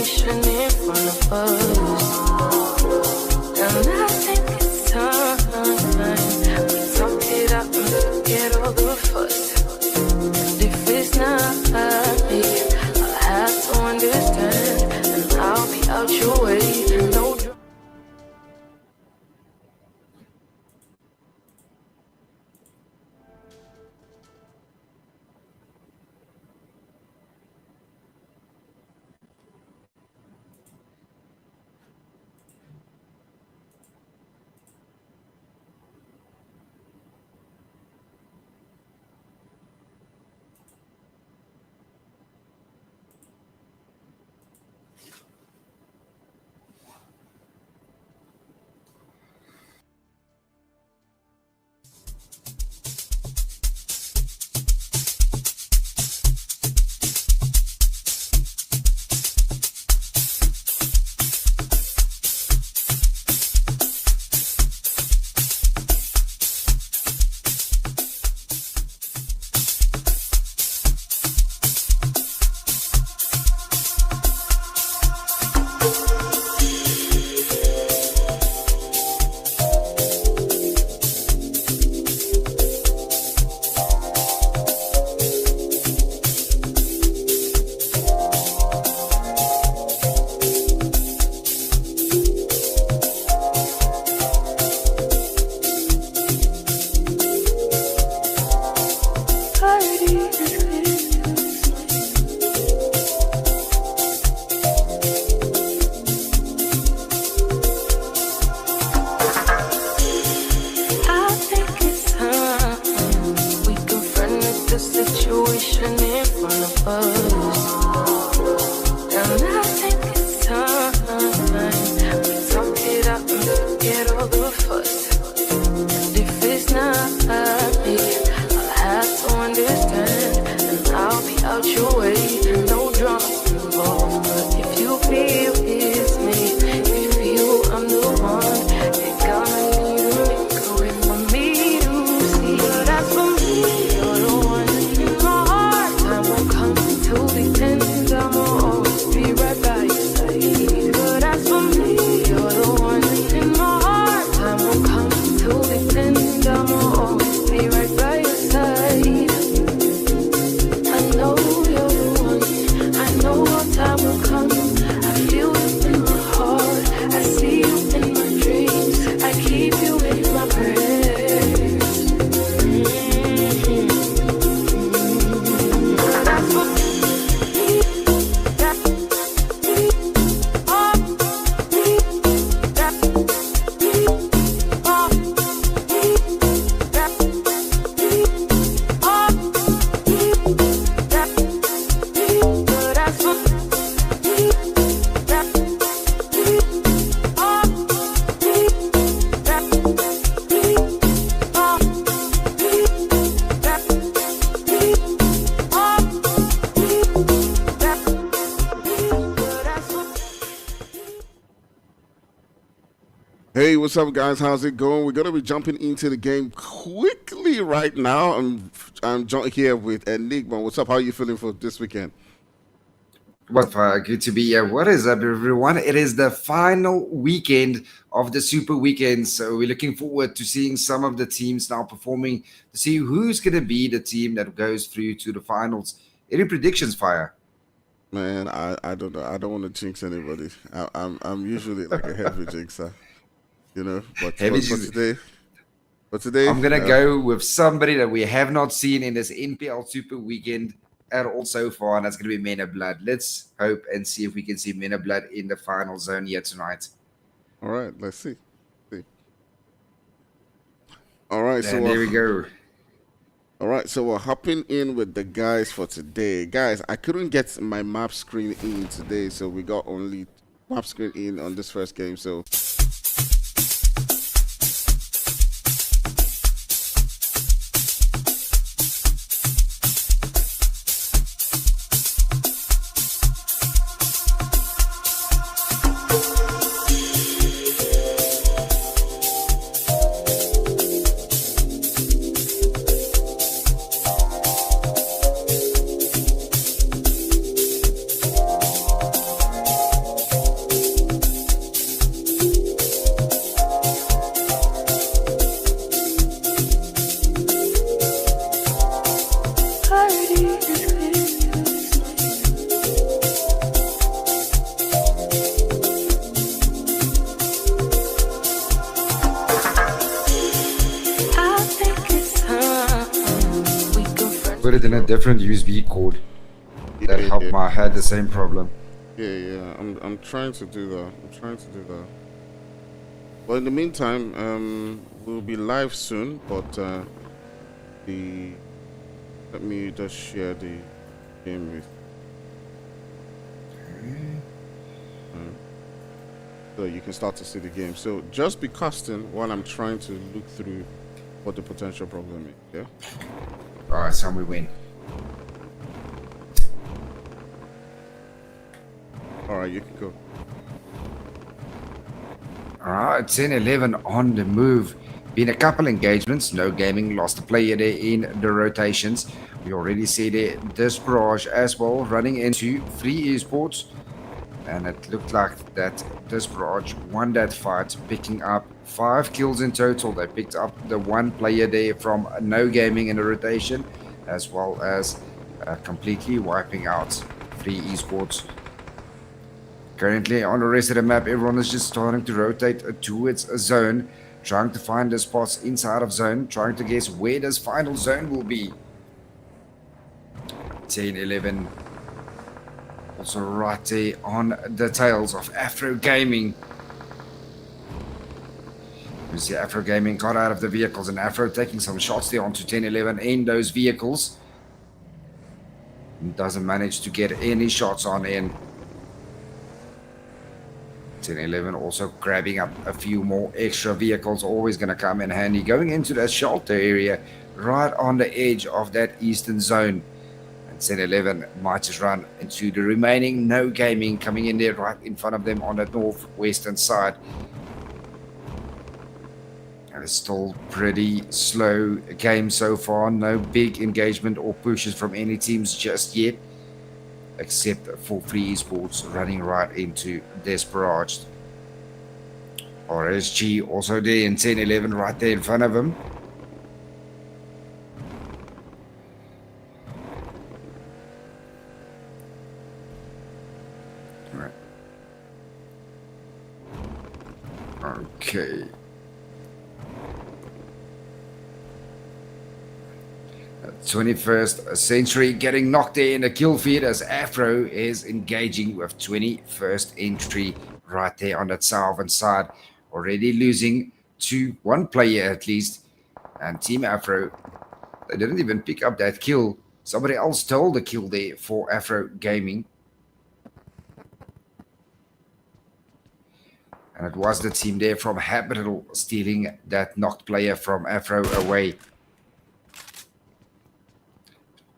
situation in front of us. And I think it's time we talk it out and forget all the fuss. And if it's not me, I'll have to understand, and I'll be out your way. No drama. Hey, what's up, guys? How's it going? We're going to be jumping into the game quickly right now. I'm here with Enigma. What's up? How are you feeling for this weekend? What good to be here. What is up, everyone? It is the final weekend of the Super Weekend, so we're looking forward to seeing some of the teams now performing to see who's going to be the team that goes through to the finals. Any predictions, Fire? Man, I don't know. I don't want to jinx anybody. I'm usually like a heavy jinxer, you know. But for today, I'm gonna go with somebody that we have not seen in this NPL Super Weekend at all so far, and that's gonna be Men of Blood. Let's hope and see if we can see Men of Blood in the final zone here tonight. All right, let's see. All right, so there we go. All right, so we're hopping in with the guys for today. Guys, I couldn't get my map screen in today, so we got only map screen in on this first game. So in a different USB cord. That helped yeah. my had the same problem. Yeah. I'm trying to do that. Well, in the meantime, we'll be live soon, but the let me just share the game with so you can start to see the game. So just be casting while I'm trying to look through what the potential problem is. Yeah. Alright, so we win. All right, you can go. Alright, 10-11 on the move. Been a couple engagements, no gaming, lost a player there in the rotations. We already see there this barrage as well, running into Free Esports. And it looked like that this barrage won that fight, picking up 5 kills in total. They picked up the one player there from no gaming in the rotation, as well as completely wiping out Free Esports. Currently on the rest of the map, everyone is just starting to rotate towards a zone, trying to find the spots inside of zone, trying to guess where this final zone will be. 10-11 also right there on the tails of Afro Gaming. You see Afro Gaming got out of the vehicles and Afro taking some shots there onto 10-11 in those vehicles. Doesn't manage to get any shots on in. 10-11 also grabbing up a few more extra vehicles, always going to come in handy. Going into that shelter area right on the edge of that eastern zone. And 10-11 might just run into the remaining no gaming coming in there right in front of them on the northwestern side. And it's still pretty slow game so far. No big engagement or pushes from any teams just yet, except for Free Esports running right into this barrage. RSG also there in 10-11 right there in front of him. All right. Okay. 21st Century getting knocked there in the kill feed as Afro is engaging with 21st Entry right there on that southern side. Already losing to one player at least. And Team Afro, they didn't even pick up that kill. Somebody else stole the kill there for Afro Gaming. And it was the team there from Habital stealing that knocked player from Afro away.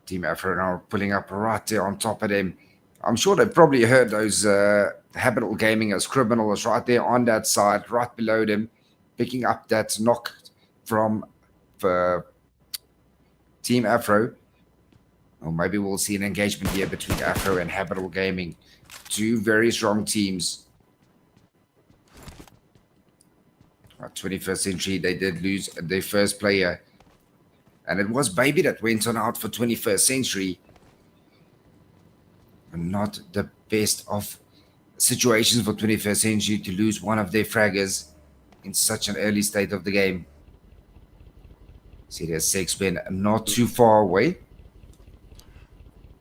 Team Afro now pulling up right there on top of them. I'm sure they probably heard those Habital Gaming as criminals right there on that side, right below them, picking up that knock from Team Afro. Or maybe we'll see an engagement here between Afro and Habital Gaming. Two very strong teams. 21st Century, they did lose their first player. And it was Baby that went on out for 21st Century. And not the best of situations for 21st Century to lose one of their fraggers in such an early state of the game. See, there's Sexpen not too far away.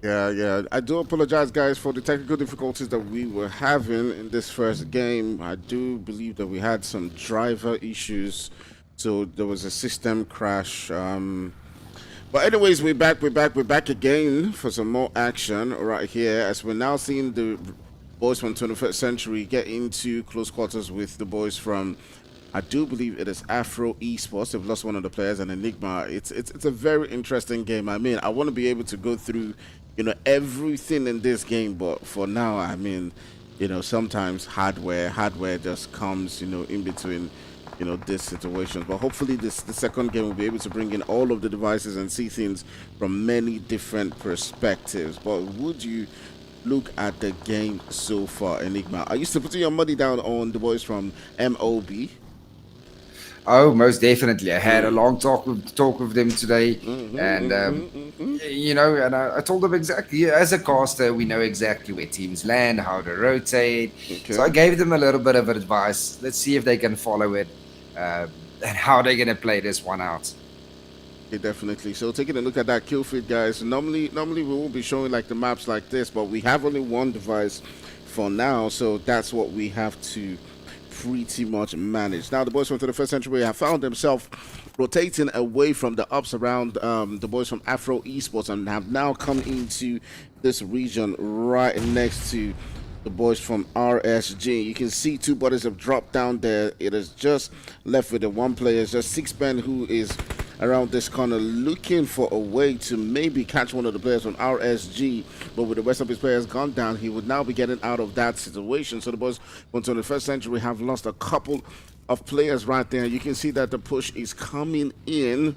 Yeah. I do apologize, guys, for the technical difficulties that we were having in this first game. I do believe that we had some driver issues, so there was a system crash. But anyways, we're back again for some more action right here, as we're now seeing the boys from 21st Century get into close quarters with the boys from, I do believe it is Afro Esports. They've lost one of the players, and Enigma. It's a very interesting game. I mean, I want to be able to go through, everything in this game, but for now, I mean, sometimes hardware just comes, in between, this situation. But hopefully the second game will be able to bring in all of the devices and see things from many different perspectives. But would you look at the game so far, Enigma? Are you still putting your money down on the boys from MOB? Oh, most definitely. I had a long talk with them today, and and I told them exactly. As a caster, we know exactly where teams land, how to rotate. Okay. So I gave them a little bit of advice. Let's see if they can follow it, and how they're gonna play this one out. Okay, definitely. So taking a look at that kill feed, guys. Normally we won't be showing like the maps like this, but we have only one device for now, so that's what we have to pretty much manage. Now the boys from 21st Century have found themselves rotating away from the ups around the boys from Afro Esports and have now come into this region right next to the boys from RSG. You can see two bodies have dropped down there. It is just left with the one player. It's just Six Ben who is around this corner looking for a way to maybe catch one of the players from RSG, but with the rest of his players gone down, he would now be getting out of that situation. So the boys from 21st Century have lost a couple of players right there. You can see that the push is coming in.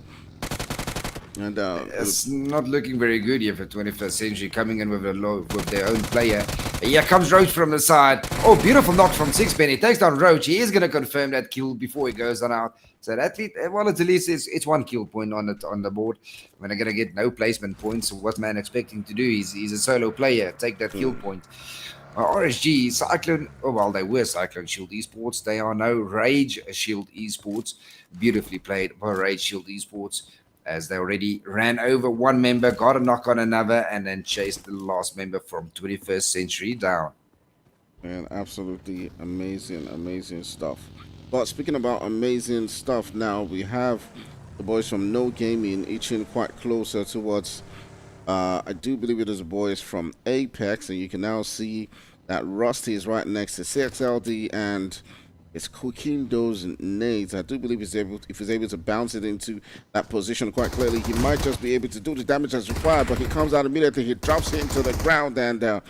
And it's not looking very good here for 21st Century, coming in with with their own player. Here comes Roach from the side. Oh, beautiful knock from Sixpen. He takes down Roach. He is going to confirm that kill before he goes on out. So that, well, at least it's one kill point on the board. We're going to get no placement points. So what man expecting to do? He's a solo player. Take that kill point. RSG, Cyclone, oh, well, they were Cyclone Shield Esports. They are now Rage Shield Esports. Beautifully played by Rage Shield Esports, as they already ran over one member, got a knock on another, and then chased the last member from 21st Century down. Man, absolutely amazing stuff. But speaking about amazing stuff now, we have the boys from No Gaming inching quite closer towards, I do believe it is the boys from Apex, and you can now see that Rusty is right next to CXLD and is cooking those nades. I do believe if he's able to bounce it into that position quite clearly, he might just be able to do the damage as required, but he comes out immediately, he drops it into the ground, and that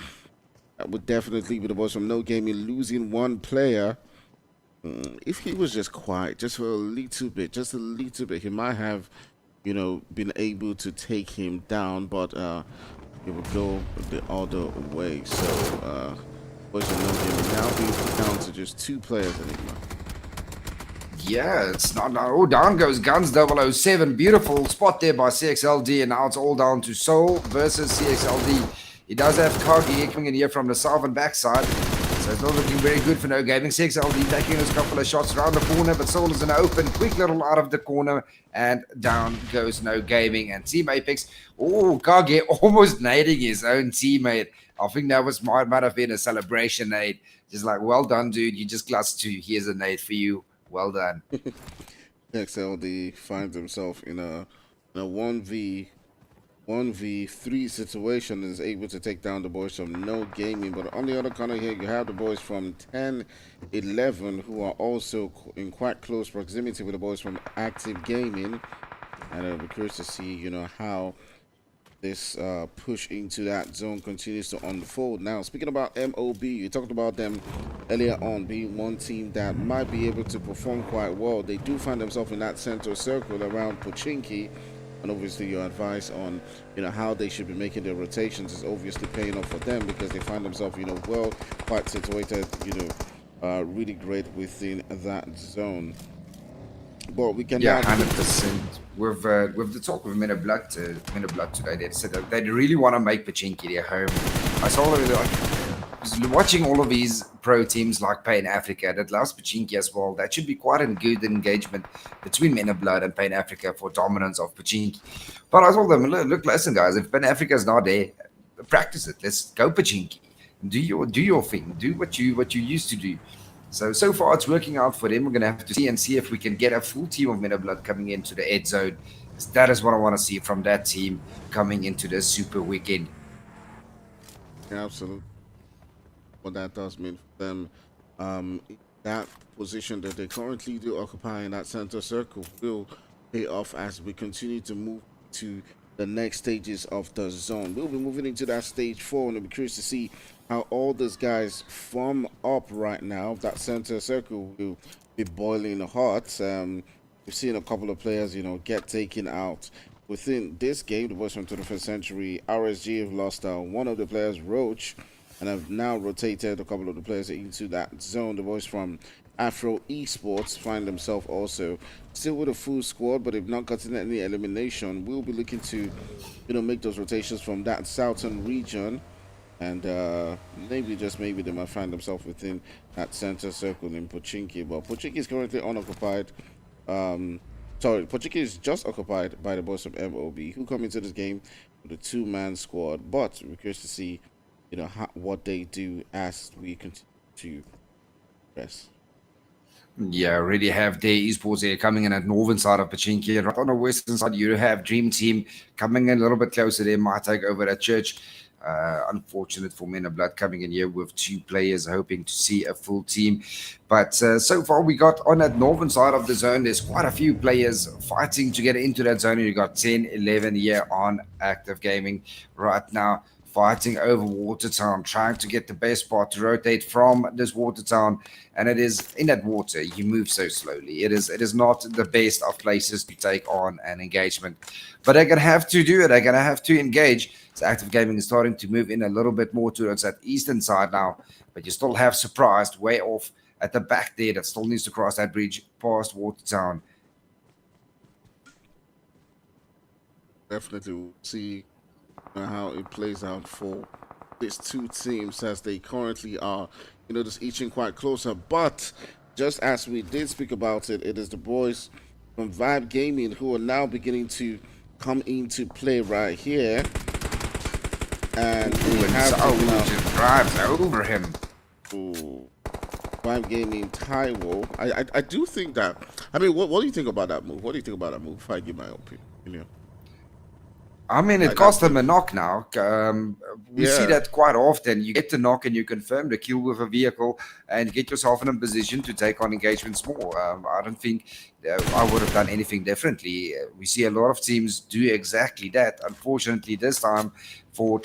would definitely be the boys from No Gaming losing one player. If he was just quiet, just for a little bit, he might have, been able to take him down, but it would go the other way. So, boys from No Gaming now being put down to just two players anymore. Yeah, it's not. Oh, down goes Guns 007. Beautiful spot there by CXLD, and now it's all down to Soul versus CXLD. He does have Kagi coming in here from the south and backside, so it's not looking very good for No Gaming. CXLD taking his couple of shots around the corner, but Soul is in an open, quick little out of the corner, and down goes No Gaming. And Team Apex, oh, Kagi almost nading his own teammate. I think that might have been a celebration nade. Just like, well done, dude. You just clutched two. Here's a nade for you. Well done. XLD finds himself in a 1v3 situation and is able to take down the boys from No Gaming. But on the other corner here, you have the boys from 10-11 who are also in quite close proximity with the boys from Active Gaming. And I'll be curious to see, how this push into that zone continues to unfold. Now, speaking about MOB, you talked about them earlier on being one team that might be able to perform quite well. They do find themselves in that center circle around Pochinki, and obviously your advice on how they should be making their rotations is obviously paying off for them, because they find themselves well quite situated, really great within that zone. But we can 100%. With the talk of Men of Blood today, they said that they really want to make Pochinki their home. I saw watching all of these pro teams like Pain Africa that loves Pochinki as well. That should be quite a good engagement between Men of Blood and Pain Africa for dominance of Pochinki. But I told them, look, listen, guys, if Pain Africa is not there, practice it. Let's go Pochinki. Do your thing. Do what you used to do. So far it's working out for them. We're gonna have to see if we can get a full team of Men of Blood coming into the Ed Zone. That is what I want to see from that team coming into the Super Weekend. Yeah, absolutely. What that does mean for them, that position that they currently do occupy in that center circle will pay off as we continue to move to the next stages of the zone. We'll be moving into that stage 4, and I'll be curious to see how all these guys form up right now. That center circle will be boiling hot. We've seen a couple of players, get taken out within this game. The boys from 21st Century, RSG, have lost one of the players, Roach, and have now rotated a couple of the players into that zone. The boys from Afro Esports find themselves also still with a full squad, but if not gotten any elimination, we'll be looking to, make those rotations from that southern region. And maybe they might find themselves within that center circle in Pochinki. But Pochinki is currently unoccupied. Sorry, Pochinki is just occupied by the boys from MOB, who come into this game with a two-man squad. But we're curious to see, what they do as we continue to progress. Yeah, already have their esports here coming in at northern side of Pachinki. And right on the western side, you have Dream Team coming in a little bit closer. They might take over at Church. Unfortunate for Men of Blood coming in here with two players, hoping to see a full team. But so far, we got on that northern side of the zone, there's quite a few players fighting to get into that zone. You got 10, 11 here on Active Gaming right now, fighting over Watertown, trying to get the best spot to rotate from this Watertown. And it is in that water, you move so slowly. It is not the best of places to take on an engagement. But they're going to have to do it. They're going to have to engage. So Active Gaming is starting to move in a little bit more towards that eastern side now. But you still have Surprised way off at the back there that still needs to cross that bridge past Watertown. Definitely we'll see how it plays out for these two teams as they currently are, just inching quite closer. But just as we did speak about it, it is the boys from Vibe Gaming who are now beginning to come into play right here. And we have drives over him. Vibe Gaming Taiwo. I do think that. I mean, what do you think about that move? What do you think about that move? If I give my opinion. I mean, it cost them a knock now. We see that quite often. You get the knock and you confirm the kill with a vehicle and get yourself in a position to take on engagements more. I don't think I would have done anything differently. We see a lot of teams do exactly that. Unfortunately, this time for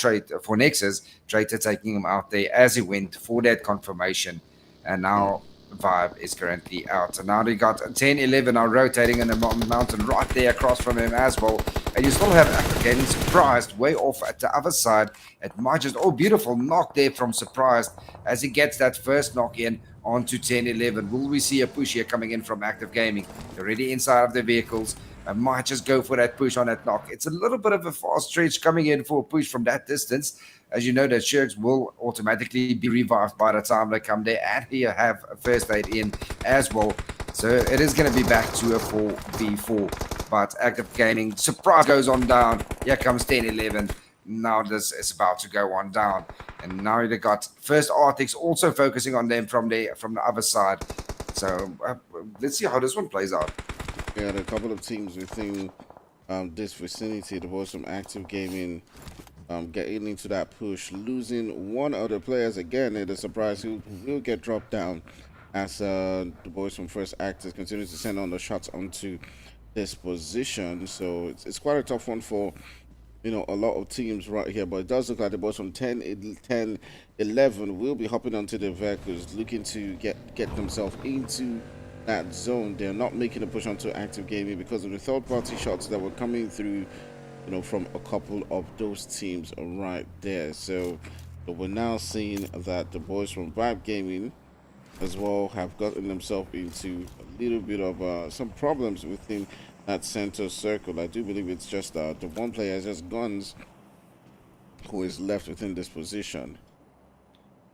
Nexus, Traitor taking him out there as he went for that confirmation. And now Vibe is currently out. And now they got 10, 11 are rotating in the mountain right there across from him as well. And you still have Active Gaming Surprised way off at the other side. It might just, beautiful knock there from Surprised as he gets that first knock in onto 10, 11. Will we see a push here coming in from Active Gaming? They're already inside of the vehicles. I might just go for that push on that knock. It's a little bit of a fast stretch coming in for a push from that distance. As you know, that Shirks will automatically be revived by the time they come there, and here have a first aid in as well. So it is going to be back to a 4v4. But Active Gaming, Surprise goes on down. Here comes 10-11. Now this is about to go on down. And now they got first Arctics also focusing on them from the other side. So let's see how this one plays out. Yeah, there are a couple of teams within this vicinity. The boys from Active Gaming getting into that push, losing one of the players again. It is a surprise who will get dropped down as the boys from First Actors continue to send on the shots onto this position. So it's quite a tough one for a lot of teams right here, but it does look like the boys from 10, 11 will be hopping onto the vehicles, looking to get themselves into that zone. They're not making a push onto Active Gaming because of the third-party shots that were coming through from a couple of those teams right there. So we're now seeing that the boys from Vibe Gaming as well have gotten themselves into a little bit of some problems within that center circle. I do believe it's just the one player, just Guns, who is left within this position.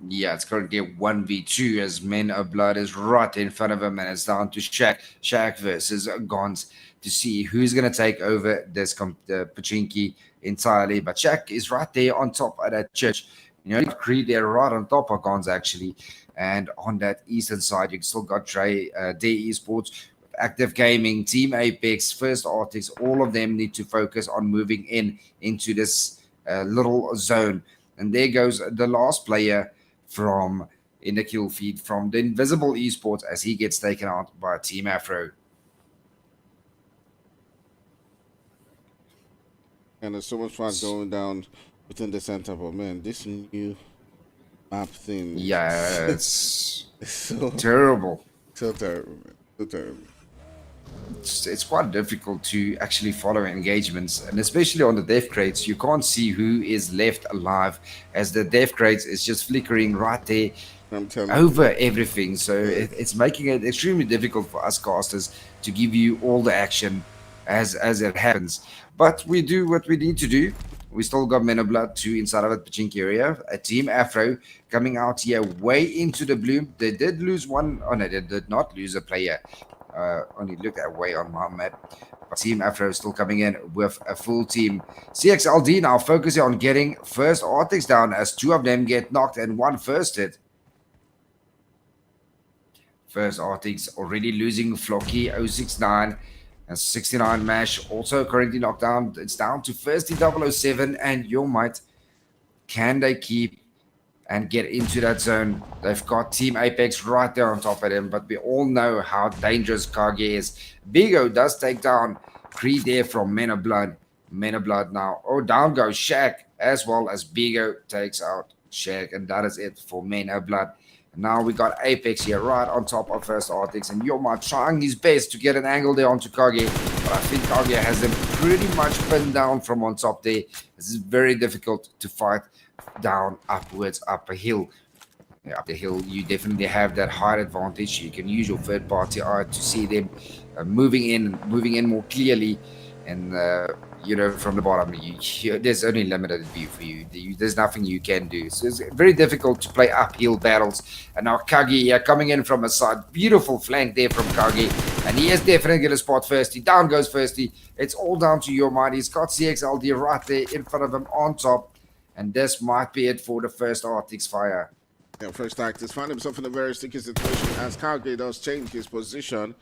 Yeah, it's currently a 1v2 as Men of Blood is right in front of him, and it's down to Shaq versus Gons to see who's going to take over this Pachinki entirely. But Shaq is right there on top of that church. Creed there right on top of Gons actually. And on that eastern side, you still got Day Esports, Active Gaming, Team Apex, First Arctics. All of them need to focus on moving into this little zone. And there goes the last player from in the kill feed from the Invisible Esports as he gets taken out by Team Afro. And there's so much fun going down within the center, but man, this new map thing. Yeah, it's so terrible. So terrible, man. So terrible. It's quite difficult to actually follow engagements, and especially on the death crates, you can't see who is left alive as the death crates is just flickering right there over everything. So it's making it extremely difficult for us casters to give you all the action as it happens. But we do what we need to do. We still got Men of Blood 2 inside of the Pachinki area. A Team Afro coming out here way into the bloom. They did lose one. Oh no, they did not lose a player. only looked away on my map. But Team Afro still coming in with a full team. CXLD now focusing on getting first Arctics down as two of them get knocked and one first hit. First Arctics already losing Flocky 069 and 69 Mash also currently knocked down. It's down to Firsty 007 and Your Might. Can they keep and get into that zone? They've got Team Apex right there on top of them, but we all know how dangerous Kage is. Bigo does take down Cree there from Men of Blood. Men of Blood now. Oh, down goes Shaq, as well as Bigo takes out Shaq, and that is it for Men of Blood. Now we got Apex here right on top of First Arctics, and Yoma trying his best to get an angle there onto Kage, but I think Kage has them pretty much pinned down from on top there. This is very difficult to fight down, upwards, up a hill. Yeah, up the hill, you definitely have that height advantage. You can use your third party eye to see them moving in more clearly, and from the bottom, there's only limited view for you. There's nothing you can do. So it's very difficult to play uphill battles. And now Kage coming in from a side. Beautiful flank there from Kage. And he is definitely going to spot Firsty. Down goes Firsty. It's all down to Your Might. He's got CXLD right there in front of him on top. And this might be it for the First Arctics fire. Yeah, First Arctics find himself in a very sticky situation as Kage does change his position.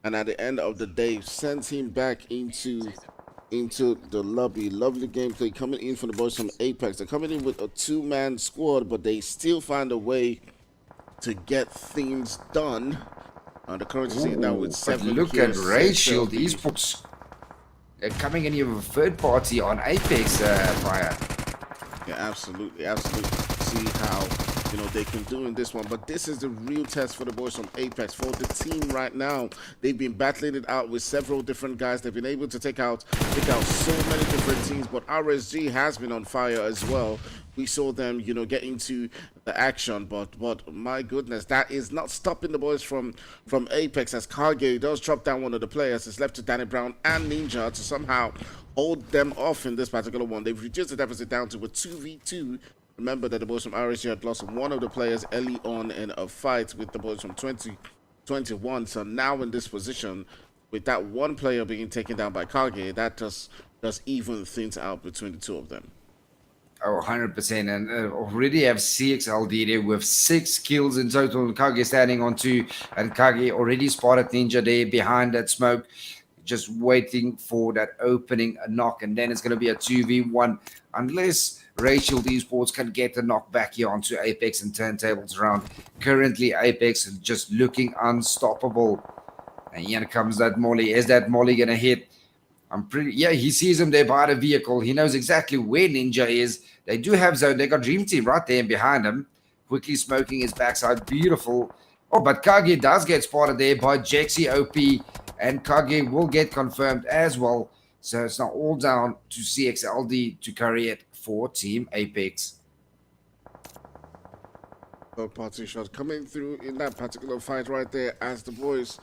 And at the end of the day, sends him back into the lobby. Lovely gameplay coming in from the boys from Apex. They're coming in with a two-man squad, but they still find a way to get things done. The current sitting down with 7 look kills, at Ray Shield Esports coming in here with a third party on Apex fire. Yeah, absolutely. See how they can do in this one, but this is the real test for the boys from Apex. For the team right now, they've been battling it out with several different guys. They've been able to take out so many different teams, but RSG has been on fire as well. We saw them, get into the action, but my goodness, that is not stopping the boys from Apex, as Kage does drop down one of the players. It's left to Danny Brown and Ninja to somehow hold them off in this particular one. They've reduced the deficit down to a 2v2. Remember that the boys from RSG had lost one of the players early on in a fight with the boys from 2021. So now in this position, with that one player being taken down by Kage, that does even things out between the two of them. Oh, 100%. And already have CXLD there with 6 kills in total. Kage standing on 2. And Kage already spotted Ninja there behind that smoke, just waiting for that opening knock. And then it's going to be a 2v1 unless Rachel Esports can get the knock back here onto Apex and turn tables around. Currently, Apex is just looking unstoppable. And here comes that molly. Is that molly going to hit? He sees him there by the vehicle. He knows exactly where Ninja is. They do have zone. They got Dream Team right there behind him. Quickly smoking his backside. Beautiful. Oh, but Kage does get spotted there by Jexy OP. And Kage will get confirmed as well. So it's now all down to CXLD to carry it for Team Apex. Third party shot coming through in that particular fight right there as the boys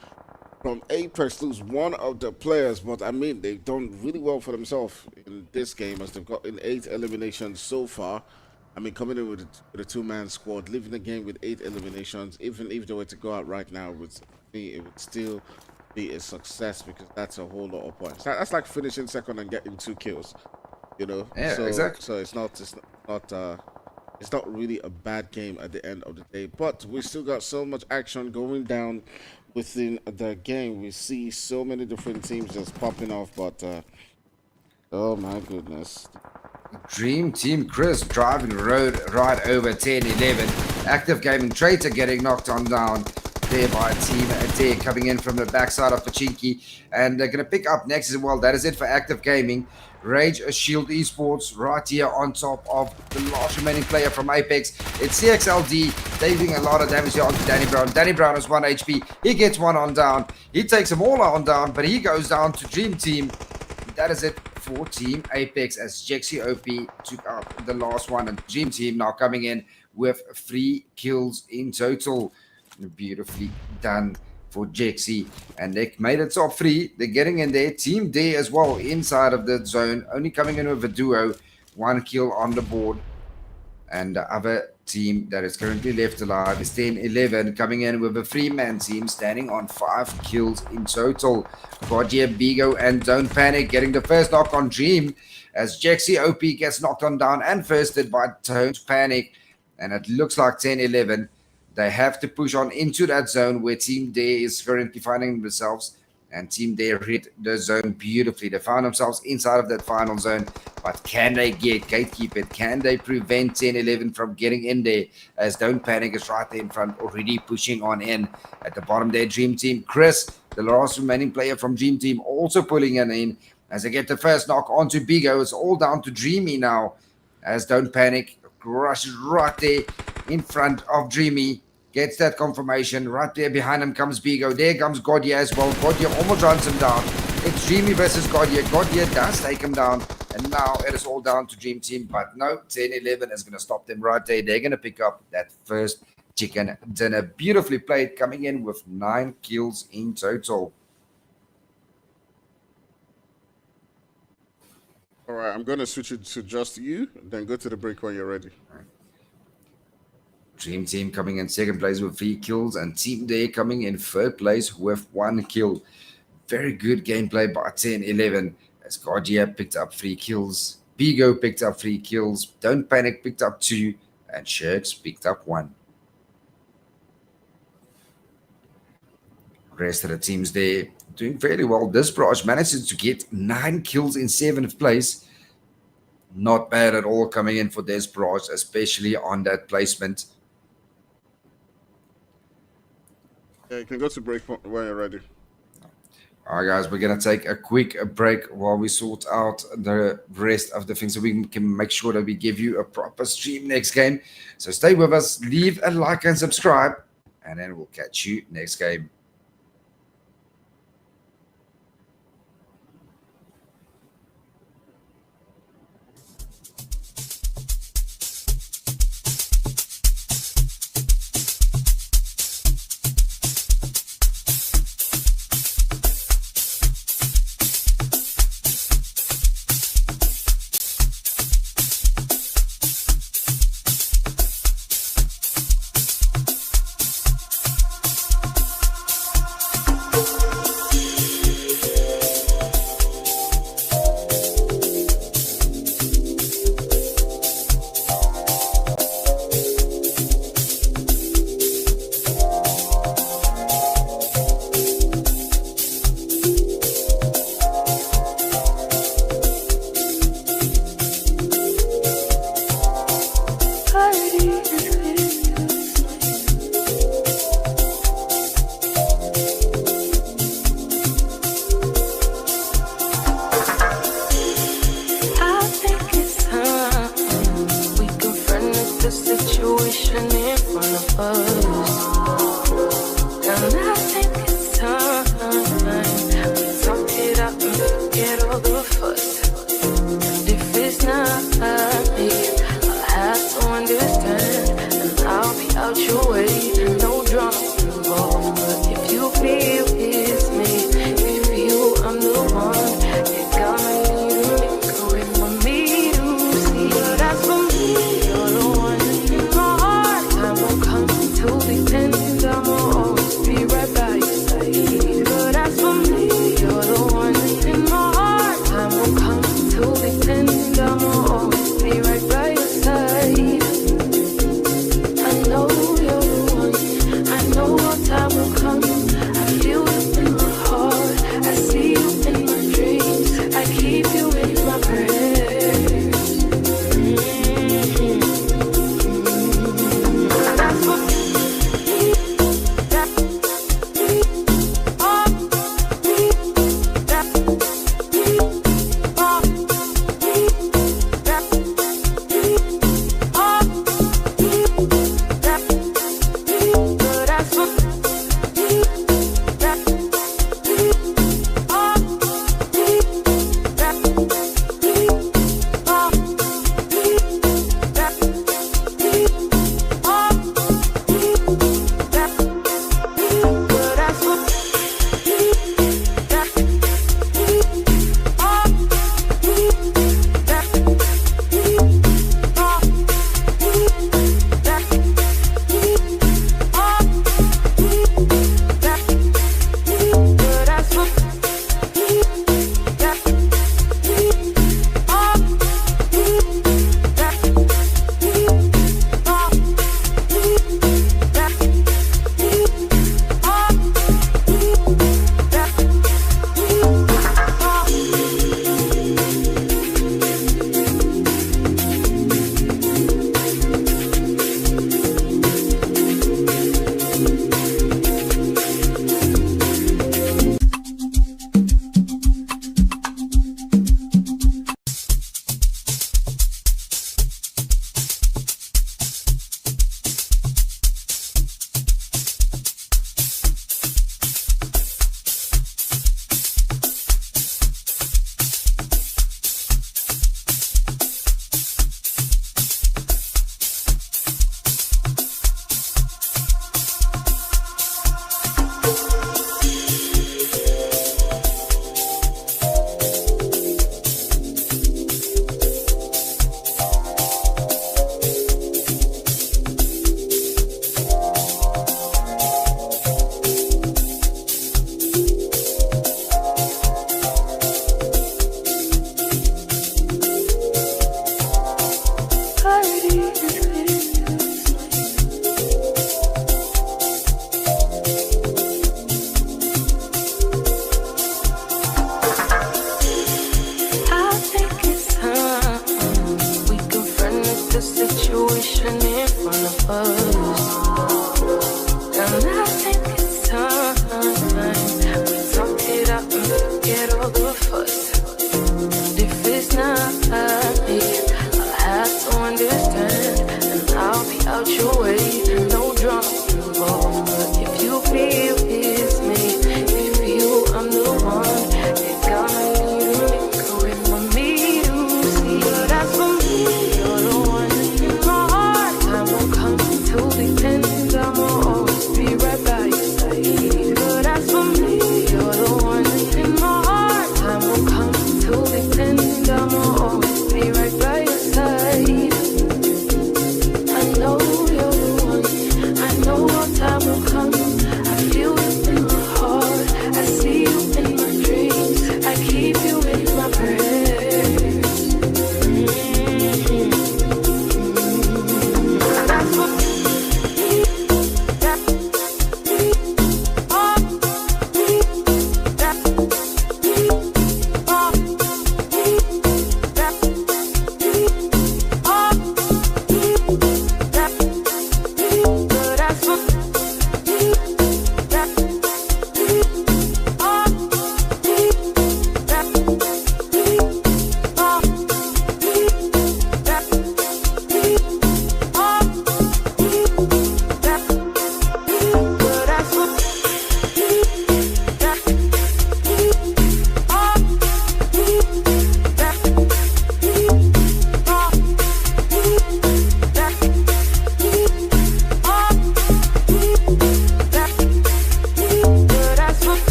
from Apex lose one of the players, but I mean they've done really well for themselves in this game as they've got in 8 eliminations so far. I mean, coming in with a two-man squad, living the game with 8 eliminations, even if they were to go out right now, with me, it would still be a success because that's a whole lot of points. That's like finishing second and getting 2 kills, Yeah, so, exactly. So it's not really a bad game at the end of the day, but we still got so much action going down within the game. We see so many different teams just popping off, but oh my goodness. Dream Team Chris driving the road right over 10-11. Active Gaming Traitor getting knocked on down there by Team Attack coming in from the backside of Pachinki. And they're going to pick up next as well. That is it for Active Gaming. Rage Shield Esports right here on top of the last remaining player from Apex. It's CXLD. They're doing a lot of damage here onto Danny Brown. Danny Brown is 1 HP. He gets one on down. He takes them all on down, but he goes down to Dream Team. That is it for Team Apex as Jexy OP took out the last one. And Dream Team now coming in with 3 kills in total. Beautifully done for Jexy, and they made it top 3. They're getting in there. Team D as well inside of the zone, only coming in with a duo. 1 kill on the board, And the other team that is currently left alive is 10-11, coming in with a 3-man team standing on 5 kills in total. Gaudier, Bigo, and Don't Panic getting the first knock on Dream as Jaxie OP gets knocked on down and firsted by Don't Panic. And it looks like 10-11. They have to push on into that zone where Team Dare is currently finding themselves. And Team Dare hit the zone beautifully. They found themselves inside of that final zone. But can they get gatekeeper? Can they prevent 10-11 from getting in there? As Don't Panic is right there in front, already pushing on in. At the bottom there, Dream Team. Chris, the last remaining player from Dream Team, also pulling in as they get the first knock onto Bigo. It's all down to Dreamy now. As Don't Panic rushes right there in front of Dreamy. Gets that confirmation. Right there behind him comes Bigo. There comes Gaudier as well. Gaudier almost runs him down. It's Dreamy versus Gaudier. Gaudier does take him down. And now it is all down to Dream Team. But no, 10-11 is going to stop them right there. They're going to pick up that first chicken dinner. Beautifully played, coming in with 9 kills in total. All right, I'm going to switch it to just you, then go to the break when you're ready. Dream Team coming in second place with 3 kills, and Team Dare coming in third place with 1 kill. Very good gameplay by 10-11 as Gaudier picked up 3 kills, Bigo picked up 3 kills, Don't Panic picked up 2, and Shirks picked up 1. Rest of the teams there doing fairly well. This branch manages to get 9 kills in 7th place. Not bad at all coming in for this branch, especially on that placement. Yeah, you can go to break when you're ready. All right, guys, we're going to take a quick break while we sort out the rest of the things so we can make sure that we give you a proper stream next game. So stay with us, leave a like and subscribe, and then we'll catch you next game.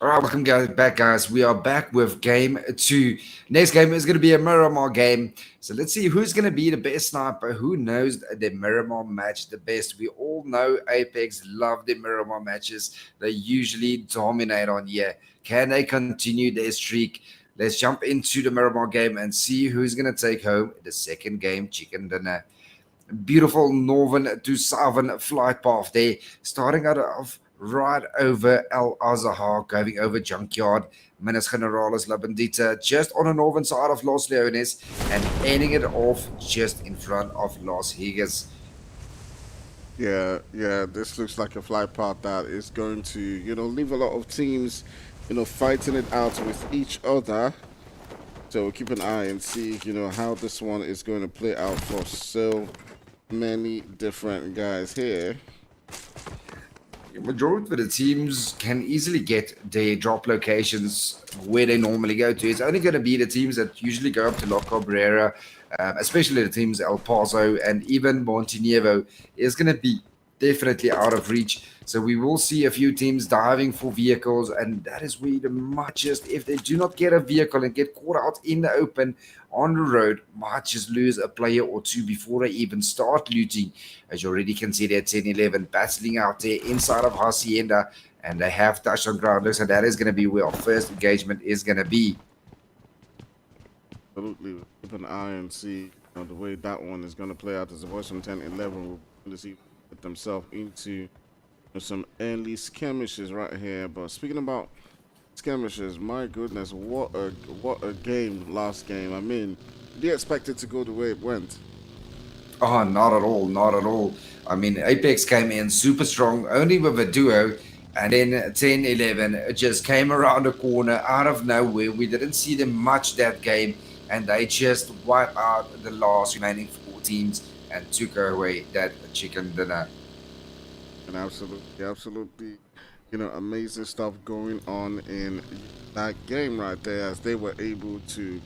All right, welcome guys back, guys. We are back with game two. Next game is going to be a Miramar game. So let's see who's going to be the best sniper. Who knows the Miramar match the best? We all know Apex love the Miramar matches. They usually dominate on here. Can they continue their streak? Let's jump into the Miramar game and see who's going to take home the second game chicken dinner. Beautiful northern to southern flight path there, starting out of right over El Azahar, going over Junkyard, Minas Generalis La Bandita, just on the northern side of Los Leones, and ending it off just in front of Los Higas. Yeah, this looks like a flight path that is going to, leave a lot of teams, fighting it out with each other. So we'll keep an eye and see, how this one is going to play out for so many different guys here. Majority of the teams can easily get their drop locations where they normally go to. It's only going to be the teams that usually go up to La Cabrera, especially the teams El Paso and even Montenegro is going to be definitely out of reach. So we will see a few teams diving for vehicles, and that is where the muchest, if they do not get a vehicle and get caught out in the open on the road, might just lose a player or two before they even start looting. As you already can see there, 10-11 battling out there inside of Hacienda, and they have touched on ground. So that is going to be where our first engagement is going to be. Absolutely. Keep an eye and see the way that one is going to play out. As the boys from 10-11 will see put themselves into some early skirmishes right here. But speaking about skirmishes, my goodness, what a game last game. I mean, do you expect it to go the way it went? Oh, not at all, not at all. I mean, Apex came in super strong, only with a duo, and then 10-11 just came around the corner out of nowhere. We didn't see them much that game, and they just wiped out the last remaining 4 teams and took away that chicken dinner. And absolutely, amazing stuff going on in that game right there, as they were able to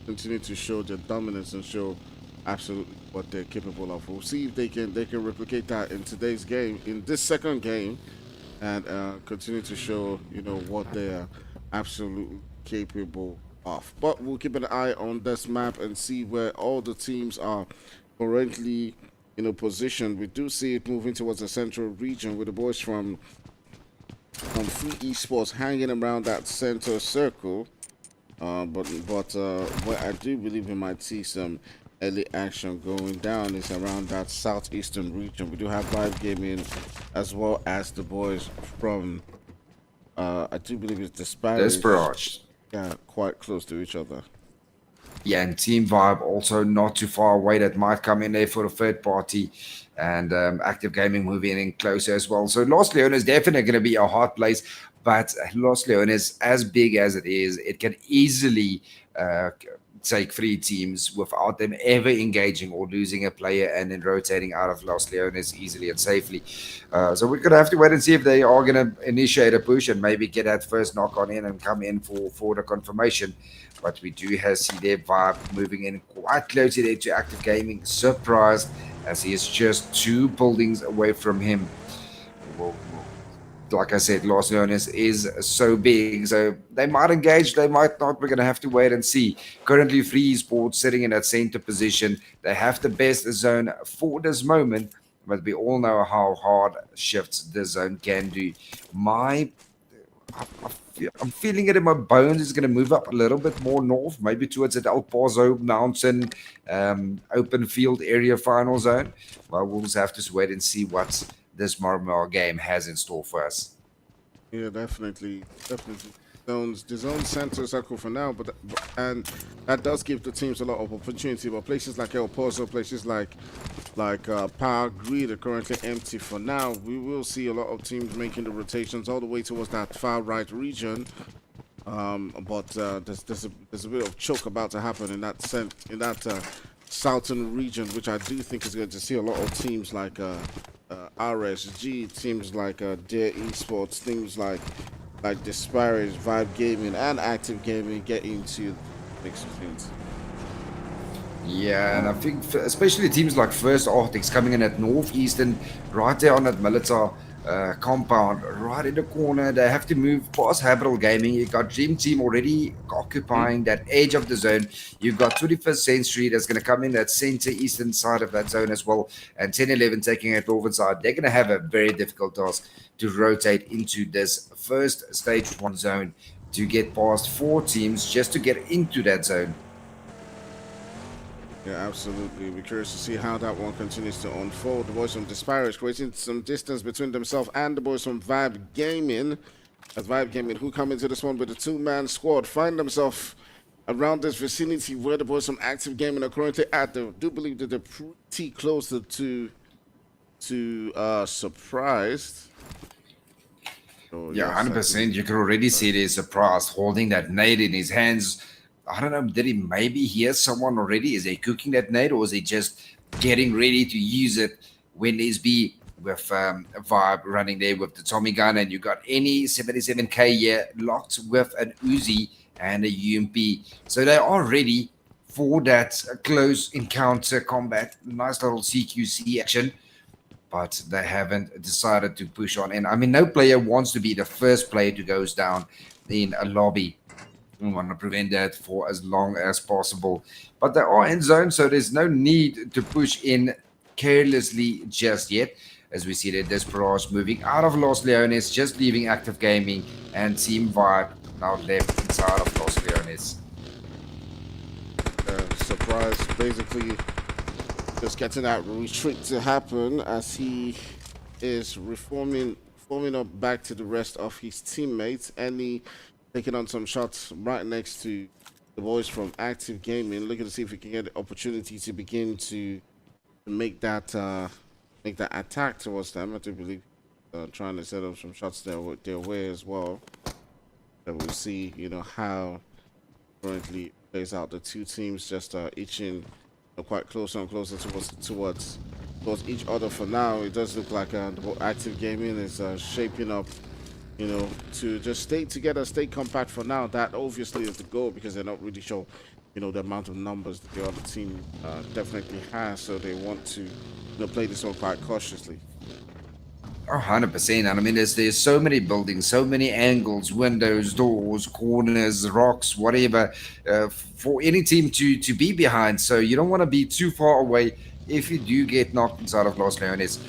continue to show their dominance and show absolutely what they're capable of. We'll see if they can replicate that in today's game, in this second game, and continue to show what they are absolutely capable of. But we'll keep an eye on this map and see where all the teams are currently position. We do see it moving towards the central region with the boys from Free Esports hanging around that center circle. But where I do believe we might see some early action going down is around that southeastern region. We do have Vibe Gaming as well as the boys from I do believe it's Desperate. Yeah, quite close to each other. Yeah, and Team Vibe also not too far away. That might come in there for a third party, and Active Gaming moving in closer as well. So Los Leones is definitely going to be a hard place, but Los Leones, as big as it is, it can easily take 3 teams without them ever engaging or losing a player and then rotating out of Los Leones easily and safely. So we're going to have to wait and see if they are going to initiate a push and maybe get that first knock on in and come in for the confirmation. But we do see their Vibe moving in quite closely there to Active Gaming. Surprised, as he is just 2 buildings away from him. Well, like I said, Los Leones is so big, so they might engage, they might not. We're going to have to wait and see. Currently, Free Esports sitting in that center position. They have the best zone for this moment, but we all know how hard shifts this zone can do. I'm feeling it in my bones. It's going to move up a little bit more north, maybe towards the El Paso Mountain open field area final zone. Well, we'll just have to wait and see what this Miramar game has in store for us. Yeah, definitely. The zone center circle for now, and that does give the teams a lot of opportunity. But places like El Paso, places like Power Grid are currently empty for now. We will see a lot of teams making the rotations all the way towards that far right region. But there's a bit of choke about to happen in that southern region, which I do think is going to see a lot of teams like RSG, teams like Dare Esports, teams like Disparage, Vibe Gaming, and Active Gaming get into the mix of things. Yeah, and I think especially teams like First Arctics coming in at northeastern, right there on that Militar compound right in the corner. They have to move past Habitable Gaming. You got Dream Team already occupying that edge of the zone. You've got 21st Century that's going to come in that center eastern side of that zone as well. And 10-11 taking at northern side. They're going to have a very difficult task to rotate into this first stage 1 zone to get past 4 teams just to get into that zone. Yeah, absolutely. We're curious to see how that one continues to unfold. The boys from Disparage creating some distance between themselves and the boys from Vibe Gaming. As Vibe Gaming, who come into this one with a 2-man squad, find themselves around this vicinity where the boys from Active Gaming are currently at. They do believe that they're pretty close to surprised. So, Yeah, yes, 100%. You can already see they're surprised holding that nade in his hands. I don't know, did he maybe hear someone already? Is he cooking that nade or is he just getting ready to use it when there's B with a Vibe running there with the Tommy gun and you got any 77k here locked with an Uzi and a UMP. So they are ready for that close encounter combat. Nice little CQC action. But they haven't decided to push on. And I mean, no player wants to be the first player to goes down in a lobby. We want to prevent that for as long as possible. But they are in zone, so there's no need to push in carelessly just yet. As we see that Desperage moving out of Los Leones, just leaving Active Gaming, and Team Vibe now left inside of Los Leones. Surprise, basically just getting that retreat to happen as he is forming up back to the rest of his teammates, and he taking on some shots right next to the boys from Active Gaming, looking to see if we can get the opportunity to begin to make that attack towards them. I do believe trying to set up some shots their way as well. And we'll see, how currently plays out. The two teams just itching quite closer and closer towards each other for now. It does look like the Active Gaming is shaping up, to just stay together, stay compact for now. That obviously is the goal because they're not really sure, the amount of numbers that the other team definitely has. So they want to, play this one quite cautiously. 100%. And I mean, there's so many buildings, so many angles, windows, doors, corners, rocks, whatever, for any team to be behind. So you don't want to be too far away. If you do get knocked inside of Los Leones,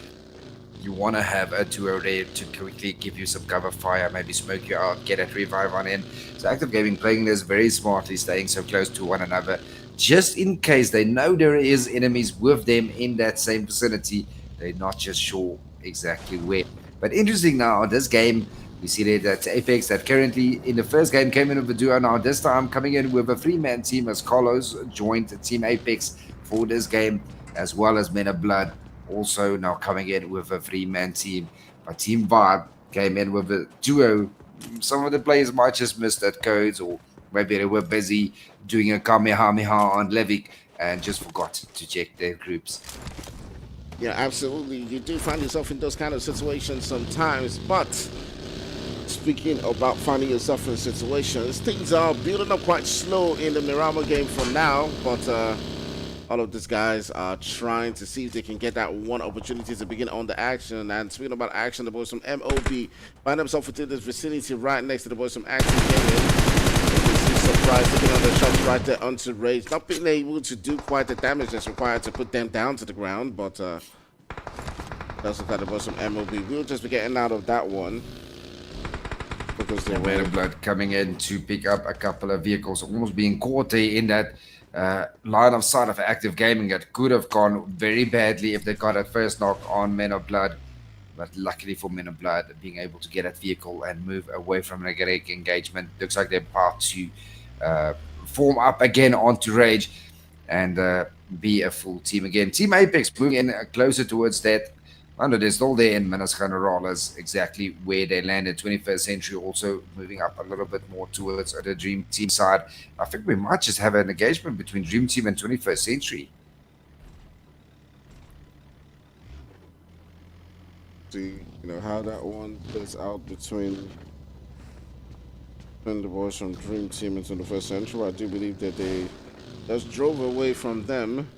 you want to have a 2-0 there to quickly give you some cover fire, maybe smoke you out, get that revive on in. So Active Gaming playing this very smartly, staying so close to one another, just in case they know there is enemies with them in that same vicinity. They're not just sure exactly where. But interesting now, this game, we see that Apex that currently in the first game came in with a duo, now this time coming in with a 3-man team as Carlos joined Team Apex for this game, as well as Men of Blood also now coming in with a 3-man team. But Team Vibe came in with a duo. Some of the players might just miss that codes, or maybe they were busy doing a Kamehameha on Levick and just forgot to check their groups. Yeah, absolutely. You do find yourself in those kind of situations sometimes, but speaking about finding yourself in situations, things are building up quite slow in the Miramar game for now, but all of these guys are trying to see if they can get that one opportunity to begin on the action. And speaking about action, the boys from MOB find themselves within this vicinity right next to the boys from Active Gaming. Surprise, taking on the shots right there onto Rage. Not being able to do quite the damage that's required to put them down to the ground, but that's look like the boys from MOB. We'll just be getting out of that one. Because they're Men of Blood coming in to pick up a couple of vehicles, almost being caught there in that line of sight of Active Gaming that could have gone very badly if they got a first knock on Men of Blood. But luckily for Men of Blood, being able to get that vehicle and move away from an aggressive engagement. Looks like they're about to form up again onto Rage and be a full team again. Team Apex moving in closer towards that. I know they're still there in Minas Generales, exactly where they landed. 21st Century also moving up a little bit more towards the Dream Team side. I think we might just have an engagement between Dream Team and 21st Century. See, how that one plays out between the boys from Dream Team and 21st Century. I do believe that they just drove away from them.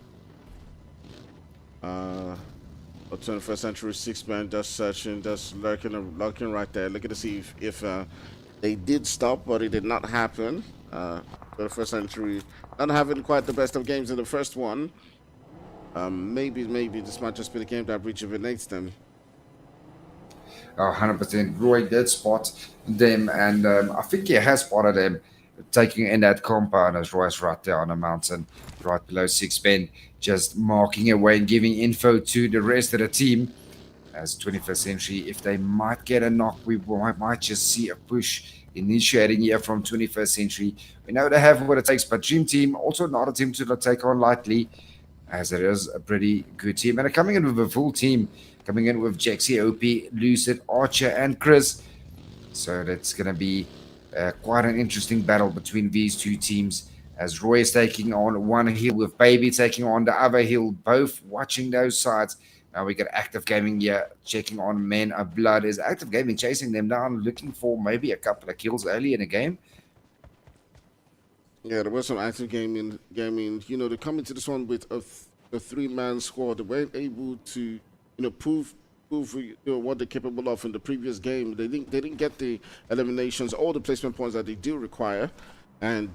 But 21st Century six-man just searching, just lurking right there, looking to see if they did stop, but it did not happen. 21st Century not having quite the best of games in the first one. Maybe this might just be the game that rejuvenates them. 100%. Roy did spot them, and I think he has spotted them taking in that compound as Roy's right there on the mountain, right below six men, just marking away and giving info to the rest of the team. As 21st Century, if they might get a knock, we might just see a push initiating here from 21st Century. We know they have what it takes, but Dream Team also not a team to take on lightly, as it is a pretty good team. And they're coming in with a full team, coming in with Jaxie, OP, Lucid, Archer, and Chris. So that's going to be quite an interesting battle between these two teams, as Roy is taking on one hill with Baby taking on the other hill, both watching those sides. Now we got Active Gaming here checking on Men of Blood. Is Active Gaming chasing them down, looking for maybe a couple of kills early in the game? Yeah, there was some Active Gaming. You know, they come into this one with a three-man squad. They weren't able to, prove what they're capable of in the previous game. They didn't get the eliminations or the placement points that they do require, and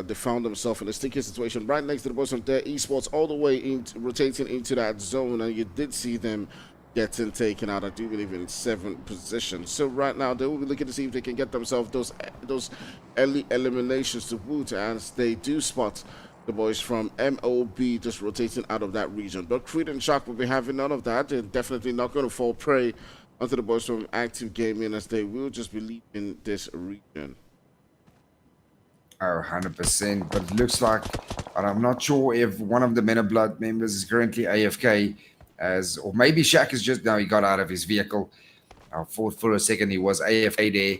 they found themselves in a sticky situation right next to the boys from their esports, all the way rotating into that zone, and you did see them getting taken out, I do believe, in 7th position. So right now they will be looking to see if they can get themselves those early eliminations to boot, as they do spot the boys from MOB just rotating out of that region. But Creed and Shock will be having none of that. They're definitely not going to fall prey onto the boys from Active Gaming, as they will just be leaving this region. Oh, 100%. But it looks like, and I'm not sure if one of the Men of Blood members is currently AFK, or maybe Shaq is just, now he got out of his vehicle. For a second he was AFK there.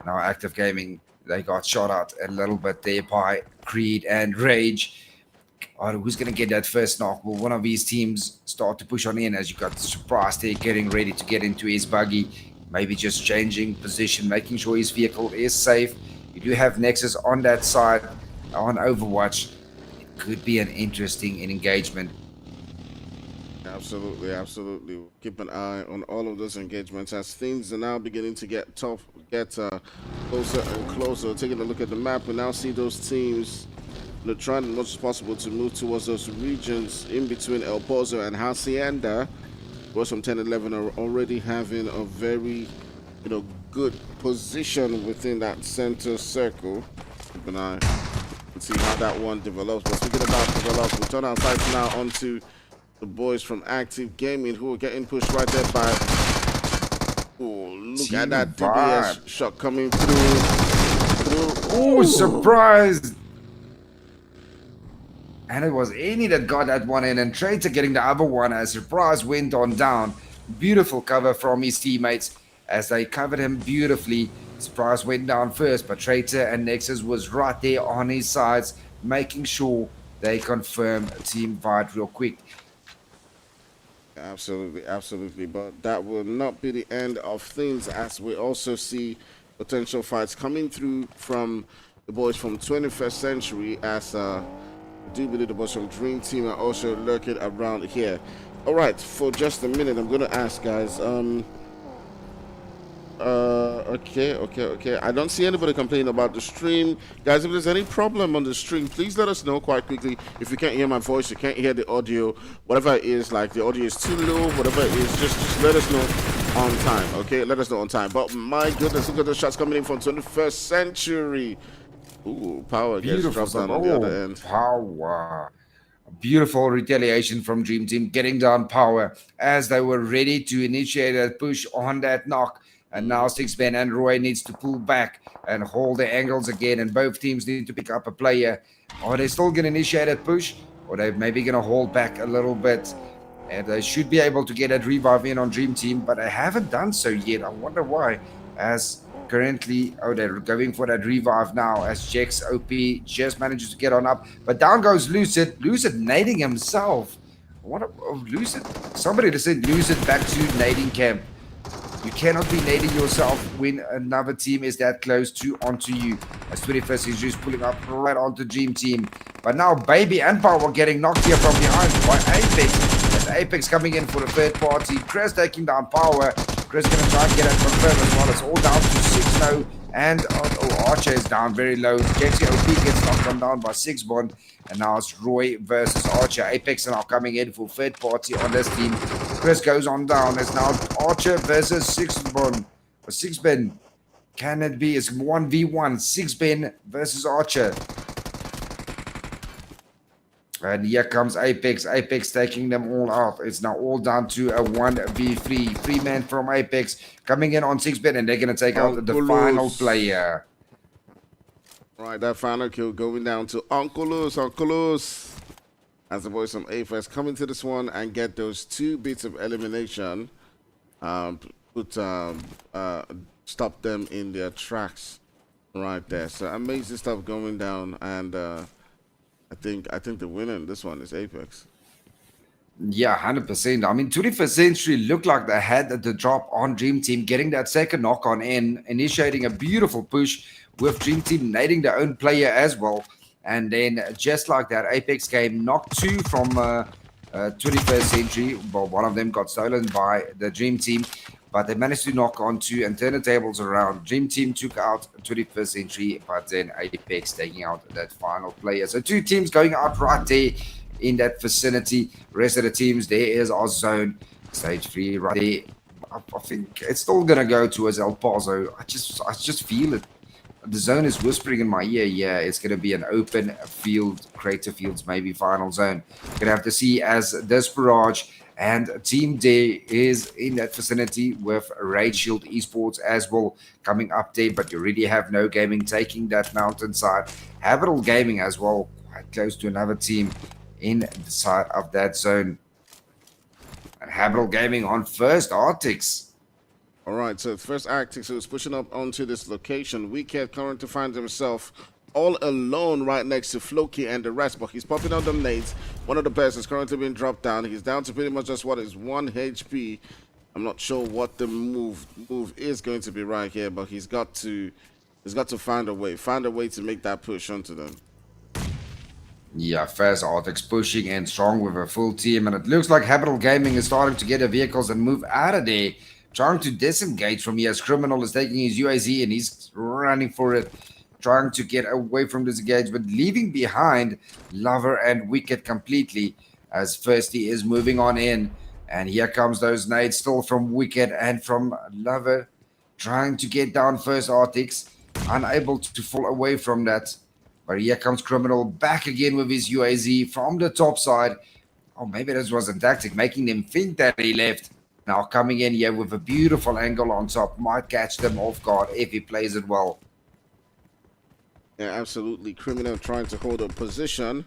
Now Active Gaming, they got shot out a little bit there by Creed and Rage. Who's going to get that first knock? Will one of these teams start to push on in, as you got Surprise there getting ready to get into his buggy, maybe just changing position, making sure his vehicle is safe. You do have Nexus on that side on Overwatch. It could be an interesting engagement. Absolutely. We'll keep an eye on all of those engagements, as things are now beginning to get tough, closer and closer. Taking a look at the map, we now see those teams trying as much as possible to move towards those regions in between El Pozo and Hacienda. Boys from 10-11 are already having a very, good position within that center circle. Keep an eye and see how that one develops. But speaking about develops, we turn our sights now onto the boys from Active Gaming, who are getting pushed right there by... Oh, look at that DBS shot coming through. Oh, surprise! And it was Any that got that one in, and Traitor getting the other one as Surprise went on down. Beautiful cover from his teammates as they covered him beautifully. Surprise went down first, but Traitor and Nexus was right there on his sides, making sure they confirm team fight real quick. Absolutely. But that will not be the end of things, as we also see potential fights coming through from the boys from 21st Century, as I do believe the boys from Dream Team are also lurking around here. All right, for just a minute, I'm going to ask, guys. Okay. I don't see anybody complaining about the stream. Guys, if there's any problem on the stream, please let us know quite quickly. If you can't hear my voice, you can't hear the audio, whatever it is, like the audio is too low, whatever it is, just let us know on time, okay? Let us know on time. But my goodness, look at the shots coming in from 21st Century. Ooh, Power gets dropped down on the other end. Power. Beautiful retaliation from Dream Team, getting down Power as they were ready to initiate a push on that knock. And now Sixman and Roy needs to pull back and hold the angles again, and both teams need to pick up a player. Are they still going to initiate a push, or they maybe going to hold back a little bit? And they should be able to get that revive in on Dream Team, but they haven't done so yet. I wonder why, as currently, they're going for that revive now, as Jex OP just manages to get on up. But down goes Lucid. Lucid nading himself. Lucid. Somebody to send Lucid back to nading camp. You cannot be nading yourself when another team is that close onto you. As 21st Century is pulling up right onto Dream Team. But now Baby and Power getting knocked here from behind by Apex. as Apex coming in for the third party. Chris taking down Power. Chris going to try and get it confirmed as well. It's all down to 6 now. And Archer is down very low. Jexy OP gets knocked down by 6-1. And now it's Roy versus Archer. Apex are now coming in for third party on this team. Chris goes on down. It's now Archer versus 6-1. 6-Ben. Can it be? It's 1v1. 6-Ben versus Archer. And here comes Apex. Apex taking them all out. It's now all down to a 1v3. 3-man from Apex coming in on 6-Ben, and they're going to take out the final player. Right, that final kill going down to Uncle Luz. Uncle Luz, as the boys from AFS come into this one and get those 2 bits of elimination. Stop them in their tracks right there. So amazing stuff going down, and I think the winner in this one is Apex. Yeah, 100%. I mean, 21st Century looked like they had the drop on Dream Team, getting that second knock on in, initiating a beautiful push with Dream Team nading their own player as well. And then just like that, Apex came knocked 2 from 21st Century. Well, one of them got stolen by the Dream Team, but they managed to knock on 2 and turn the tables around. Dream Team took out 21st Century, but then Apex taking out that final player. So 2 teams going out right there in that vicinity. Rest of the teams, there is our zone. Stage 3 right there. I think it's still going to go towards El Paso. I just feel it. The zone is whispering in my ear. Yeah, it's going to be an open field, Crater Fields, maybe final zone. Going to have to see as Desperage and Team D is in that vicinity with Raid Shield Esports as well coming up there. But you really have No Gaming taking that mountainside. Habitable Gaming as well, quite close to another team in the side of that zone. And Habitable Gaming on first, Arctics. All right, so first Arctics is pushing up onto this location. Weekend currently finds himself all alone right next to Floki and the rest, but he's popping out the nades. One of the players is currently being dropped down. He's down to pretty much just what is 1 HP. I'm not sure what the move is going to be right here, but he's got to find a way to make that push onto them. Yeah, first Arctics pushing in strong with a full team, and it looks like Habitable Gaming is starting to get their vehicles and move out of there, trying to disengage from here as Criminal is taking his UAZ and he's running for it, trying to get away from this engagement, leaving behind Lover and Wicked completely as Firsty is moving on in. And here comes those nades still from Wicked and from Lover, trying to get down first Arctics, unable to fall away from that. But here comes Criminal back again with his UAZ from the top side. Oh, maybe this was a tactic, making them think that he left. Now coming in here with a beautiful angle on top, might catch them off guard if he plays it well. Yeah, absolutely. Criminal trying to hold a position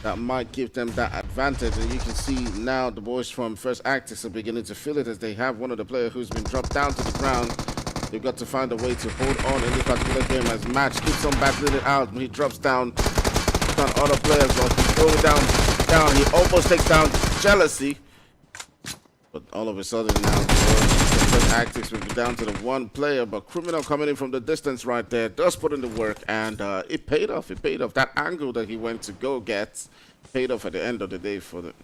that might give them that advantage. And you can see now the boys from First Actis are beginning to feel it as they have one of the players who's been dropped down to the ground. They've got to find a way to hold on in this particular game as Match keeps on battling it out. When he drops down other players, but he's going down. He almost takes down Jealousy. But all of a sudden now, the Actics will be down to the 1 player. But Criminal coming in from the distance right there does put in the work, and it paid off. It paid off. That angle that he went to go get paid off at the end of the day for the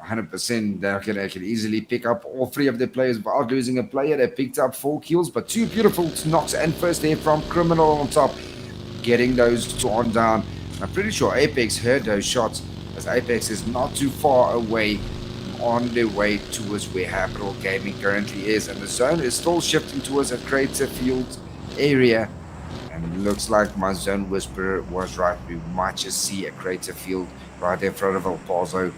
100%. They can easily pick up all 3 of the players without losing a player. They picked up 4 kills, but 2 beautiful knocks and first there from Criminal on top, getting those 2 on down. I'm pretty sure Apex heard those shots as Apex is not too far away on their way towards where Habitable Gaming currently is, and the zone is still shifting towards a Crater Field area. And it looks like my zone whisperer was right. We might just see a Crater Field right in front of El Paso.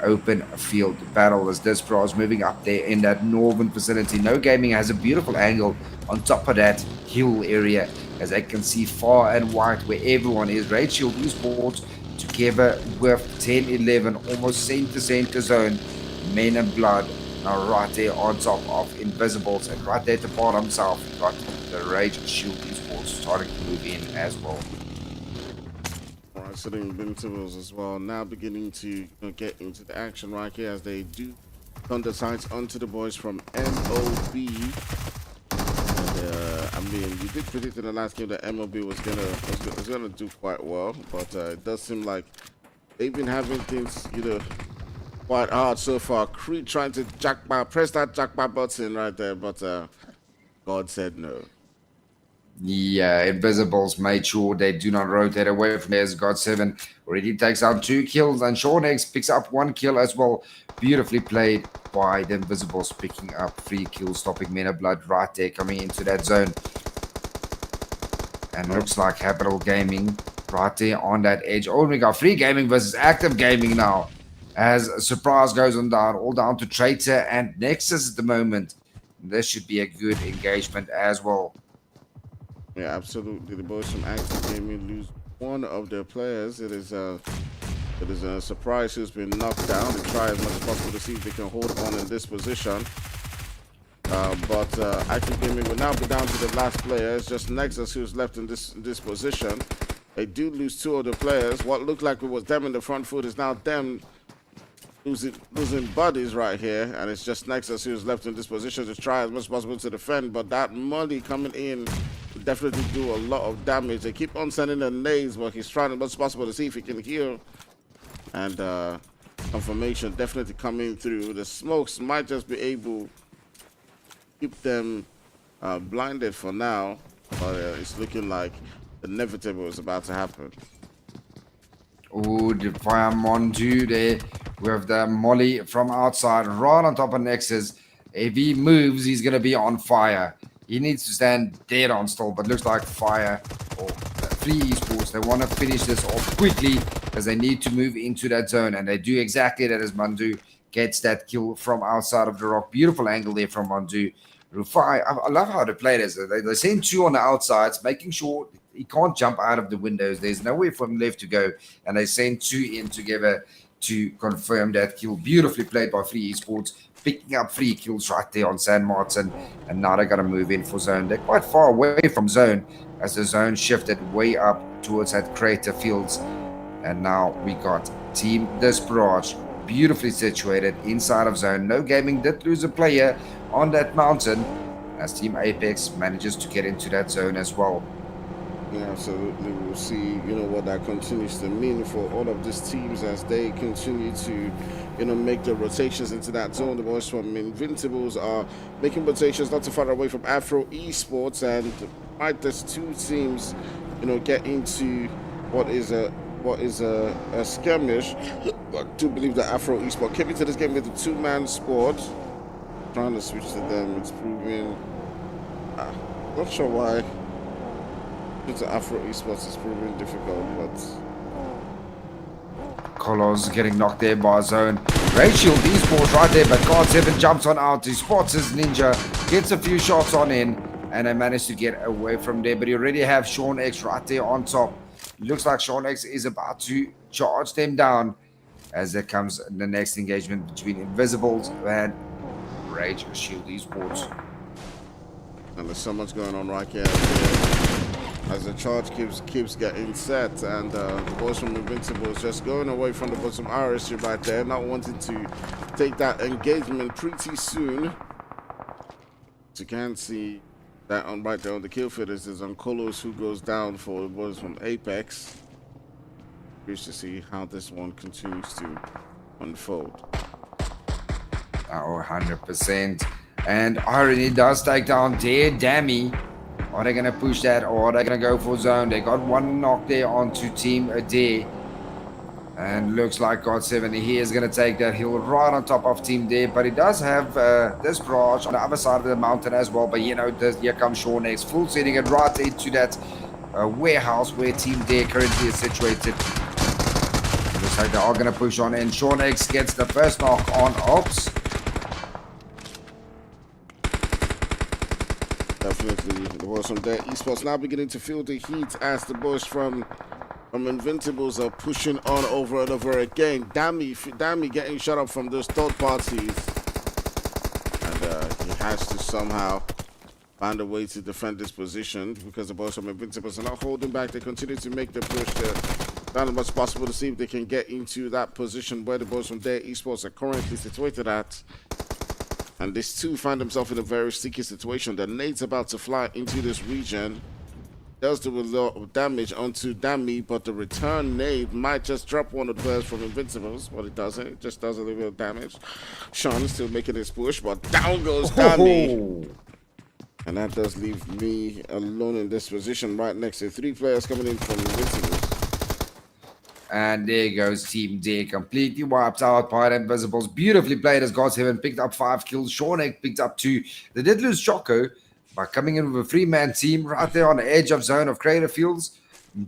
Open field battle as Despero is moving up there in that northern vicinity. No Gaming has a beautiful angle on top of that hill area, as I can see far and wide where everyone is. Raid Shield Esports together with 10-11, almost center zone. Men and Blood now right there on top of Invisibles, and right there at the bottom south we've got the Rage Shield Esports starting to move in as well. Alright, so the Invincibles as well now beginning to get into the action right here as they do thunder sights onto the boys from MOB. And, I mean, we did predict in the last game that MOB was gonna do quite well, but it does seem like they've been having things quite hard so far. Creed trying to press that jackpot button right there, but God said no. The Invisibles made sure they do not rotate away from there as God7 already takes out 2 kills, and Sean X picks up 1 kill as well. Beautifully played by the Invisibles, picking up 3 kills, stopping Men of Blood right there, coming into that zone. And looks like Capital Gaming right there on that edge. Oh, we got Free Gaming versus Active Gaming now, as Surprise goes on down, all down to Traitor and Nexus at the moment. This should be a good engagement as well. Yeah, absolutely. The boys from Active Gaming lose one of their players. It is a Surprise who's been knocked down. They try as much as possible to see if they can hold on in this position. But Active Gaming will now be down to the last player. It's just Nexus who's left in this position. They do lose 2 of the players. What looked like it was them in the front foot is now them losing bodies right here, and it's just Nexus who's left in this position to try as much as possible to defend. But that money coming in will definitely do a lot of damage. They keep on sending the nades, but he's trying as much as possible to see if he can heal. And confirmation definitely coming through. The smokes might just be able to keep them blinded for now, but it's looking like the inevitable is about to happen. Oh, the fire Mondu there. We have the Molly from outside, right on top of Nexus. If he moves, he's going to be on fire. He needs to stand dead on still, but looks like fire or Free Esports. They want to finish this off quickly because they need to move into that zone, and they do exactly that as Mondu gets that kill from outside of the rock. Beautiful angle there from Mondu. Rufai, I love how they play this. They send 2 on the outsides, making sure he can't jump out of the windows. There's nowhere for him left to go, and they send 2 in together to confirm that kill. Beautifully played by Free Esports, picking up 3 kills right there on San Martin, and now they're going to move in for zone. They're quite far away from zone as the zone shifted way up towards that crater fields, and now we got Team Desperate beautifully situated inside of zone. No Gaming did lose a player on that mountain as Team Apex manages to get into that zone as well. Yeah, absolutely. We'll see, what that continues to mean for all of these teams as they continue to, make the rotations into that zone. The boys from Invincibles are making rotations not too far away from Afro Esports, and might these 2 teams, get into what is a skirmish. I do believe that Afro Esports came into this game with a 2-man squad. Trying to switch to them, it's proving. Not sure why. To Afro Esports is proving difficult, but Colos getting knocked there by zone. Rachel Esports right there, but God7 jumps on out. He spots his ninja, gets a few shots on in, and they manage to get away from there. But you already have Sean X right there on top. Looks like Sean X is about to charge them down as there comes the next engagement between Invisibles and Rage Shield Esports. And there's so much going on right here as the charge keeps getting set, and the boys from Invincibles just going away from the bottom RSG right there, not wanting to take that engagement pretty soon. As you can see that on right there on the kill feeders is Uncolos who goes down for the boys from Apex. Curious to see how this one continues to unfold. 100%. And Irony does take down their Dammy. Are they going to push that, or are they going to go for zone? They got 1 knock there onto Team Adair. And looks like God7 he is going to take that hill right on top of Team Adair. But he does have this barrage on the other side of the mountain as well. But here comes Sean X, full setting it right into that warehouse where Team Adair currently is situated. Looks like they are going to push on, and Sean X gets the first knock on Ops. Definitely, the boys from their esports now beginning to feel the heat as the boys from Invincibles are pushing on over and over again. Dammy getting shut up from those third parties, and he has to somehow find a way to defend this position because the boys from Invincibles are not holding back. They continue to make the push down as much as possible to see if they can get into that position where the boys from their esports are currently situated at. And these 2 find themselves in a very sticky situation. The nade's about to fly into this region. does do a lot of damage onto Dami, but the return nade might just drop one of the players from Invincibles, but it doesn't. It just does a little bit of damage. Sean still making his push, but down goes Dami. And that does leave me alone in this position right next to 3 players coming in from Invincibles. And there goes Team D, completely wiped out by the Invisibles. Beautifully played as God7, picked up 5 kills. Shornek picked up 2. They did lose Choco by coming in with a 3-man team right there on the edge of zone of Creative Fields.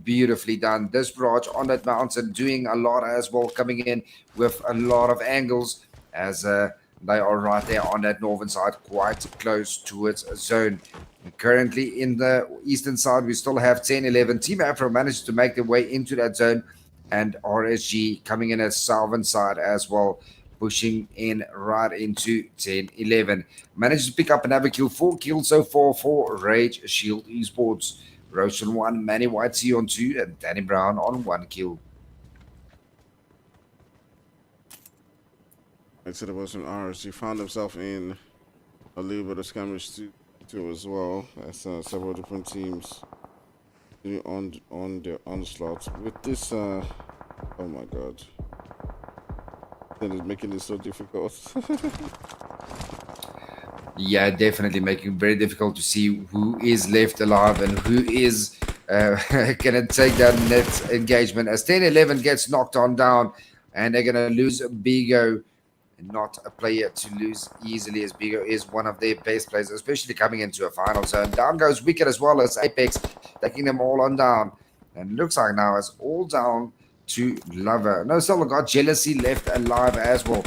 Beautifully done. This barrage on that mountain doing a lot as well, coming in with a lot of angles as they are right there on that northern side, quite close towards zone. And currently in the eastern side, we still have 10-11. Team Afro managed to make their way into that zone, and RSG coming in as southern side as well, pushing in right into 10-11. Managed to pick up another kill, 4 kills so far for Rage Shield Esports. Roach on 1, Manny White C on 2, and Danny Brown on 1 kill. So there was an RSG found himself in a little bit of skirmish too as well. That's several different teams on their onslaught. With this, oh my god, that is making it so difficult. Yeah, definitely making it very difficult to see who is left alive and who is gonna take that net engagement as 10-11 gets knocked on down, and they're gonna lose Bigo. Not a player to lose easily, as Bigo is one of their best players, especially coming into a final zone. Down goes Wicked as well as Apex, taking them all on down. And looks like now it's all down to Lover. No, still got Jealousy left alive as well.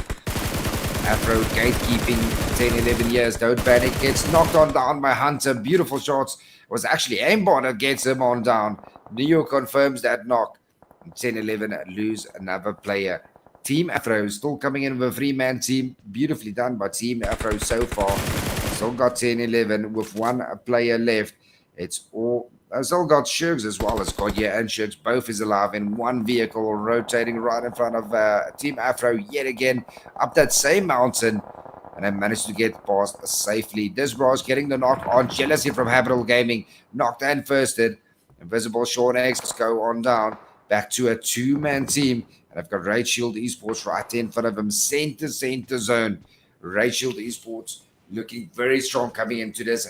Afro gatekeeping 10-11 years. Don't panic. Gets knocked on down by Hunter. Beautiful shots. It was actually aimbot that gets him on down. Neo confirms that knock. 10-11 lose another player. Team Afro still coming in with a 3-man team. Beautifully done by Team Afro so far. Still got 10-11 with 1 player left. It's all... still got Shurgs as well as Godya and Shurgs. Both is alive in 1 vehicle, rotating right in front of Team Afro yet again up that same mountain. And they managed to get past safely. Disbros getting the knock on Jealousy from Habitable Gaming. Knocked and firsted. Invisible Sean X go on down. Back to a 2-man team. And I've got Rage Shield Esports right there in front of him. Center zone. Rage Shield Esports looking very strong coming into this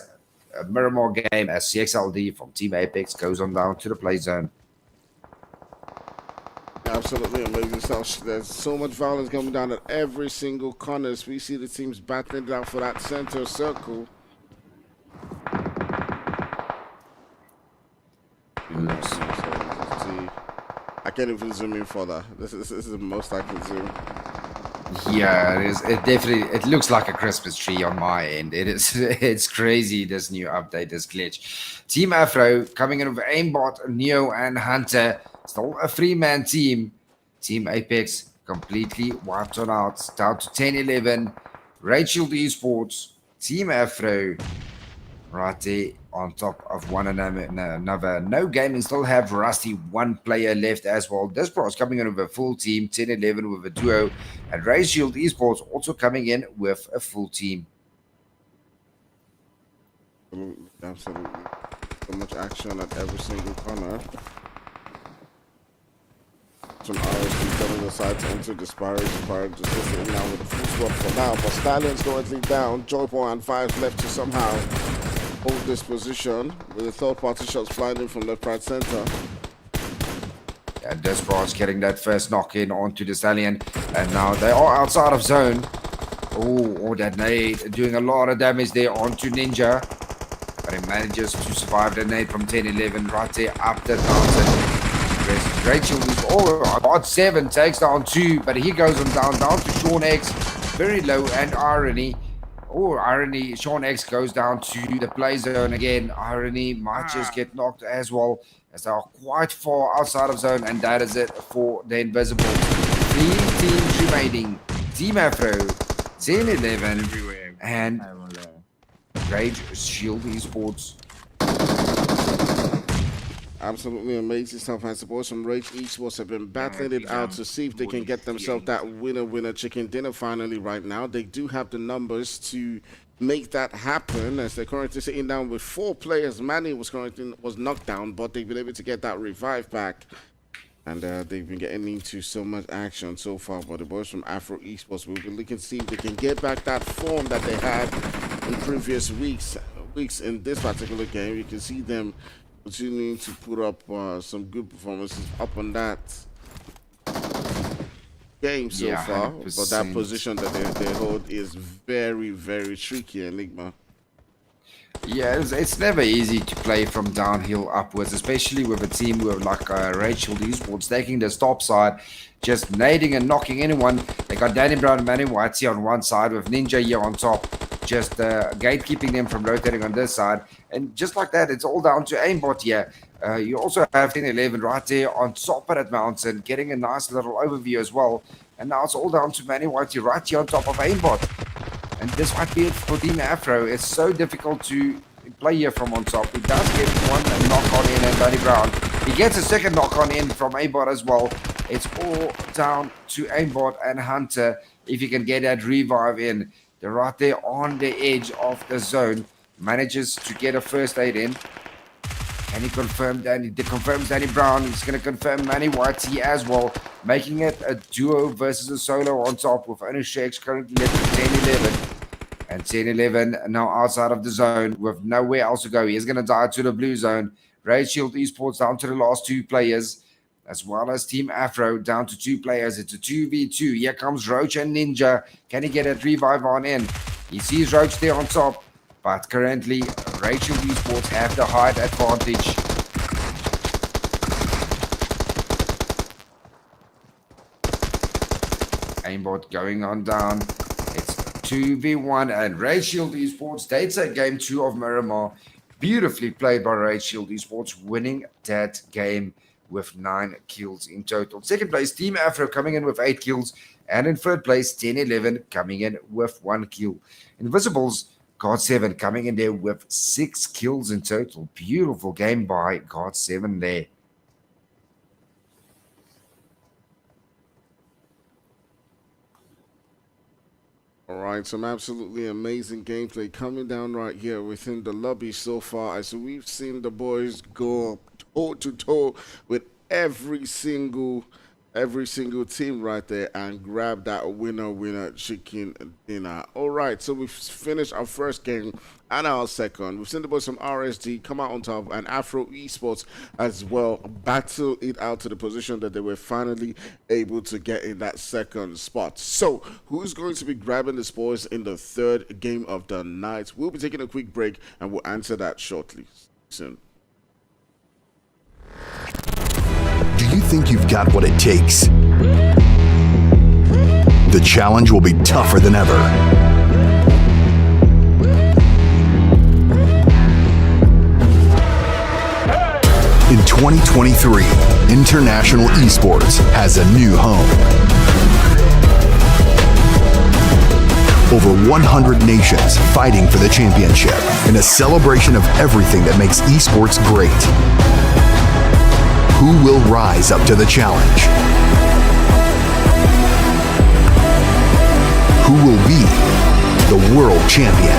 Miramar game as CXLD from Team Apex goes on down to the play zone. Absolutely amazing stuff. There's so much violence coming down at every single corner as we see the teams battling it out for that center circle. I can't even zoom in further. This is the most I can zoom. Yeah, it is. It definitely. It looks like a Christmas tree on my end. It is. It's crazy. This new update, this glitch. Team Afro coming in with aimbot, Neo, and Hunter. Still a 3-man team. Team Apex completely wiped on out. Down to 10-11. Rage Shield Esports. Team Afro right there on top of one another. No Gaming still have Rusty, 1 player left as well. Disbro is coming in with a full team, 10-11 with a duo, and Rage Shield Esports also coming in with a full team. Absolutely. So much action at every single corner. Some RSG coming aside to enter Disparage. Disparage just sitting now with a full swap for now, but Stallion's currently down. Joyboy and 5 left to somehow hold this position with the third-party shots flying in from left, right, center. And Disbros getting that first knock in onto the Stallion, and now they are outside of zone. Oh, that nade doing a lot of damage there onto Ninja, but he manages to survive the nade from 10-11 right there up the mountain. Rachel is about 7, takes down 2, but he goes on down to Sean X, very low, and Irony. Oh, Irony, Sean X goes down to the play zone again. Irony might just get knocked as well, as they are quite far outside of zone, and that is it for the Invisible. 3 teams remaining. Team Afro, 10-11, and Rage Shield Esports. Absolutely amazing stuff. I suppose some Rage Esports have been battling it out to see if they can get themselves that winner chicken dinner finally right now. They do have the numbers to make that happen, as they're currently sitting down with 4 players. Manny was knocked down, but they've been able to get that revive back. And they've been getting into so much action so far. But the boys from Afro Esports will be looking to see if they can get back that form that they had in previous weeks in this particular game. You can see them continuing to put up some good performances up on that game so far. 100%. But that position that they hold is very, very tricky, Enigma. Yeah, it's never easy to play from downhill upwards, especially with a team with like Rachel Esports taking the stop side, just nading and knocking anyone. They got Danny Brown and Manny Whitey on one side with Ninja here on top, just gatekeeping them from rotating on this side. And just like that, it's all down to aimbot here. You also have 10-11 right there on top of that mountain, getting a nice little overview as well. And now it's all down to Manny Whitey right here on top of aimbot. And this might be it for Team Afro. It's so difficult to play here from on top. He does get one knock on in, and Danny Brown, he gets a second knock on in from aimbot as well. It's all down to aimbot and Hunter if you can get that revive in. They're right there on the edge of the zone. Manages to get a first aid in. And he confirms Danny Brown. He's going to confirm Manny Whitey as well, making it a duo versus a solo on top with only Shakes currently left with 10-11. And 10-11 now outside of the zone with nowhere else to go. He is going to die to the blue zone. Raid Shield Esports down to the last 2 players, as well as Team Afro down to 2 players. It's a 2v2. Here comes Roach and Ninja. Can he get that revive on in? He sees Roach there on top. But currently, Rachel Esports have the height advantage. Aimbot going on down. It's 2v1 and Rachel Esports. They take game 2 of Miramar. Beautifully played by Rachel Esports, winning that game with 9 kills in total. Second place, Team Afro coming in with 8 kills. And in third place, 10-11 coming in with 1 kill. Invisibles, God7 coming in there with 6 kills in total. Beautiful game by God7 there. All right, some absolutely amazing gameplay coming down right here within the lobby so far. As we've seen the boys go toe to toe with every single team right there and grab that winner chicken dinner. All right, so we've finished our first game and our second. We've seen the boys from RSD come out on top, and Afro Esports as well battle it out to the position that they were finally able to get in that second spot. So who's going to be grabbing the spoils in the third game of the night? We'll be taking a quick break and we'll answer that shortly. Soon. Do you think you've got what it takes? The challenge will be tougher than ever. In 2023, International Esports has a new home. Over 100 nations fighting for the championship in a celebration of everything that makes esports great. Who will rise up to the challenge? Who will be the world champion?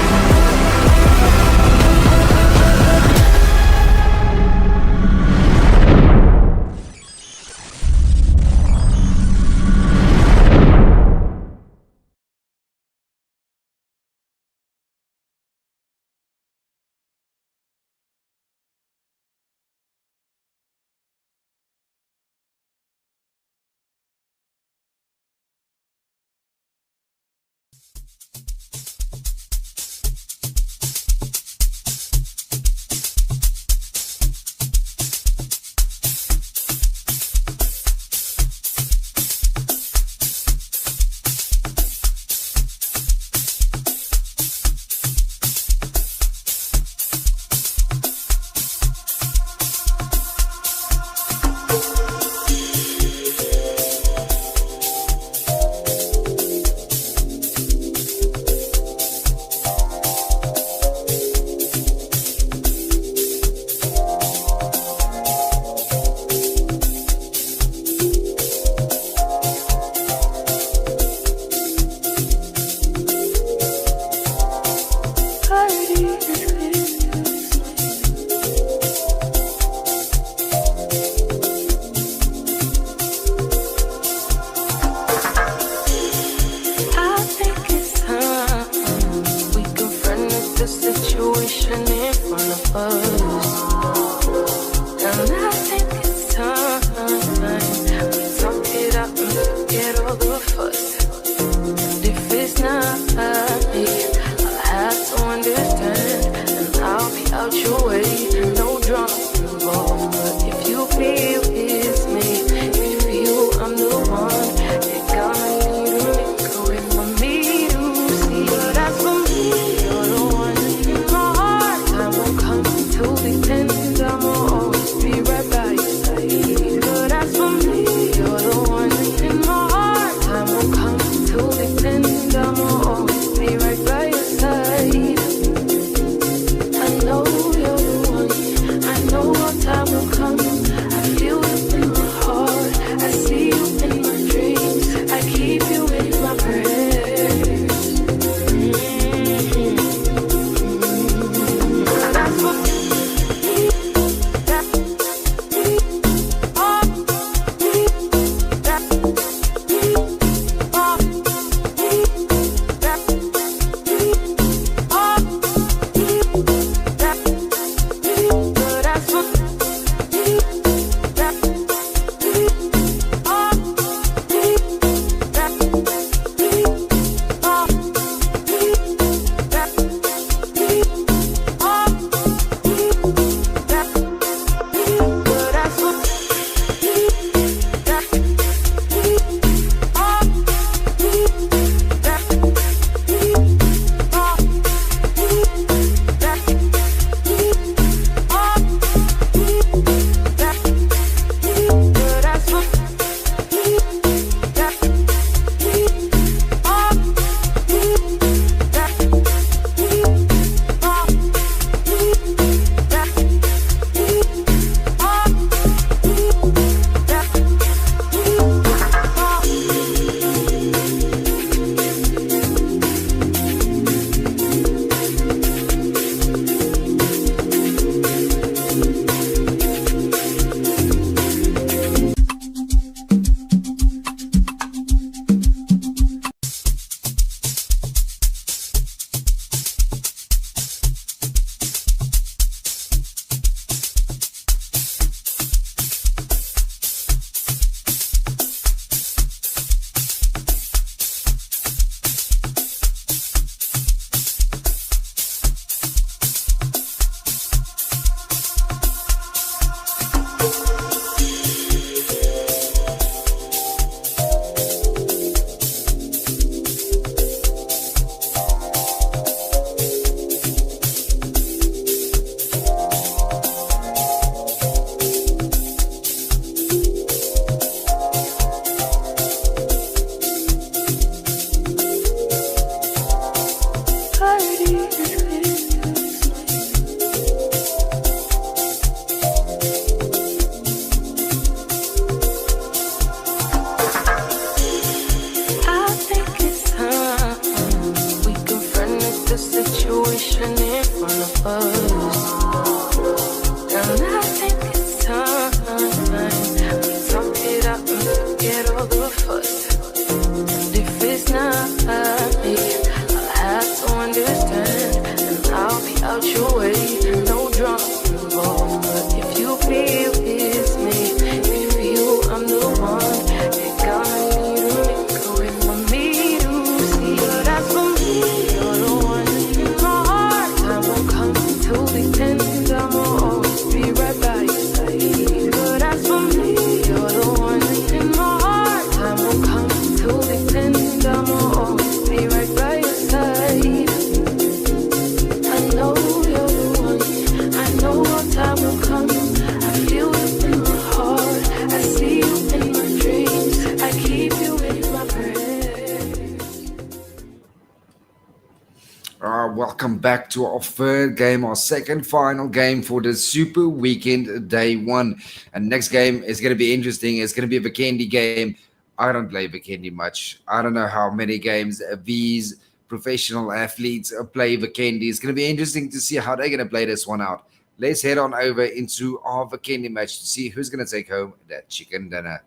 welcome back to our third game, our second final game for the Super Weekend Day 1. And next game is going to be interesting. It's going to be a Vikendi game. I don't play Vikendi much. I don't know how many games these professional athletes play Vikendi. It's going to be interesting to see how they're going to play this one out. Let's head on over into our Vikendi match to see who's going to take home that chicken dinner.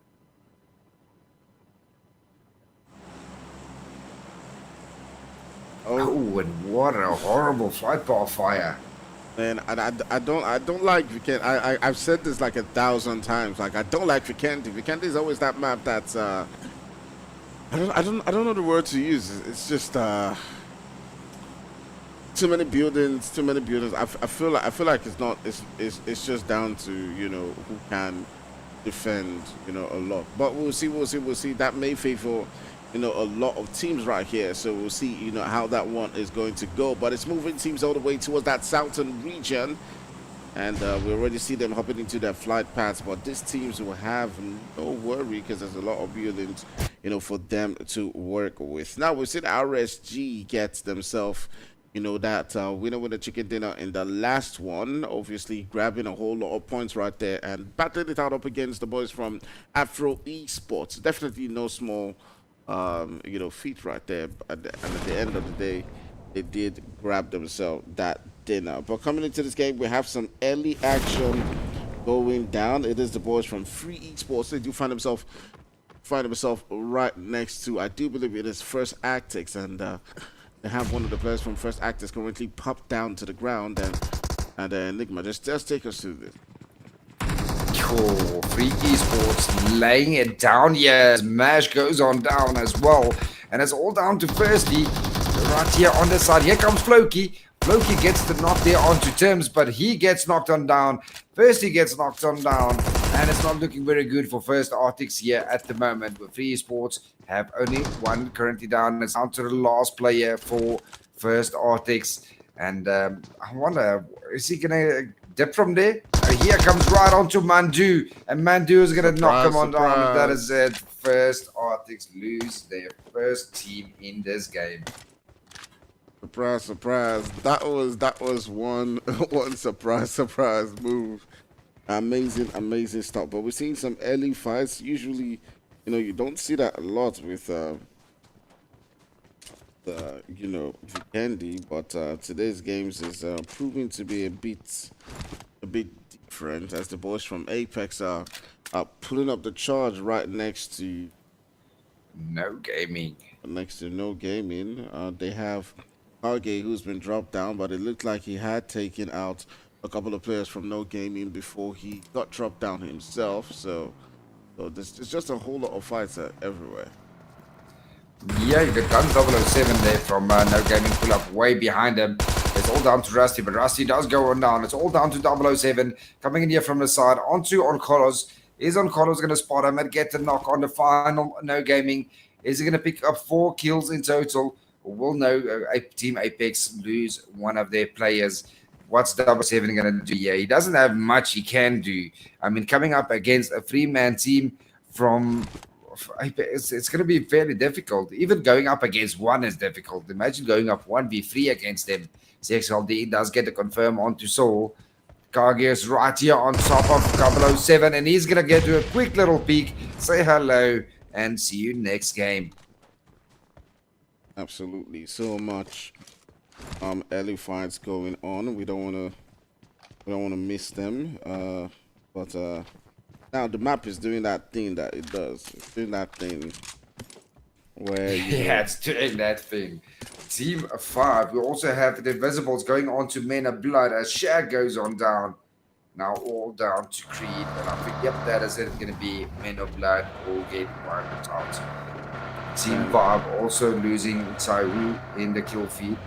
Oh, and what a horrible fight ball fire. Man, I don't like Vikendi. I've said this like 1,000 times. Like, I don't like Vikendi. Vikendi is always that map that's I don't know the word to use. It's just too many buildings. I feel like it's just down to, you know, who can defend, you know, a lot. But we'll see. That may favor, you know, a lot of teams right here. So we'll see, you know, how that one is going to go. But it's moving teams all the way towards that southern region. And we already see them hopping into their flight paths. But these teams will have no worry because there's a lot of buildings, you know, for them to work with. Now, we've seen RSG get themselves, you know, that winner with the chicken dinner in the last one, obviously grabbing a whole lot of points right there and battling it out up against the boys from Afro Esports. Definitely no small you know, feet right there. And at the end of the day, they did grab themselves that dinner. But coming into this game, we have some early action going down. It is the boys from Free Esports. They do find themselves right next to, I do believe it is First Actics, and they have one of the players from First Actics currently popped down to the ground, and Enigma, just take us through this. Cool. Free Esports laying it down. Yes, Mash goes on down as well. And it's all down to Firstly. Right here on the side. Here comes Floki. Floki gets the knock there onto Tim's, but he gets knocked on down. Firstly gets knocked on down. And it's not looking very good for First Arctics here at the moment. But Free Esports have only one currently down. It's down to the last player for First Arctics. And I wonder, is he going to dip from there? Here comes right onto Mandu, and Mandu is going to knock him on down. That is it. First Arctics lose their first team in this game. Surprise! That was one surprise move. Amazing stuff. But we're seeing some early fights. Usually, you know, you don't see that a lot with you know, Vikendi, but today's games is proving to be a bit different, as the boys from Apex are pulling up the charge right next to No Gaming. They have Kage, who's been dropped down, but it looked like he had taken out a couple of players from No Gaming before he got dropped down himself. So there's just a whole lot of fights everywhere. Yeah, you got Guns 007 there from No Gaming, pull up way behind him. It's all down to Rusty, but Rusty does go on down. It's all down to 007 coming in here from the side onto Oncolos. Is Oncolos going to spot him and get the knock on the final No Gaming? Is he going to pick up 4 kills in total? We'll know Team Apex lose one of their players. What's 007 going to do? Yeah, he doesn't have much he can do. I mean, coming up against a 3-man team from it's going to be fairly difficult. Even going up against one is difficult. Imagine going up 1v3 against them. CXLD does get the confirm onto Soul. Kage is right here on top of 007, and he's going to get to a quick little peek, say hello, and see you next game. Absolutely. So much early fights going on. We don't want to miss them. But now the map is doing that thing that it does. It's doing that thing where yeah, it's doing that thing. Team 5. We also have the Invisibles going on to Men of Blood as Shag goes on down. Now all down to Creed. And I think, yep, that is it. Going to be Men of Blood all getting wiped out. Team 5 also losing Taiwu in the kill feed.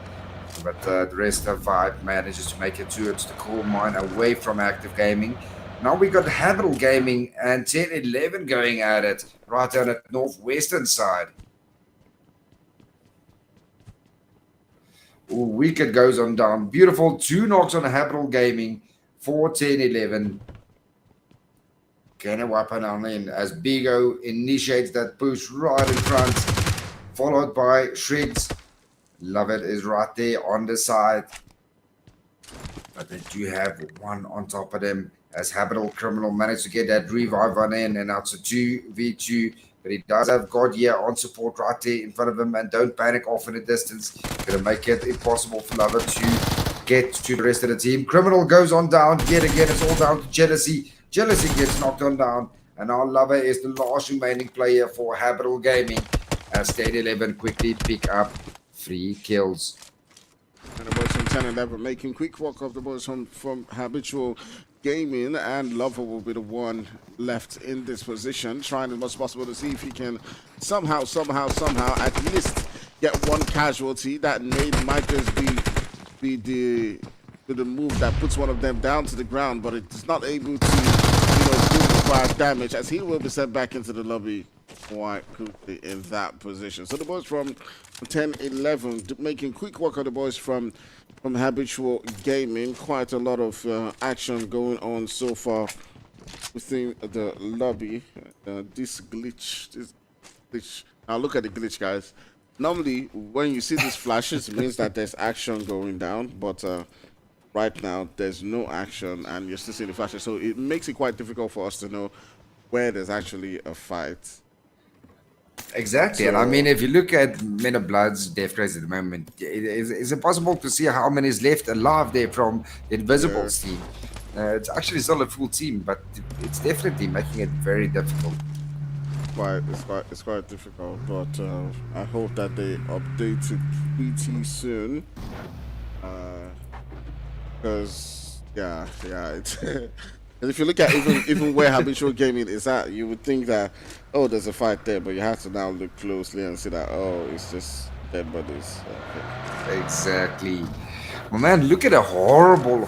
But the rest of 5 manages to make it towards the coal mine away from Active Gaming. Now we got Habitable Gaming and 10-11 going at it right down at northwestern side. Ooh, Wicked goes on down. Beautiful. 2 knocks on Habitable Gaming for 10-11. Can a weapon on in as Bigo initiates that push right in front, followed by Shreds. Love it is right there on the side. But they do have one on top of them as Habitable Criminal managed to get that revive on in, and now it's a 2v2. But he does have God here on support right there in front of him, and don't panic off in the distance. Gonna make it impossible for Lover to get to the rest of the team. Criminal goes on down yet again. It's all down to Jealousy. Jealousy gets knocked on down, and our Lover is the last remaining player for Habitable Gaming as State 11 quickly pick up 3 kills. And the boys from 10-11 making quick work of the boys from Habitual Gaming, and Lover will be the one left in this position, trying as much as possible to see if he can somehow at least get one casualty. That nade might just be the move that puts one of them down to the ground, but it's not able to, do require damage, as he will be sent back into the lobby quite quickly in that position. So the boys from 10-11 making quick work of the boys from Habitual Gaming. Quite a lot of action going on so far within the lobby. This glitch. Now look at the glitch, guys. Normally, when you see these flashes, it means that there's action going down, but right now there's no action, and you're still seeing the flashes. So it makes it quite difficult for us to know where there's actually a fight. Exactly, so, and I mean, if you look at Men of Blood's death rates at the moment, it's impossible to see how many is left alive there from the Invisibles team. It's actually still a full team, but it's definitely making it very difficult. It's quite difficult, but I hope that they update it pretty soon. Because it's. And if you look at even where Habitual Gaming is at, you would think that, oh, there's a fight there, but you have to now look closely and see that, oh, it's just dead bodies. Okay. Exactly. Well, man, look at a horrible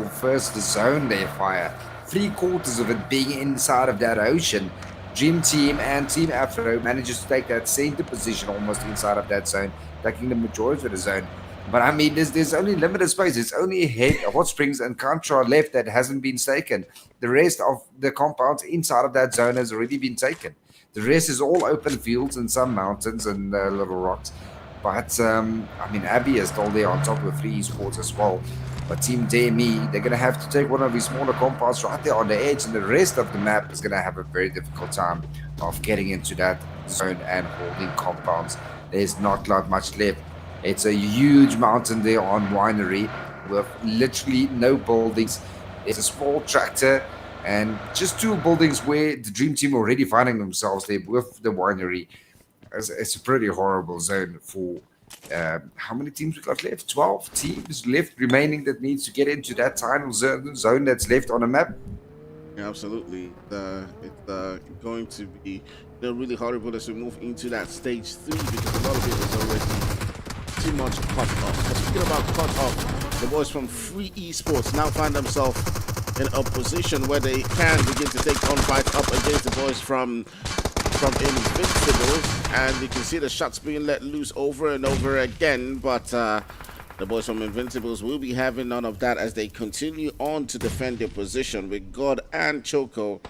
first zone there, Fire. 3/4 of it being inside of that ocean. Dream Team and Team Afro manages to take that center position almost inside of that zone, taking the majority of the zone. But I mean, there's only limited space. It's only Hot Springs and Contra left that hasn't been taken. The rest of the compounds inside of that zone has already been taken. The rest is all open fields and some mountains and little rocks. But, I mean, Abby is still there on top with 3 esports as well. But Team DME, they're going to have to take one of these smaller compounds right there on the edge, and the rest of the map is going to have a very difficult time of getting into that zone and holding compounds. There's not much left. It's a huge mountain there on Winery with literally no buildings. It's a small tractor and just 2 buildings where the Dream Team are already finding themselves there with the Winery. It's a pretty horrible zone for how many teams we got left? 12 teams left remaining that needs to get into that final zone that's left on the map. Yeah, absolutely. It's going to be really horrible as we move into that stage 3, because a lot of it is already too much cut off. But speaking about cut off, the boys from Free Esports now find themselves in a position where they can begin to take on fights up against the boys from Invincibles, and you can see the shots being let loose over and over again, but the boys from Invincibles will be having none of that as they continue on to defend their position, with God and Choco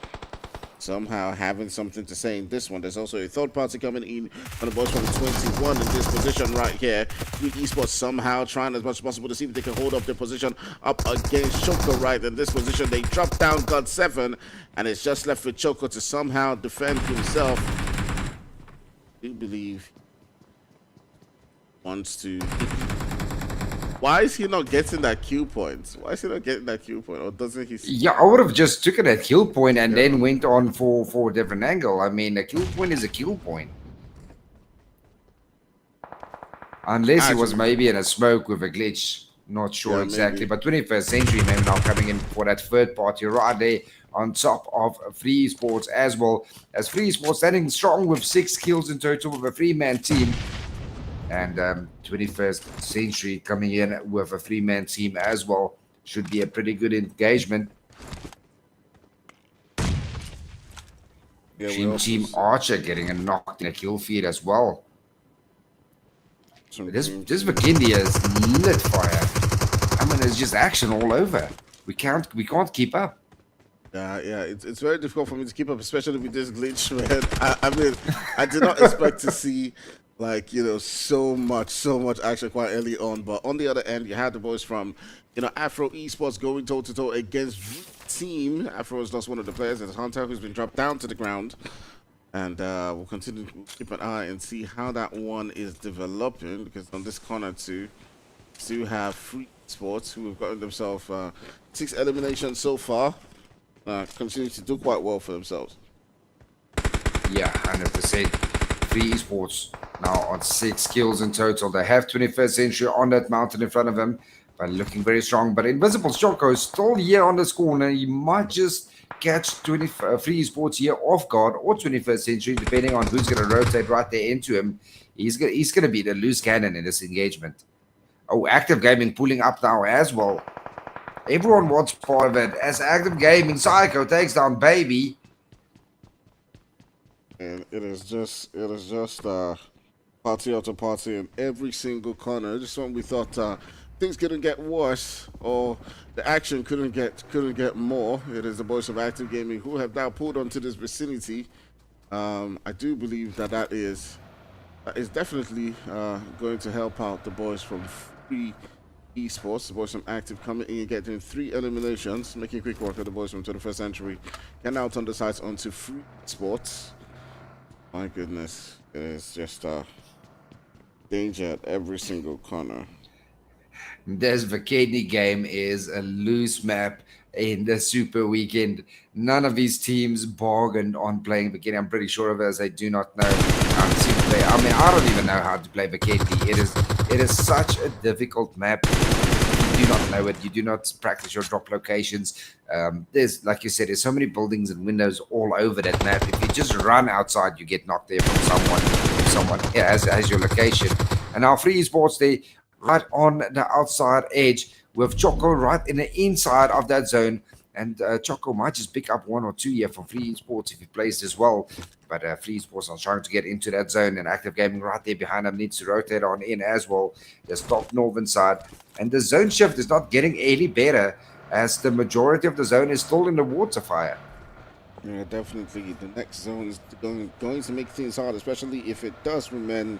somehow having something to say in this one. There's also a third party coming in on the boys from 21 in this position right here. Free Esports somehow trying as much as possible to see if they can hold up their position up against Choco right in this position. They drop down God 7, and it's just left with Choco to somehow defend himself. I believe wants to. Why is he not getting that kill point? Why is he not getting that kill point? Or doesn't he? Yeah, I would have just taken that kill point and then went on for a different angle. I mean, a kill point is a kill point. Unless he was maybe in a smoke with a glitch. Not sure exactly. Maybe. But 21st Century maybe now coming in for that third party right there on top of Free Esports as well. As Free Esports standing strong with 6 kills in total with a 3-man team. And 21st Century coming in with a 3-man team as well. Should be a pretty good engagement. Yeah, Team Archer getting a knock in a kill feed as well. This Vikindia is lit fire. I mean, there's just action all over. We can't keep up. Yeah, it's very difficult for me to keep up, especially with this glitch, man. I mean, I did not expect to see Like, so much action quite early on. But on the other end, you had the boys from, Afro Esports going toe to toe against Team. Afro has lost one of the players. It's Hunter who's been dropped down to the ground. And we'll continue to keep an eye and see how that one is developing. Because on this corner, too, you have Free Sports who have gotten themselves 6 eliminations so far. Continue to do quite well for themselves. Yeah, 100%. Free Esports now on 6 kills in total. They have 21st Century on that mountain in front of him, but looking very strong. But Invisible Choco is still here on this corner. He might just catch Free Esports here off guard, or 21st Century, depending on who's going to rotate right there into him. He's going to be the loose cannon in this engagement. Oh, Active Gaming pulling up now as well. Everyone wants part of it. As Active Gaming, Psycho takes down Baby. And it is just party after party in every single corner. Just when we thought things couldn't get worse or the action couldn't get more, it is the boys of Active Gaming who have now pulled onto this vicinity. I do believe that is definitely going to help out the boys from Free Esports. The boys from Active coming in and getting 3 eliminations, making quick work of the boys from 21st Century. Getting out on the sides onto Free Esports. My goodness, it is just danger at every single corner. This Vakeni game is a loose map in the Super Weekend. None of these teams bargained on playing Vakeni. I'm pretty sure of it, as they do not know how to play. I mean, I don't even know how to play Vakeni. It is such a difficult map. You do not know it. You do not practice your drop locations. There's, like you said, there's so many buildings and windows all over that map. If you just run outside, you get knocked there from someone has your location. And now Free Esports, they right on the outside edge with Choco right in the inside of that zone. And Choco might just pick up 1 or 2 here from Free Esports if he plays as well. But Free Esports are trying to get into that zone, and Active Gaming right there behind him needs to rotate on in as well. There's top northern side. And the zone shift is not getting any better, as the majority of the zone is still in the water fire. Yeah, definitely. The next zone is going to make things hard, especially if it does remain,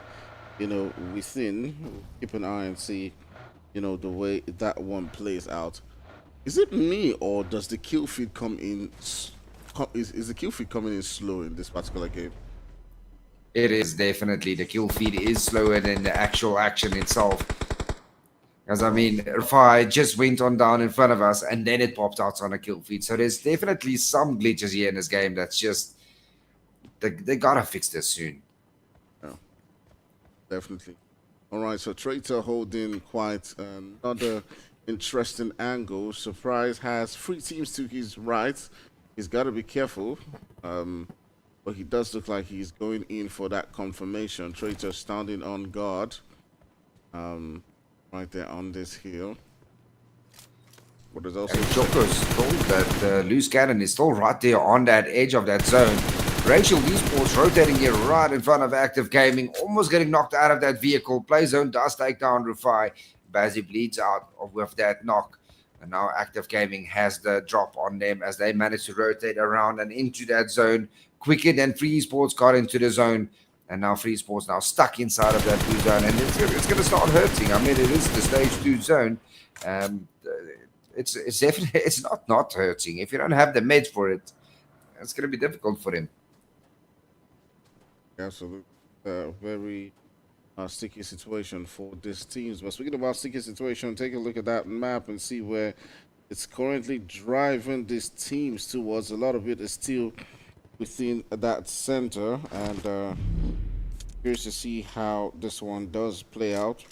within. Keep an eye and see, the way that one plays out. Is it me, or does the kill feed come in? Is the kill feed coming in slow in this particular game? It is definitely. The kill feed is slower than the actual action itself. Because, I mean, Rafai just went on down in front of us, and then it popped out on a kill feed. So there's definitely some glitches here in this game that's just... They gotta fix this soon. Yeah, definitely. All right, so Traitor holding quite another interesting angle. Surprise has 3 teams to his right. He's got to be careful. But he does look like he's going in for that confirmation. Traitor standing on guard. Right there on this hill. But there's also... Joker's told that loose cannon is still right there on that edge of that zone. Rachel Esports rotating here right in front of Active Gaming, almost getting knocked out of that vehicle. Play zone does take down Rufai, but as he bleeds out with that knock. And now Active Gaming has the drop on them as they manage to rotate around and into that zone quicker than Free Esports got into the zone. And now Free Esports now stuck inside of that blue zone, and it's going to start hurting. I mean, it is the stage 2 zone. It's definitely, it's not hurting. If you don't have the meds for it, it's going to be difficult for him. Absolutely. Very sticky situation for this team. But speaking about sticky situation, take a look at that map and see where it's currently driving these teams towards. A lot of it is still within that center, and curious to see how this one does play out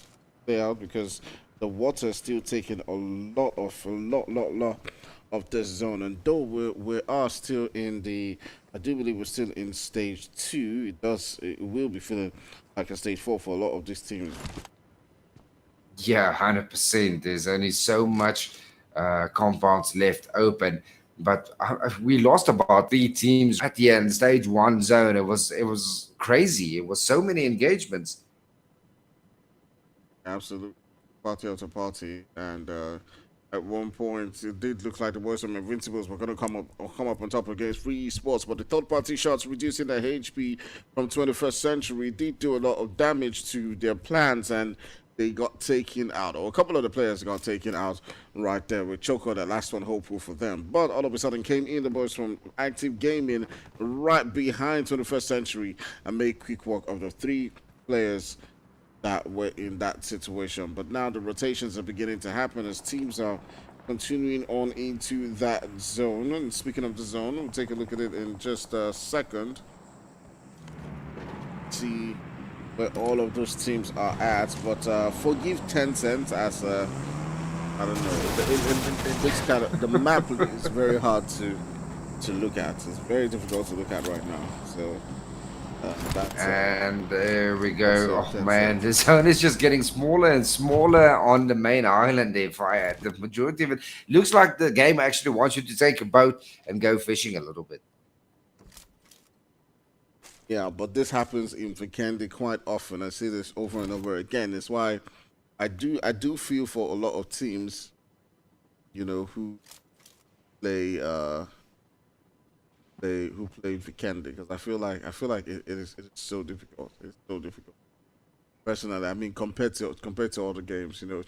because the water is still taking a lot of this zone. And though we are still in the, I do believe we're still in stage 2, it will be feeling like a stage 4 for a lot of these teams. Yeah, 100%. There's only so much compounds left open. But we lost about 3 teams at the end, stage 1 zone. It was crazy. It was so many engagements. Absolutely. Party after party. And At one point, it did look like the boys from Invincibles were going to come up on top against Free Esports, but the third-party shots reducing their HP from 21st Century did do a lot of damage to their plans, and they got taken out, or a couple of the players got taken out right there with Choco, that last one hopeful for them. But all of a sudden came in the boys from Active Gaming right behind 21st Century and made quick work of the 3 players that were in that situation. But now the rotations are beginning to happen as teams are continuing on into that zone. And speaking of the zone, we'll take a look at it in just a second. See where all of those teams are at, but forgive Tencent as I don't know. In this kind of the map is very hard to look at. It's very difficult to look at right now. So. And there we go. Oh man, the zone is just getting smaller and smaller on the main island there. Fire. The majority of it looks like the game actually wants you to take a boat and go fishing a little bit. Yeah, but this happens in Vikendi quite often. I see this over and over again. It's why I do feel for a lot of teams, you know, who play Vikendi, because I feel like it's so difficult. It's so difficult. Personally, I mean, compared to other games, you know,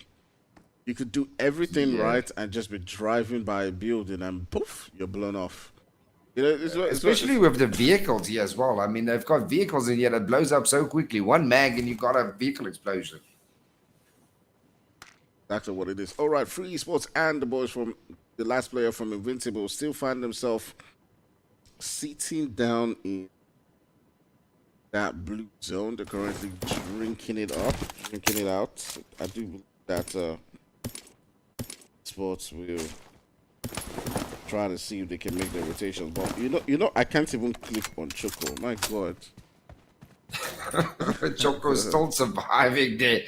you could do everything right and just be driving by a building and poof, you're blown off. You know, especially with the vehicles here as well. I mean, they've got vehicles in here that blows up so quickly. One mag and you've got a vehicle explosion. That's what it is. All right, Free Esports and the boys from the last player from Invincible still find themselves sitting down in that blue zone. They're currently drinking it out. I do believe that Sports will try to see if they can make the rotation. But you know, I can't even click on Choco. My God. Choco's still surviving there.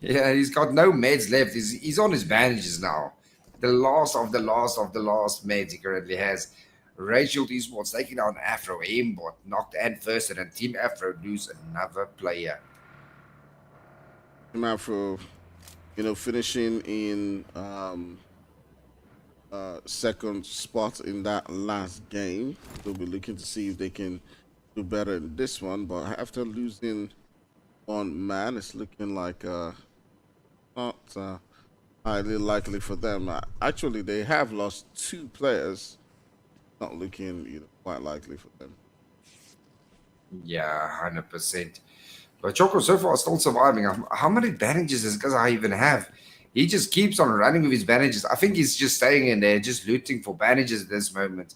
Yeah, he's got no meds left. He's on his bandages now. The last of the last meds he currently has. Rachel Esports taking down Afro Aimbot, knocked and first, and then Team Afro lose another player. Team Afro, you know, finishing in second spot in that last game. They'll be looking to see if they can do better in this one, but after losing one man, it's looking like not highly likely for them. Actually, they have lost 2 players. Not looking, you know, quite likely for them. Yeah, 100%. But Choco so far still surviving. How many bandages does this guy even have? He just keeps on running with his bandages. I think he's just staying in there, just looting for bandages at this moment.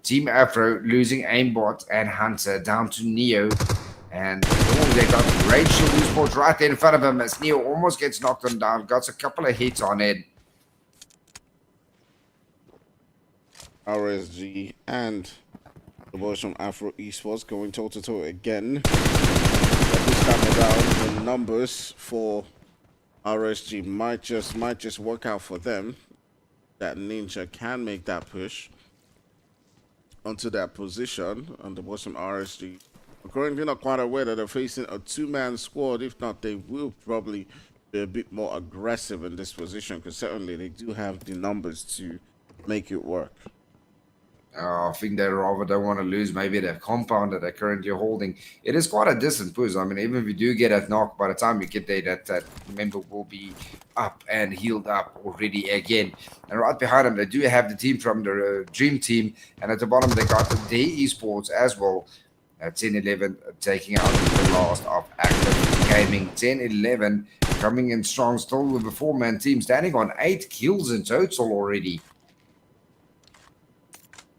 Team Afro losing Aimbot and Hunter down to Neo. And they got Rachel Esports right there in front of him as Neo almost gets knocked on down. Got a couple of hits on it. RSG and the boys from Afro Esports going toe-to-toe again. But this time around, the numbers for RSG might just work out for them. That Ninja can make that push onto that position, and the boys from RSG are currently not quite aware that they're facing a 2-man squad. If not, they will probably be a bit more aggressive in this position, because certainly they do have the numbers to make it work. I think they rather don't want to lose maybe their compound that they're currently holding. It is quite a distant push. I mean, even if you do get a knock, by the time you get there, that member will be up and healed up already again. And right behind them, they do have the team from the Dream Team. And at the bottom, they got the Day Esports as well. 10-11 taking out the last of Active Gaming. 10-11 coming in strong still with a 4-man team, standing on 8 kills in total already.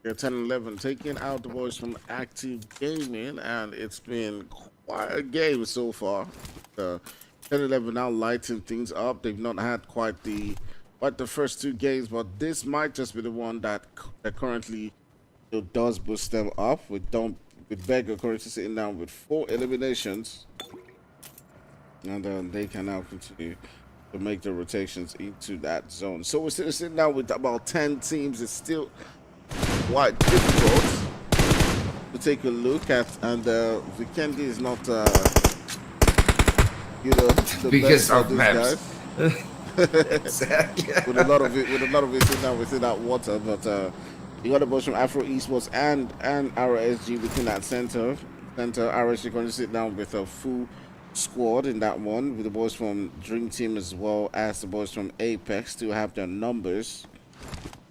Yeah, 10-11 taking out the boys from Active Gaming, and it's been quite a game so far. 10-11 now lighting things up. They've not had quite the first 2 games, but this might just be the one that currently does boost them up. With Beggar currently sitting down with 4 eliminations, and they can now continue to make the rotations into that zone. So we're still sitting down with about 10 teams. It's still quite difficult to take a look at, and Vikendi is not, you know, the biggest best of these maps. guys. Exactly. with a lot of it within that water. But you got the boys from Afro Esports and Arrow SG within that center. Arrow SG going to sit down with a full squad in that one, with the boys from Dream Team as well as the boys from Apex to have their numbers.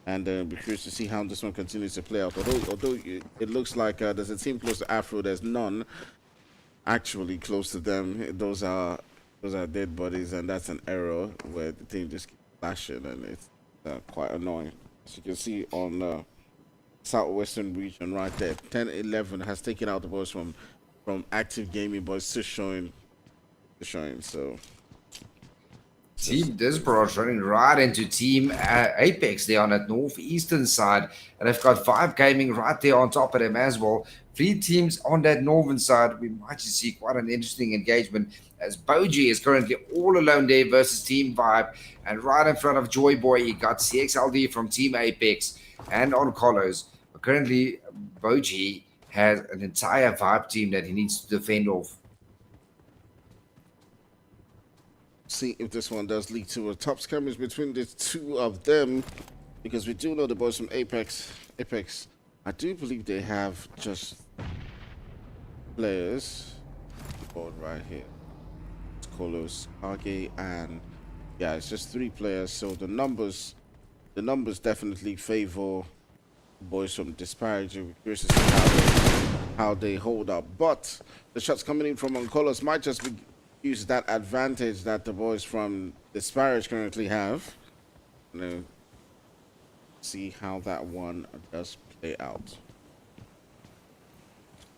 And be curious to see how this one continues to play out. Although it looks like there's a team close to Afro, there's none actually close to them. Those are dead bodies, and that's an error where the thing just keeps flashing, and it's quite annoying. As you can see on the southwestern region right there, 10-11 has taken out the boys from Active Gaming, boys still showing. So Team Disbro's running right into Team Apex there on that northeastern side, and they've got 5 Gaming right there on top of them as well. 3 teams on that northern side. We might just see quite an interesting engagement as Boji is currently all alone there versus Team Vibe, and right in front of Joy Boy you got CXLD from Team Apex and on Colos. But currently Boji has an entire Vibe team that he needs to defend off. See if this one does lead to a top skirmish between the two of them, because we do know the boys from Apex, I do believe they have just players board right here. It's Kolos, Kage, and yeah, it's just 3 players. So the numbers definitely favor the boys from Disparaging. We're curious to see how they hold up. But the shots coming in from Oncolos might just be use that advantage that the boys from Disparage currently have. See how that one does play out.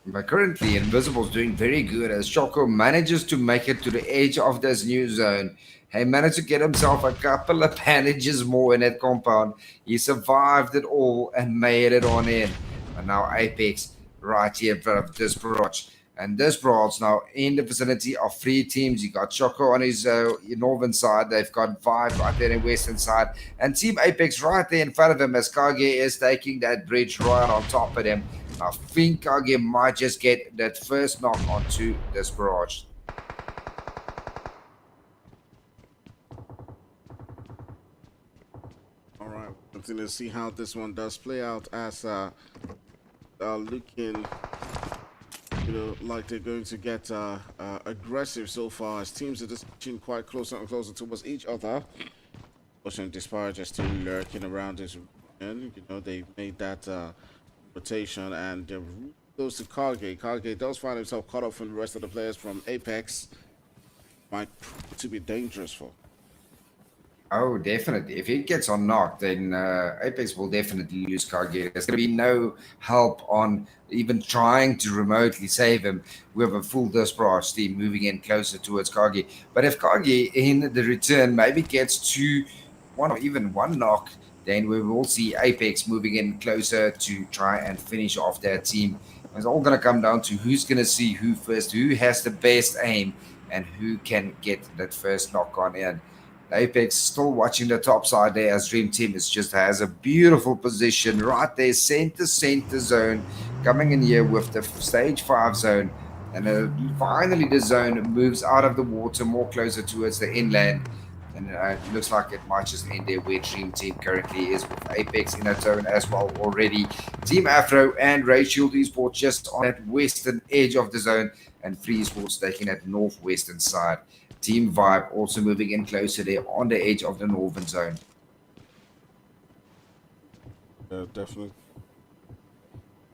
But currently, Invisible's doing very good as Choco manages to make it to the edge of this new zone. He managed to get himself a couple of bandages more in that compound. He survived it all and made it on in. And now Apex right here in front of Disparage. And Disparad's now in the vicinity of 3 teams. You got Choco on his northern side. They've got Vibe right there in western side. And Team Apex right there in front of him as Kage is taking that bridge right on top of them. I think Kage might just get that first knock onto Disparage. All right, continue to see how this one does play out as looking, like they're going to get aggressive so far, as teams are just inching quite closer and closer towards each other. Pushing Disparage just still lurking around this region. They made that rotation, and they're close to Kage. Kage does find himself caught up from the rest of the players from Apex. Might prove to be dangerous for. Oh, definitely. If he gets on knocked, then Apex will definitely lose Kage. There's going to be no help on even trying to remotely save him. We have a full Disparage team moving in closer towards Kage. But if Kage in the return maybe gets to one knock, then we will see Apex moving in closer to try and finish off their team. It's all going to come down to who's going to see who first, who has the best aim, and who can get that first knock on in. Apex still watching the top side there as Dream Team has a beautiful position right there, center zone, coming in here with the stage 5 zone. And finally the zone moves out of the water more closer towards the inland. And it looks like it might just end there where Dream Team currently is, with Apex in that zone as well already. Team Afro and Ray Shield Esports just on that western edge of the zone, and Free Esports taking that northwestern side. Team Vibe also moving in closer there on the edge of the northern zone. Definitely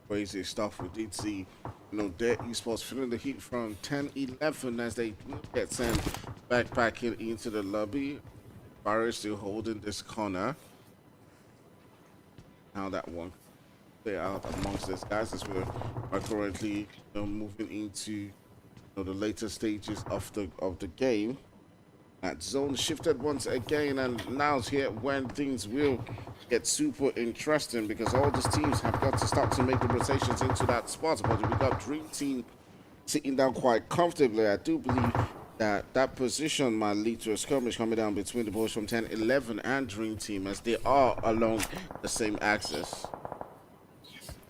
crazy stuff. We did see, their esports feeling the heat from 10-11 as they get sent backpacking into the lobby. Barry still holding this corner. How that one play out amongst these guys as we are currently moving into the later stages of the game. That zone shifted once again, and now's here when things will get super interesting, because all these teams have got to start to make the rotations into that spot. But we got Dream Team sitting down quite comfortably. I do believe that position might lead to a skirmish coming down between the boys from 10-11 and Dream Team, as they are along the same axis.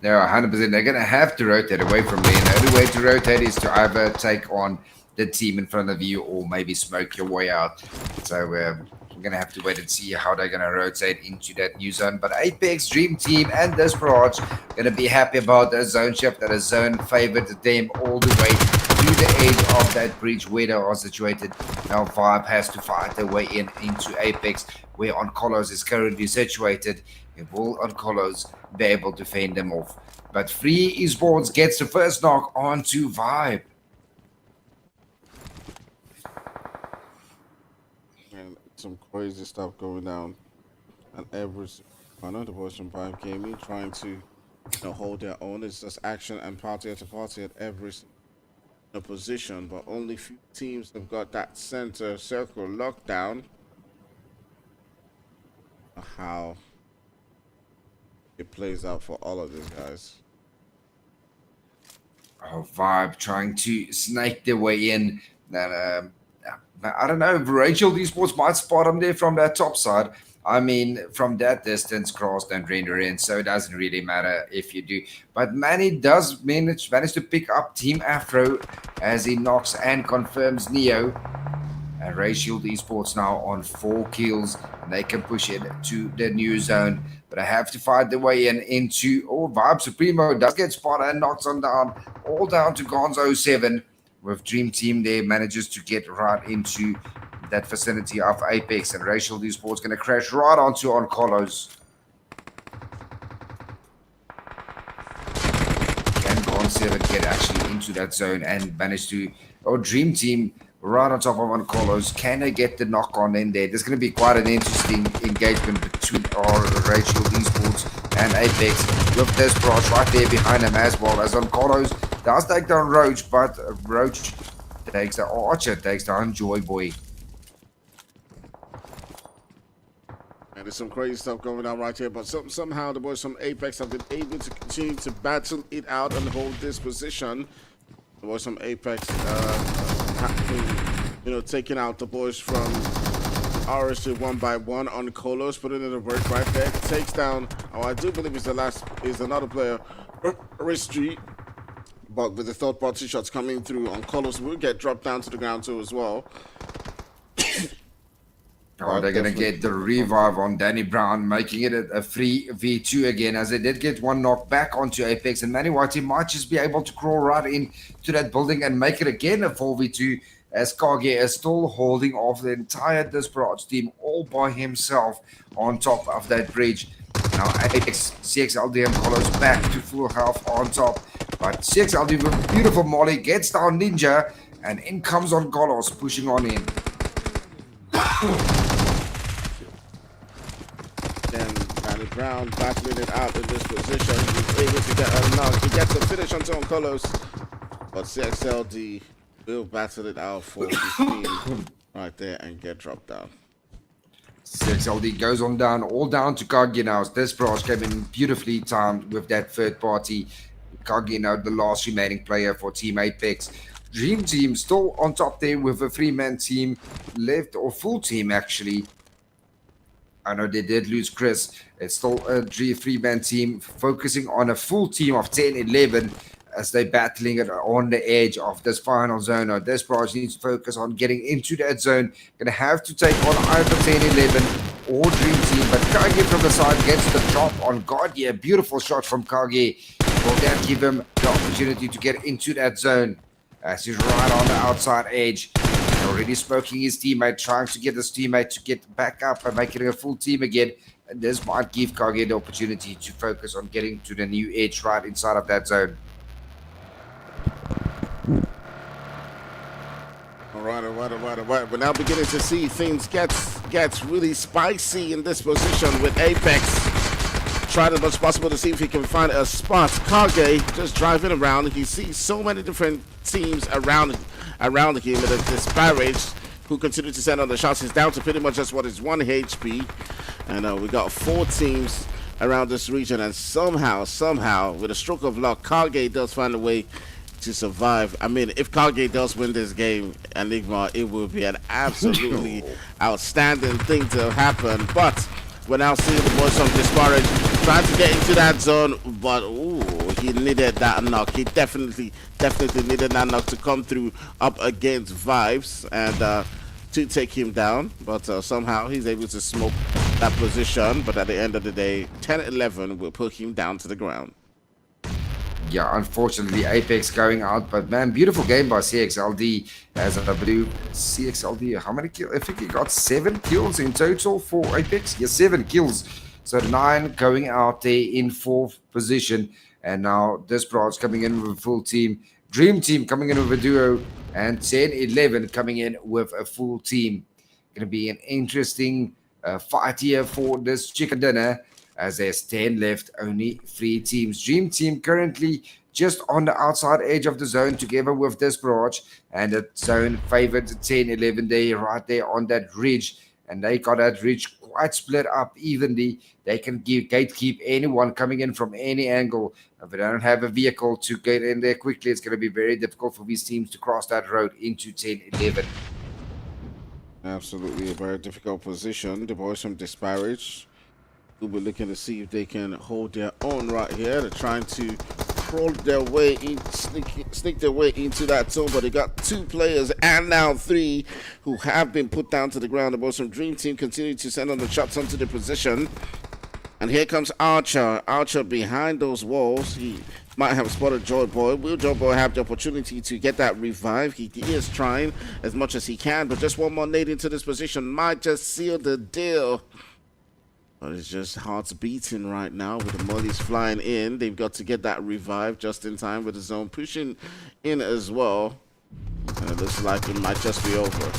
No, 100%. They're going to have to rotate away from me. And the only way to rotate is to either take on the team in front of you or maybe smoke your way out. So We're going to have to wait and see how they're going to rotate into that new zone. But Apex, Dream Team, and Desperate going to be happy about the zone shift. That a zone favored them all the way to the edge of that bridge where they are situated. Now Vibe has to fight their way into Apex, where Oncolos is currently situated. And will Oncolos be able to fend them off? But Free Esports gets the first knock onto Vibe. And some crazy stuff going down. And every one of the boys from Vibe Gaming trying to hold their own. It's just action and party after party at every position. But only few teams have got that center circle locked down. How it plays out for all of these guys. Vibe trying to snake their way in. That I don't know if Rachel Esports might spot them there from that top side. I mean, from that distance, Cross don't render in, so it doesn't really matter if you do. But Manny does manage to pick up Team Afro as he knocks and confirms Neo. And Ray Shield Esports now on 4 kills, and they can push it to the new zone. But I have to fight their way into Vibe Supremo does get spotted and knocks on down, all down to Gonzo 7. With Dream Team there manages to get right into that vicinity of Apex, and Racial Esports going to crash right onto Oncolos. Can Gon7 get actually into that zone and manage to, Dream Team right on top of Oncolos, can they get the knock on in there? There's going to be quite an interesting engagement between Racial Esports and Apex, with this Brosh right there behind him as well, as Oncolos does take down Roach, but Roach takes the Archer, takes down Joy Boy. And there's some crazy stuff going on right here, but somehow the boys from Apex have been able to continue to battle it out and hold this position. The boys from Apex have been, taking out the boys from RSG one by one on Colos, putting in the work right there. Takes down, I do believe is another player, RSG. But with the third party shots coming through on Colos, will get dropped down to the ground too as well. They're going to get the revive on Danny Brown, making it a free V2 again, as they did get one knock back onto Apex. And Manny Whitey might just be able to crawl right into that building and make it again a 4v2, as Kage is still holding off the entire Desperados team all by himself on top of that bridge. Now Apex, CXLDM follows back to full health on top. But CXLD with a beautiful molly gets down Ninja, and in comes on Golos, pushing on in. Then Danny Brown battling it out in this position. He's able to get a knock. He gets the finish onto Oncolos. But CXLD will battle it out for his team right there and get dropped down. CXLD goes on down, all down to Kage now. Desperos came in beautifully timed with that third party. Kage now the last remaining player for Team Apex. Dream Team still on top there with a 3-man team left, or full team actually. I know they did lose Chris. It's still a 3-man team focusing on a full team of 10-11 as they're battling it on the edge of this final zone. Now Desperate needs to focus on getting into that zone. Gonna have to take on either 10-11 or Dream Team, but Kage from the side gets the drop on God. Yeah, beautiful shot from Kage. Will that give him the opportunity to get into that zone? As he's right on the outside edge, already smoking his teammate, trying to get his teammate to get back up and making it a full team again. And this might give Kage the opportunity to focus on getting to the new edge right inside of that zone. All right. We're now beginning to see things gets really spicy in this position with Apex. Tried as much as possible to see if he can find a spot. Kage just driving around. He sees so many different teams around him and it's disparaged who continue to send on the shots. He's down to pretty much just what is 1 HP. And we got 4 teams around this region, and somehow, with a stroke of luck, Kage does find a way to survive. I mean, if Kage does win this game, Enigma, it will be an absolutely outstanding thing to happen. But we're now seeing the boys from Disparage trying to get into that zone, but he needed that knock. He definitely needed that knock to come through up against Vibes. And to take him down, but somehow he's able to smoke that position. But at the end of the day, 10-11 will put him down to the ground. Yeah, unfortunately, Apex going out, but man, beautiful game by CXLD. As I believe, CXLD, how many kills? I think he got 7 kills in total for Apex. Yes, 7 kills. So 9 going out there in 4th position. And now Desperat's coming in with a full team. Dream Team coming in with a duo. And 10-11 coming in with a full team. Going to be an interesting fight here for this chicken dinner, as there's 10 left, only 3 teams. Dream Team currently just on the outside edge of the zone together with Desperate, and the zone favored 10-11 there, right there on that ridge, and they got that ridge quite split up evenly. They can gatekeep anyone coming in from any angle. If they don't have a vehicle to get in there quickly, it's going to be very difficult for these teams to cross that road into 10-11. Absolutely a very difficult position. The boys from Disparage will be looking to see if they can hold their own right here. They're trying to crawl their way in, sneak their way into that zone, but they got 2 players and now 3 who have been put down to the ground. The boys from Dream Team continue to send on the shots onto the position. And here comes Archer. Archer behind those walls. He might have spotted Joy Boy. Will Joy Boy have the opportunity to get that revive? He is trying as much as he can, but just one more nade into this position might just seal the deal. But it's just hearts beating right now with the mollies flying in. They've got to get that revive just in time with the zone pushing in as well. And it looks like it might just be over.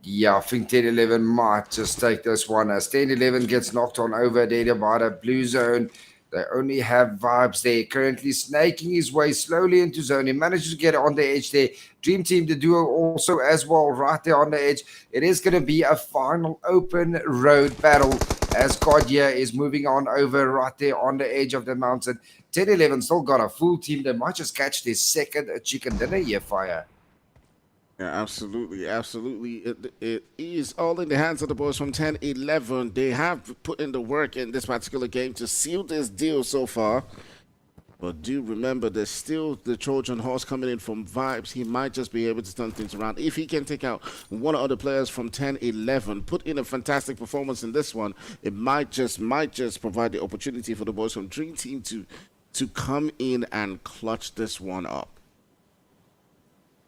Yeah, I think 10-11 might just take this one. As 10-11 gets knocked on over there by the blue zone. They only have Vibes there, currently snaking his way slowly into zone. He manages to get on the edge there. Dream Team, the duo also as well, right there on the edge. It is going to be a final open road battle as Godya is moving on over right there on the edge of the mountain. 10-11 still got a full team. They might just catch their second chicken dinner here, Fire. Yeah, absolutely, absolutely. It is all in the hands of the boys from 10-11. They have put in the work in this particular game to seal this deal so far. But do remember, there's still the Trojan horse coming in from Vibes. He might just be able to turn things around. If he can take out one of the players from 10-11, put in a fantastic performance in this one, it might just provide the opportunity for the boys from Dream Team to come in and clutch this one up.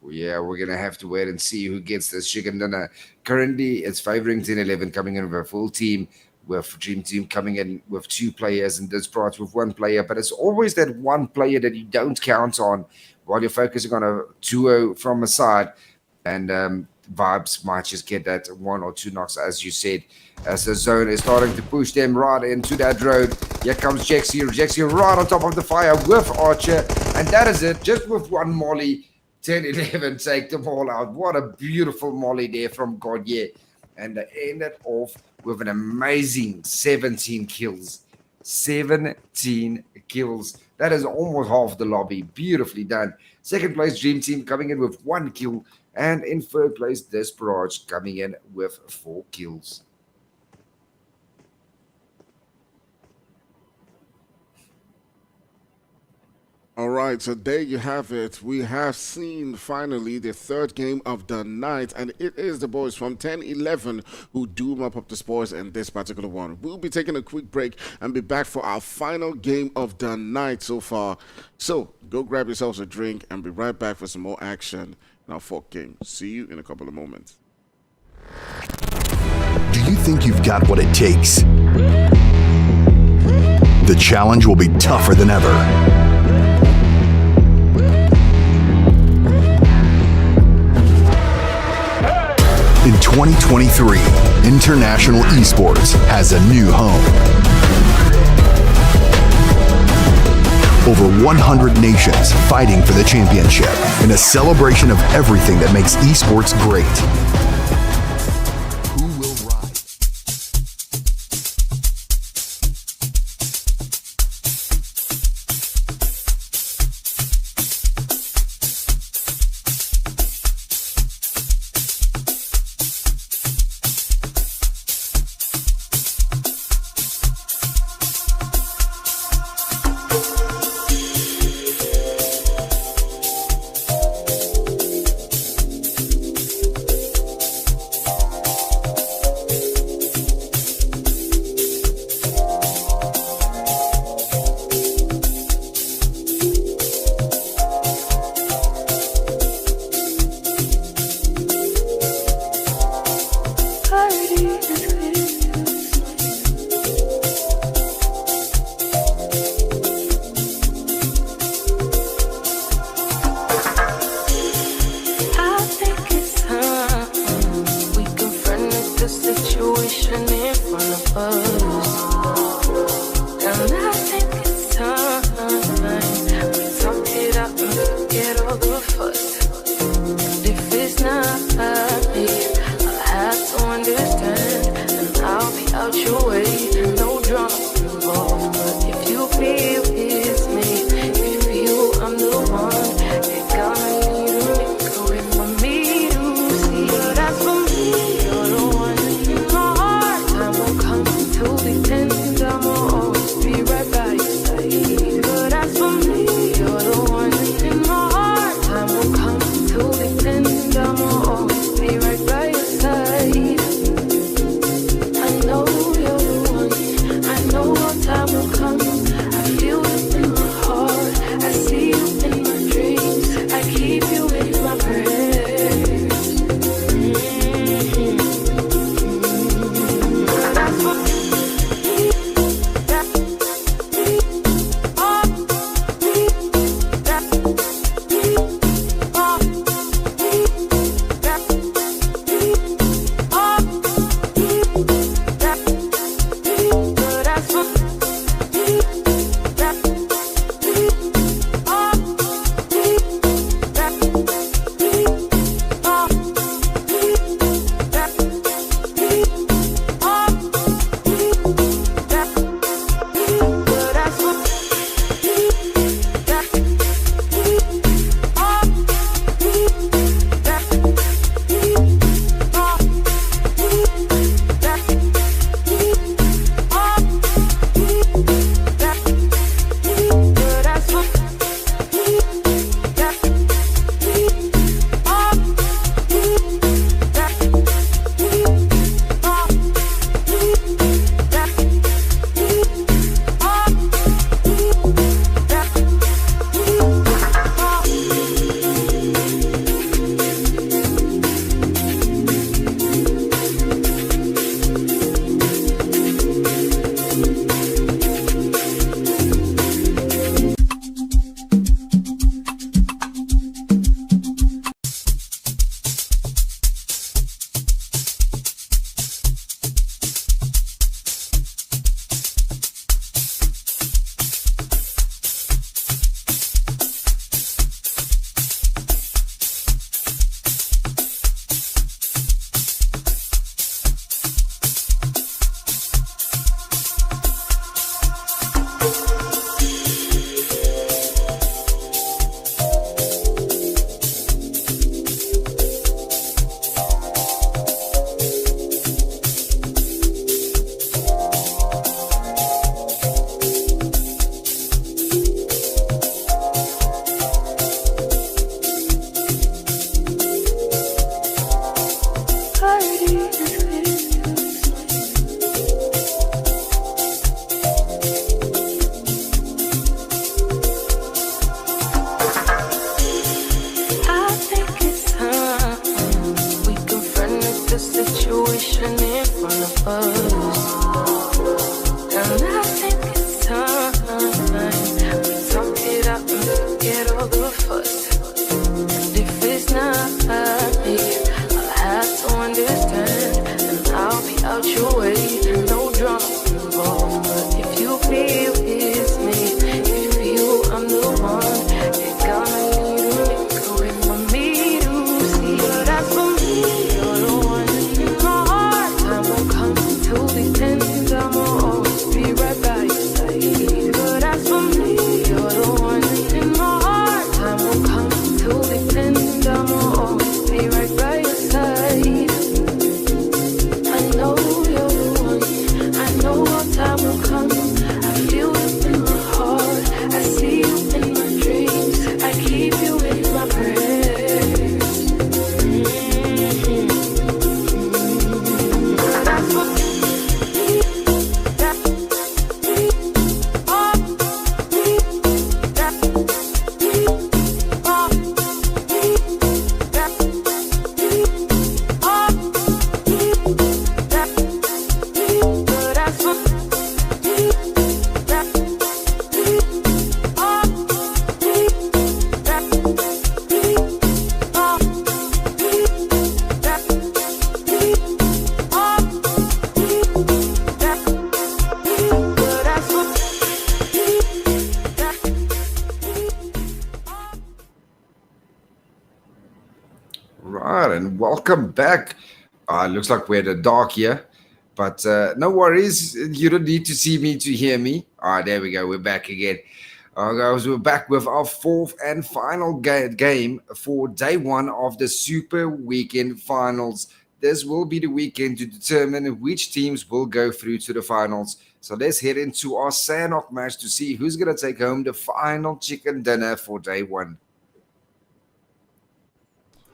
Yeah, we're going to have to wait and see who gets this chicken dinner. Currently, it's favoring 10-11 coming in with a full team, with Dream Team coming in with 2 players and Desperate with 1 player. But it's always that one player that you don't count on while you're focusing on a duo from a side. And Vibes might just get that 1 or 2 knocks, as you said, as the zone is starting to push them right into that road. Here comes Jexy. Jexy right on top of the fire with Archer. And that is it, just with 1 molly. 10-11 take them all out. What a beautiful molly there from Godye. And they ended off with an amazing 17 kills. 17 kills. That is almost half the lobby. Beautifully done. Second place, Dream Team coming in with 1 kill. And in third place, Desperate coming in with 4 kills. All right, so there you have it. We have seen finally the 3rd game of the night, and it is the boys from 10-11 who do mop up the spoils in this particular one. We'll be taking a quick break and be back for our final game of the night so far. So go grab yourselves a drink and be right back for some more action in our 4th game. See you in a couple of moments. Do you think you've got what it takes? The challenge will be tougher than ever. In 2023, International Esports has a new home. Over 100 nations fighting for the championship in a celebration of everything that makes esports great. Who will rise? first. And I think it's time we talk it out and forget all the fuss. And if it's not me, I'll have to understand, and I'll be out your way. No drama involved, but if you feel it's me, if you feel I'm the one, you're gonna need to make a way for me to see. But as for me, you're the one in my heart. Time won't come until the end, I'ma always be right by your side. But as for me, you're the one in my heart. Time won't come until the end, I'ma always be right by your side. I know you're the one. I know our time will come. I feel it in my heart. I see you in my dreams. I keep you in my prayers. That's what to right, and welcome back. Looks like we're in the dark here, but no worries. You don't need to see me to hear me. All right, there we go. We're back again. Guys, we're back with our fourth and final game for day one of the Super Weekend Finals. This will be the weekend to determine which teams will go through to the finals. So let's head into our Sanok match to see who's going to take home the final chicken dinner for day one.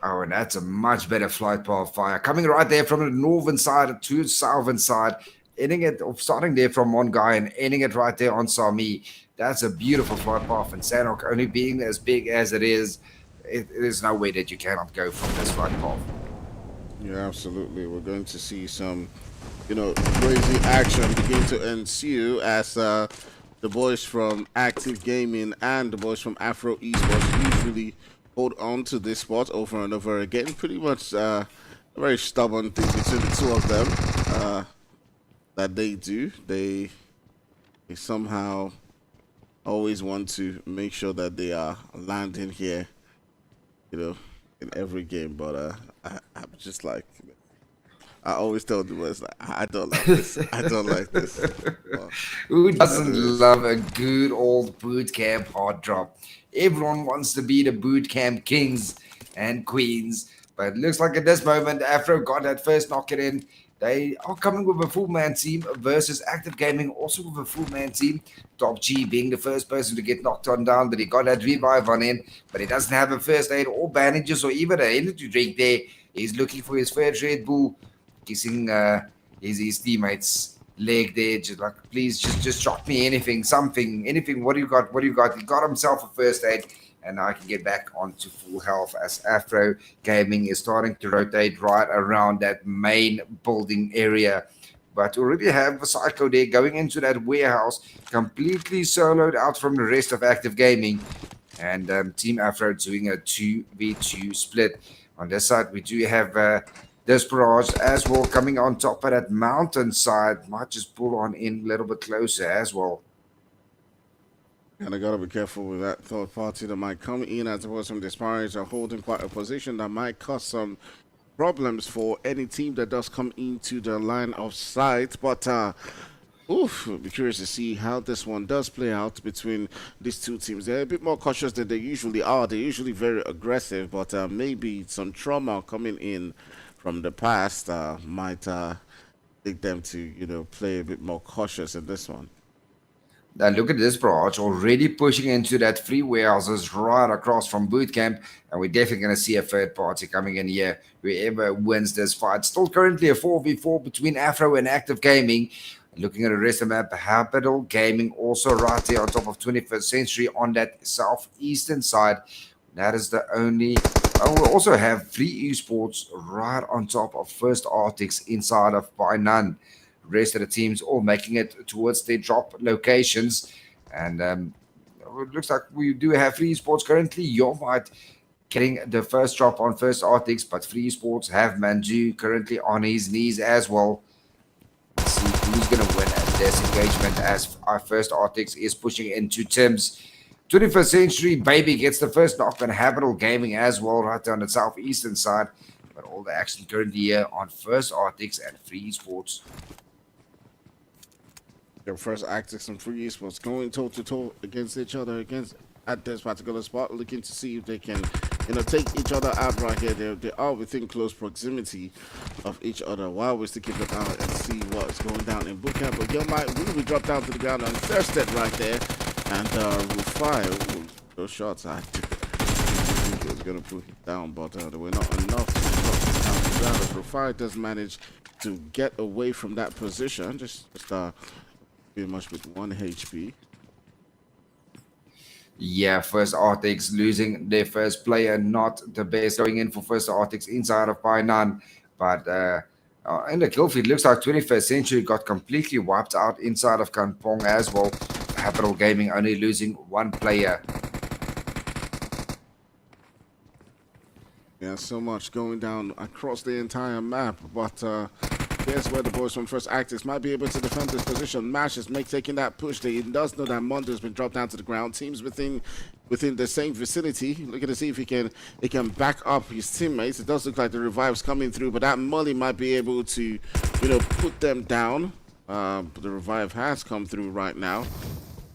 Oh, and that's a much better flight path fire. Coming right there from the northern side to the southern side, ending it, or starting there from one guy and ending it right there on Sami. That's a beautiful flight path. And Sanok only being as big as it is, there's no way that you cannot go from this flight path. Yeah, absolutely. We're going to see some, crazy action begin to ensue as the boys from Active Gaming and the boys from Afro Esports usually hold on to this spot over and over again. Pretty much a very stubborn thing between the two of them that they do. They somehow always want to make sure that they are landing here, in every game. But I'm just like, I always tell the boys, like, I don't like this. I don't like this. Who doesn't love a good old boot camp hard drop? Everyone wants to be the boot camp kings and queens, but it looks like at this moment, Afro got that first knock it in. They are coming with a full man team versus Active Gaming, also with a full man team. Top G being the first person to get knocked on down, but he got that revive on in, but he doesn't have a first aid or bandages or even an energy drink there. He's looking for his first Red Bull, kissing his teammates' leg there, just like, please just drop me anything, something, anything. What do you got? He got himself a first aid, and now I can get back onto full health as Afro Gaming is starting to rotate right around that main building area. But already have a Psycho there going into that warehouse, completely soloed out from the rest of Active Gaming. And Team Afro doing a 2v2 split. On this side, we do have Desperage as well coming on top of that mountainside. Might just pull on in a little bit closer as well. And I gotta be careful with that third party that might come in, as well as some Desperage are holding quite a position that might cause some problems for any team that does come into the line of sight. But we'll be curious to see how this one does play out between these two teams. They're a bit more cautious than they usually are. They're usually very aggressive, but maybe some trauma coming in from the past might take them to, play a bit more cautious in this one. Now look at this barrage already pushing into that free warehouses right across from boot camp, and we're definitely going to see a third party coming in here. Whoever wins this fight. Still currently a 4v4 between Afro and Active Gaming. Looking at the rest of the map, Capital Gaming also right there on top of 21st Century on that southeastern side. That is the only. We'll also have Free Esports right on top of First Arctics inside of By None. Rest of the teams all making it towards their drop locations. And it looks like we do have Free Esports currently. Yomite getting the first drop on First Arctics, but Free Esports have Manju currently on his knees as well. Let's see who's going to win at this engagement as our First Arctics is pushing into Tim's. 21st Century Baby gets the first knock on Capital Gaming as well, right down the southeastern side. But all the action currently here on First Arctics and Free Esports. Their First Arctics and Free Esports going toe-to-toe against each other at this particular spot, looking to see if they can, take each other out right here. They are within close proximity of each other. While we're still keeping an eye and see what is going down in bootcamp. But Yomite will drop down to the ground and thirsted right there. And Rufai, those shots, I think it was going to put him down, but they were not enough to drop him down to the ground. As Rufai does manage to get away from that position, just pretty much with 1 HP. Yeah, First Arctics losing their first player, not the best going in for First Arctics inside of By None. But in the kill feed, looks like 21st Century got completely wiped out inside of Kampong as well. Capital Gaming only losing 1 player. Yeah, so much going down across the entire map, but here's where the boys from First Arctics might be able to defend this position. Mash is taking that push. He does know that Mondo's been dropped down to the ground. Teams within within the same vicinity, looking to see if he can back up his teammates. It does look like the revive's coming through, but that Molly might be able to, put them down. But the revive has come through right now.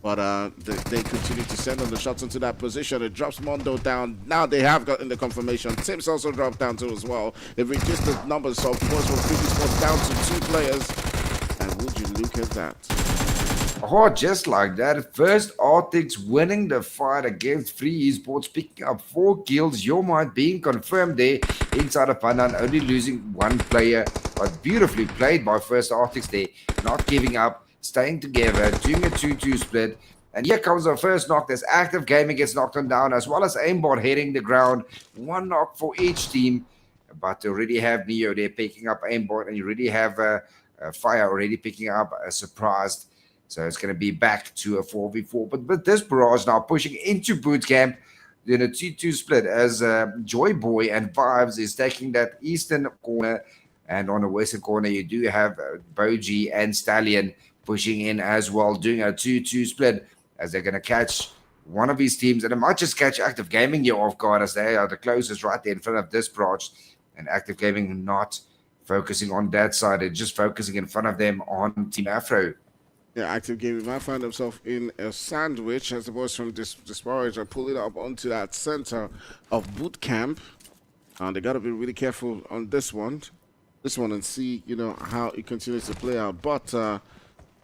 But they continue to send on the shots into that position. It drops Mondo down. Now they have gotten the confirmation. Tim's also dropped down too as well. They've reduced the numbers of points from 50 spots down to 2 players. And would you look at that? Oh, just like that. First Arctics winning the fight against Free Esports, picking up 4 kills. Your mind being confirmed there inside of Pandan, only losing 1 player. But beautifully played by First Arctics there. Not giving up. Staying together, doing a 2-2 split. And here comes our first knock. There's Active Gaming gets knocked on down, as well as Aimbot hitting the ground. 1 knock for each team. But they already have Neo there picking up Aimbot, and you already have Fire already picking up a Surprised. So it's going to be back to a 4v4. But this barrage now pushing into Bootcamp. Then a 2-2 split as Joy Boy and Vibes is taking that eastern corner. And on the western corner, you do have Boji and Stallion pushing in as well, doing a 2-2 split as they're going to catch one of his teams. And it might just catch Active Gaming here off guard as they are the closest right there in front of this branch. And Active Gaming not focusing on that side. They're just focusing in front of them on Team Afro. Yeah, Active Gaming might find themselves in a sandwich as the boys from Disparage are pulling up onto that center of boot camp. And they got to be really careful on this one and see, how it continues to play out. But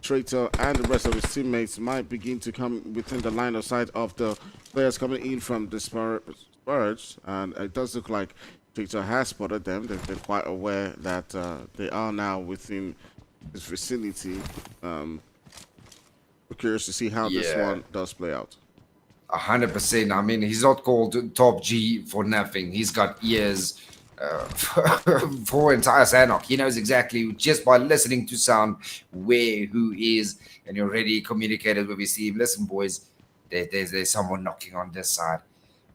Traitor and the rest of his teammates might begin to come within the line of sight of the players coming in from Disparage. And it does look like Traitor has spotted them. They're quite aware that they are now within this vicinity. We're curious to see how this one does play out. 100%. I mean, he's not called Top G for nothing. He's got ears for entire Sanok. He knows exactly, just by listening to sound, where who is, and he already communicated with his team. Listen, boys, there's someone knocking on this side.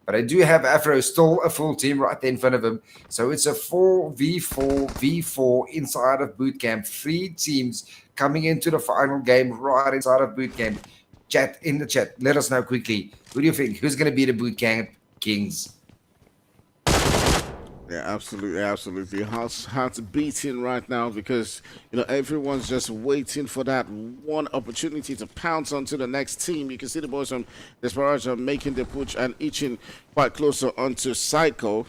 But I do have Afro still a full team right there in front of him. So it's a 4v4 inside of Bootcamp. 3 teams coming into the final game right inside of Bootcamp. Chat in the chat. Let us know quickly. Who do you think? Who's going to be the Bootcamp Kings? Yeah, absolutely. Heart's beating right now because everyone's just waiting for that one opportunity to pounce onto the next team. You can see the boys from Desperado making the push and inching quite closer onto Psycho,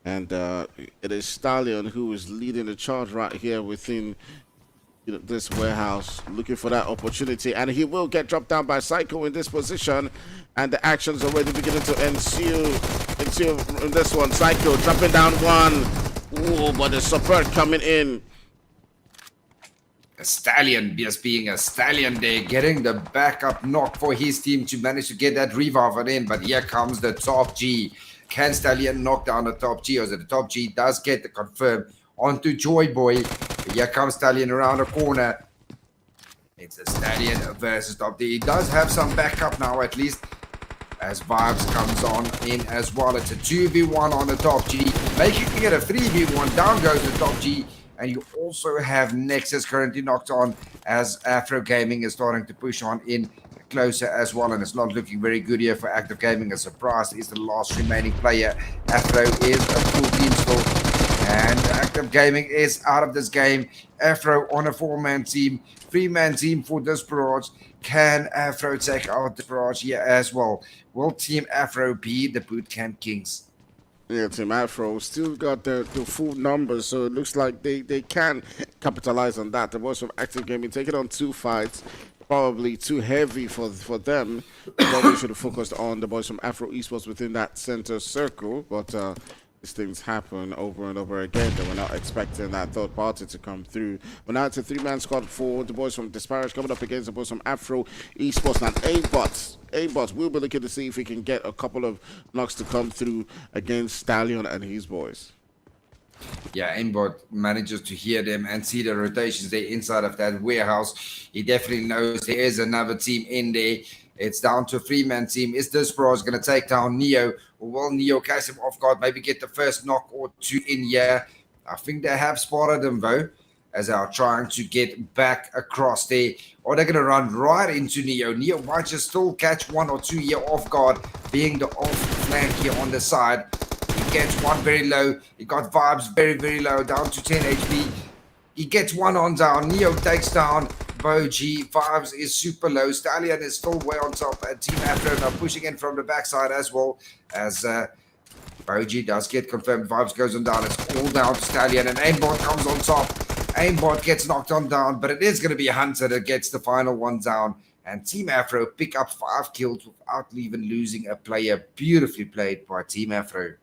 and it is Stallion who is leading the charge right here within this warehouse, looking for that opportunity, and he will get dropped down by Psycho in this position, and the action's already beginning to ensue in this one. Psycho dropping down 1. Ooh, but the support coming in. A Stallion just being a Stallion there, getting the backup knock for his team to manage to get that reviver in, but here comes the Top G. Can Stallion knock down the Top G, or the Top G does get the confirm onto Joy Boy? Here comes Stallion around the corner. It's a Stallion versus Top D. He does have some backup now, at least, as Vibes comes on in as well. It's a 2v1 on the Top G, making it a 3v1. Down goes the Top G. And you also have Nexus currently knocked on as Afro Gaming is starting to push on in closer as well. And it's not looking very good here for Active Gaming. A Surprise is the last remaining player. Afro is a full team still. And Active Gaming is out of this game. Afro on a 4-man team, 3-man team for Disparage. Can Afro take out Disparage here as well? Will Team Afro be the Bootcamp Kings? Yeah, Team Afro still got the full numbers, so it looks like they can capitalize on that. The boys from Active Gaming taking on 2 fights, probably too heavy for them. Probably should have focused on the boys from Afro Esports within that center circle, but these things happen over and over again. They were not expecting that third party to come through. But now it's a 3-man squad for the boys from Disparage coming up against the boys from Afro Esports and A-Bots. We'll be looking to see if we can get a couple of knocks to come through against Stallion and his boys. Yeah, Aimbot manages to hear them and see the rotations there inside of that warehouse. He definitely knows there is another team in there. It's down to a 3-man team. Is Disparage going to take down Neo? Or will Neo catch him off guard? Maybe get the first knock or 2 in here. I think they have spotted him though. as they are trying to get back across there. Or they're going to run right into Neo. Neo might just still catch one or two here off guard, being the off flank here on the side. He gets one very low. He got Vibes very, very low, down to 10 HP. He gets one on down. Neo takes down Boji. Vibes is super low. Stallion is still way on top. And Team Afro now pushing in from the backside as well, as Boji does get confirmed. Vibes goes on down. It's all down to Stallion. And Aimbot comes on top. Aimbot gets knocked on down, but it is going to be Hunter that gets the final one down. And Team Afro pick up 5 kills without even losing a player. Beautifully played by Team Afro.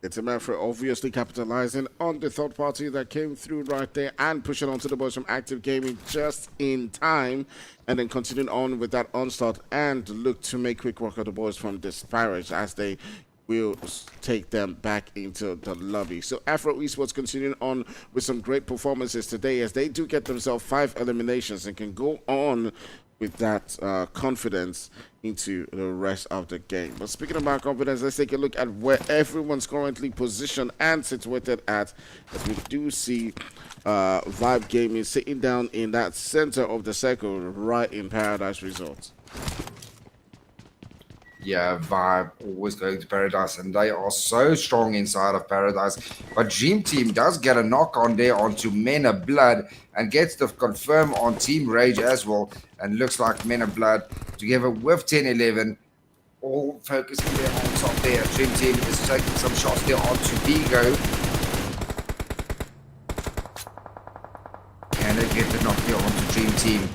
Team Afro obviously capitalizing on the third party that came through right there and pushing onto the boys from Active Gaming just in time, and then continuing on with that onslaught and look to make quick work of the boys from Disparage as they will take them back into the lobby. So Afro Esports continuing on with some great performances today as they do get themselves 5 eliminations and can go on with that confidence into the rest of the game. But speaking about confidence, let's take a look at where everyone's currently positioned and situated at, as we do see Vibe Gaming sitting down in that center of the circle right in Paradise Resorts. Yeah, Vibe always going to Paradise, and they are so strong inside of Paradise. But Dream Team does get a knock on there onto Men of Blood and gets the confirm on Team Rage as well. And looks like Men of Blood together with 10-11 all focusing there on top there. Dream Team is taking some shots there onto Vigo. Can they get the knock there onto Dream Team?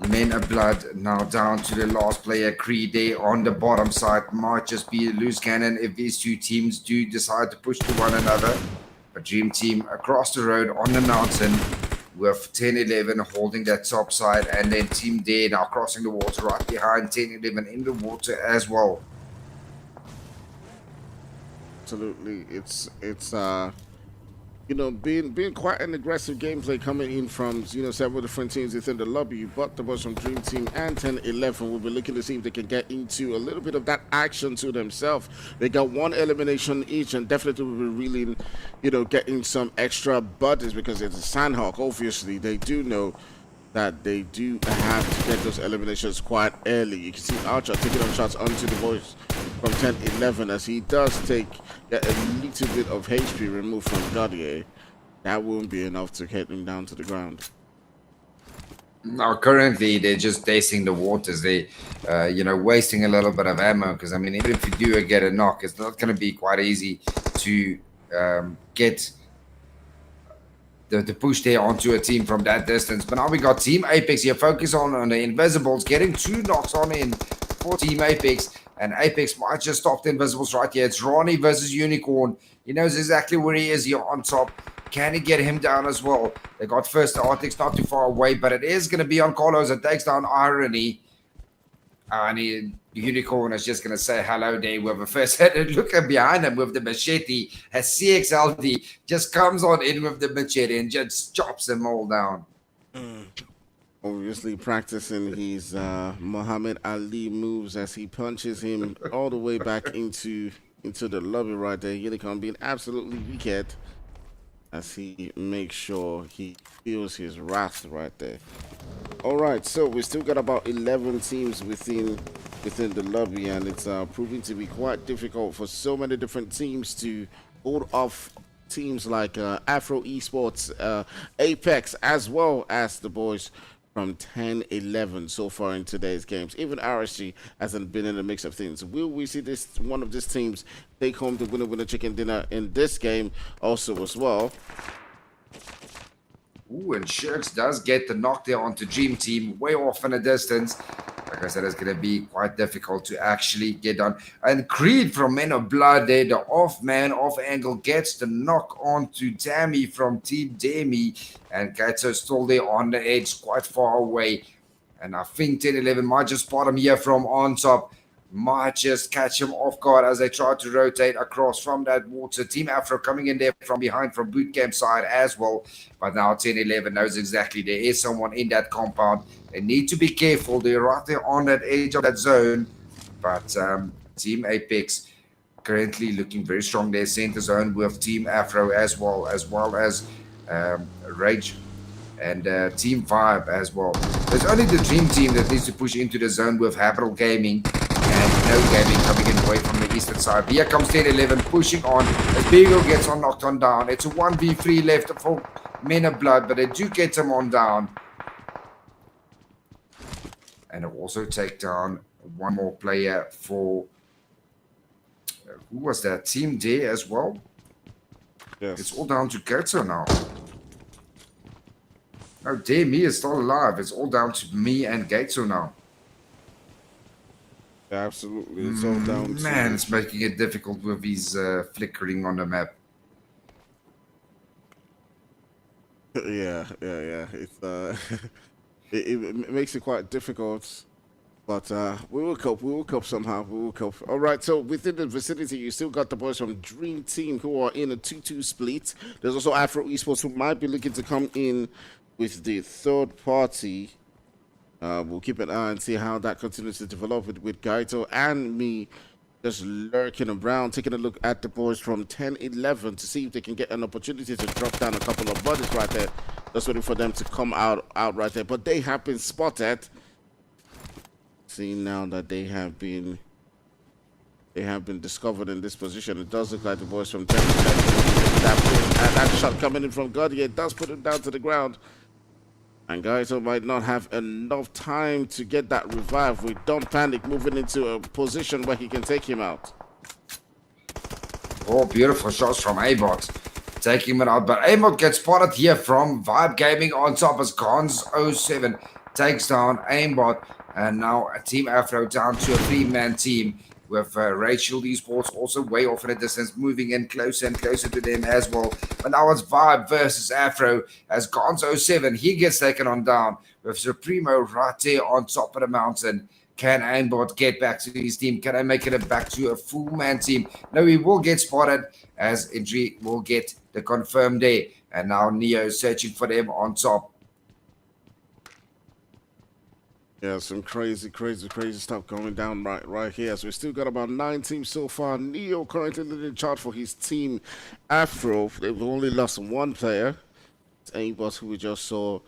Men of Blood now down to the last player, Creed, there on the bottom side. Might just be a loose cannon if these two teams do decide to push to one another. But Dream Team across the road on the mountain with 10-11 holding that top side, and then Team Dare now crossing the water right behind 10-11 in the water as well. Absolutely, it's you know, being quite an aggressive gameplay coming in from, you know, several different teams within the lobby. But the boys from Dream Team and 10-11 will be looking to see if they can get into a little bit of that action to themselves. They got 1 elimination each and definitely will be really, you know, getting some extra buddies because it's a Sandhawk. Obviously, they do know that they do have to get those eliminations quite early. You can see Archer taking on shots onto the boys from 10-11 as he does get a little bit of HP removed from Gaudier. That won't be enough to get him down to the ground. Now, currently, they're just dacing the waters. They, you know, wasting a little bit of ammo because, I mean, even if you do get a knock, it's not going to be quite easy to get the push there onto a team from that distance. But now we got Team Apex here. Focus on the Invisibles, getting 2 knocks on in for Team Apex. And Apex might just stop the Invisibles right here. It's Ronnie versus Unicorn. He knows exactly where he is here on top. Can he get him down as well? They got first Arctics not too far away, but it is going to be on Carlos that takes down Irony. And Unicorn is just going to say hello there with a first hit. And look at behind him with the machete. As CXLD just comes on in with the machete and just chops them all down. Obviously practicing his Muhammad Ali moves as he punches him all the way back into the lobby right there. Unicorn being absolutely wicked as he makes sure he feels his wrath right there. All right, so we still got about 11 teams within the lobby, and it's proving to be quite difficult for so many different teams to hold off teams like Afro Esports, Apex, as well as the boys from 10-11 so far in today's games. Even RSG hasn't been in the mix of things. Will we see one of these teams take home the winner chicken dinner in this game also as well? Ooh, and Shirks does get the knock there onto Dream Team, way off in a distance. Like I said, it's going to be quite difficult to actually get done. And Creed from Men of Blood there, the off angle, gets the knock onto Tammy from Team Demi. And Kaito still there on the edge, quite far away. And I think 10-11 might just spot him here from on top. Might just catch him off guard as they try to rotate across from that water. Team Afro coming in there from behind from bootcamp side as well. But now 10-11 knows exactly there is someone in that compound. They need to be careful. They're right there on that edge of that zone. But Team Apex currently looking very strong there. Center zone with Team Afro as well as Rage and Team Vibe as well. There's only the Dream Team that needs to push into the zone with Habitable Gaming and No Gaming coming in away from the eastern side. Here comes 10-11 pushing on as Beagle gets on knocked on down. It's a 1v3 left for Men of Blood, but they do get him on down. And they'll also take down one more player for who was that? Team D as well. Yes. It's all down to Gertzo now. Oh dear me, is still alive. It's all down to me and Gateso now. Absolutely, it's all down to... Man, it's making it difficult with his flickering on the map. Yeah. It's it makes it quite difficult, but we will cope. We will cope somehow. We will cope. All right. So within the vicinity, you still got the boys from Dream Team who are in a 2-2 split. There's also Afro Esports who might be looking to come in with the third party. We'll keep an eye and see how that continues to develop with Gaito and me just lurking around, taking a look at the boys from 10-11 to see if they can get an opportunity to drop down a couple of bodies right there. Just waiting for them to come out right there. But they have been spotted. Seeing now that they have been discovered in this position. It does look like the boys from 10-11. That shot coming in from Gaudier does put him down to the ground. And Gaito might not have enough time to get that revive with Don't Panic moving into a position where he can take him out. Oh, beautiful shots from Abot. Taking him out, but Abot gets spotted here from Vibe Gaming on top as Gons07 takes down Aimbot. And now a Team Afro down to a 3-man team with Rachel Esports also way off in the distance, moving in closer and closer to them as well. But now it's Vibe versus Afro as Gonzo7, he gets taken on down with Supremo right there on top of the mountain. Can Aimbot get back to his team? Can I make it back to a full-man team? No, he will get spotted as Indri will get the confirmed there. And now Neo searching for them on top. Yeah, some crazy stuff going down right here. So we still got about 9 teams so far. Neo currently leading the chart for his team Afro. They've only lost one player. It's Aimbot who we just saw,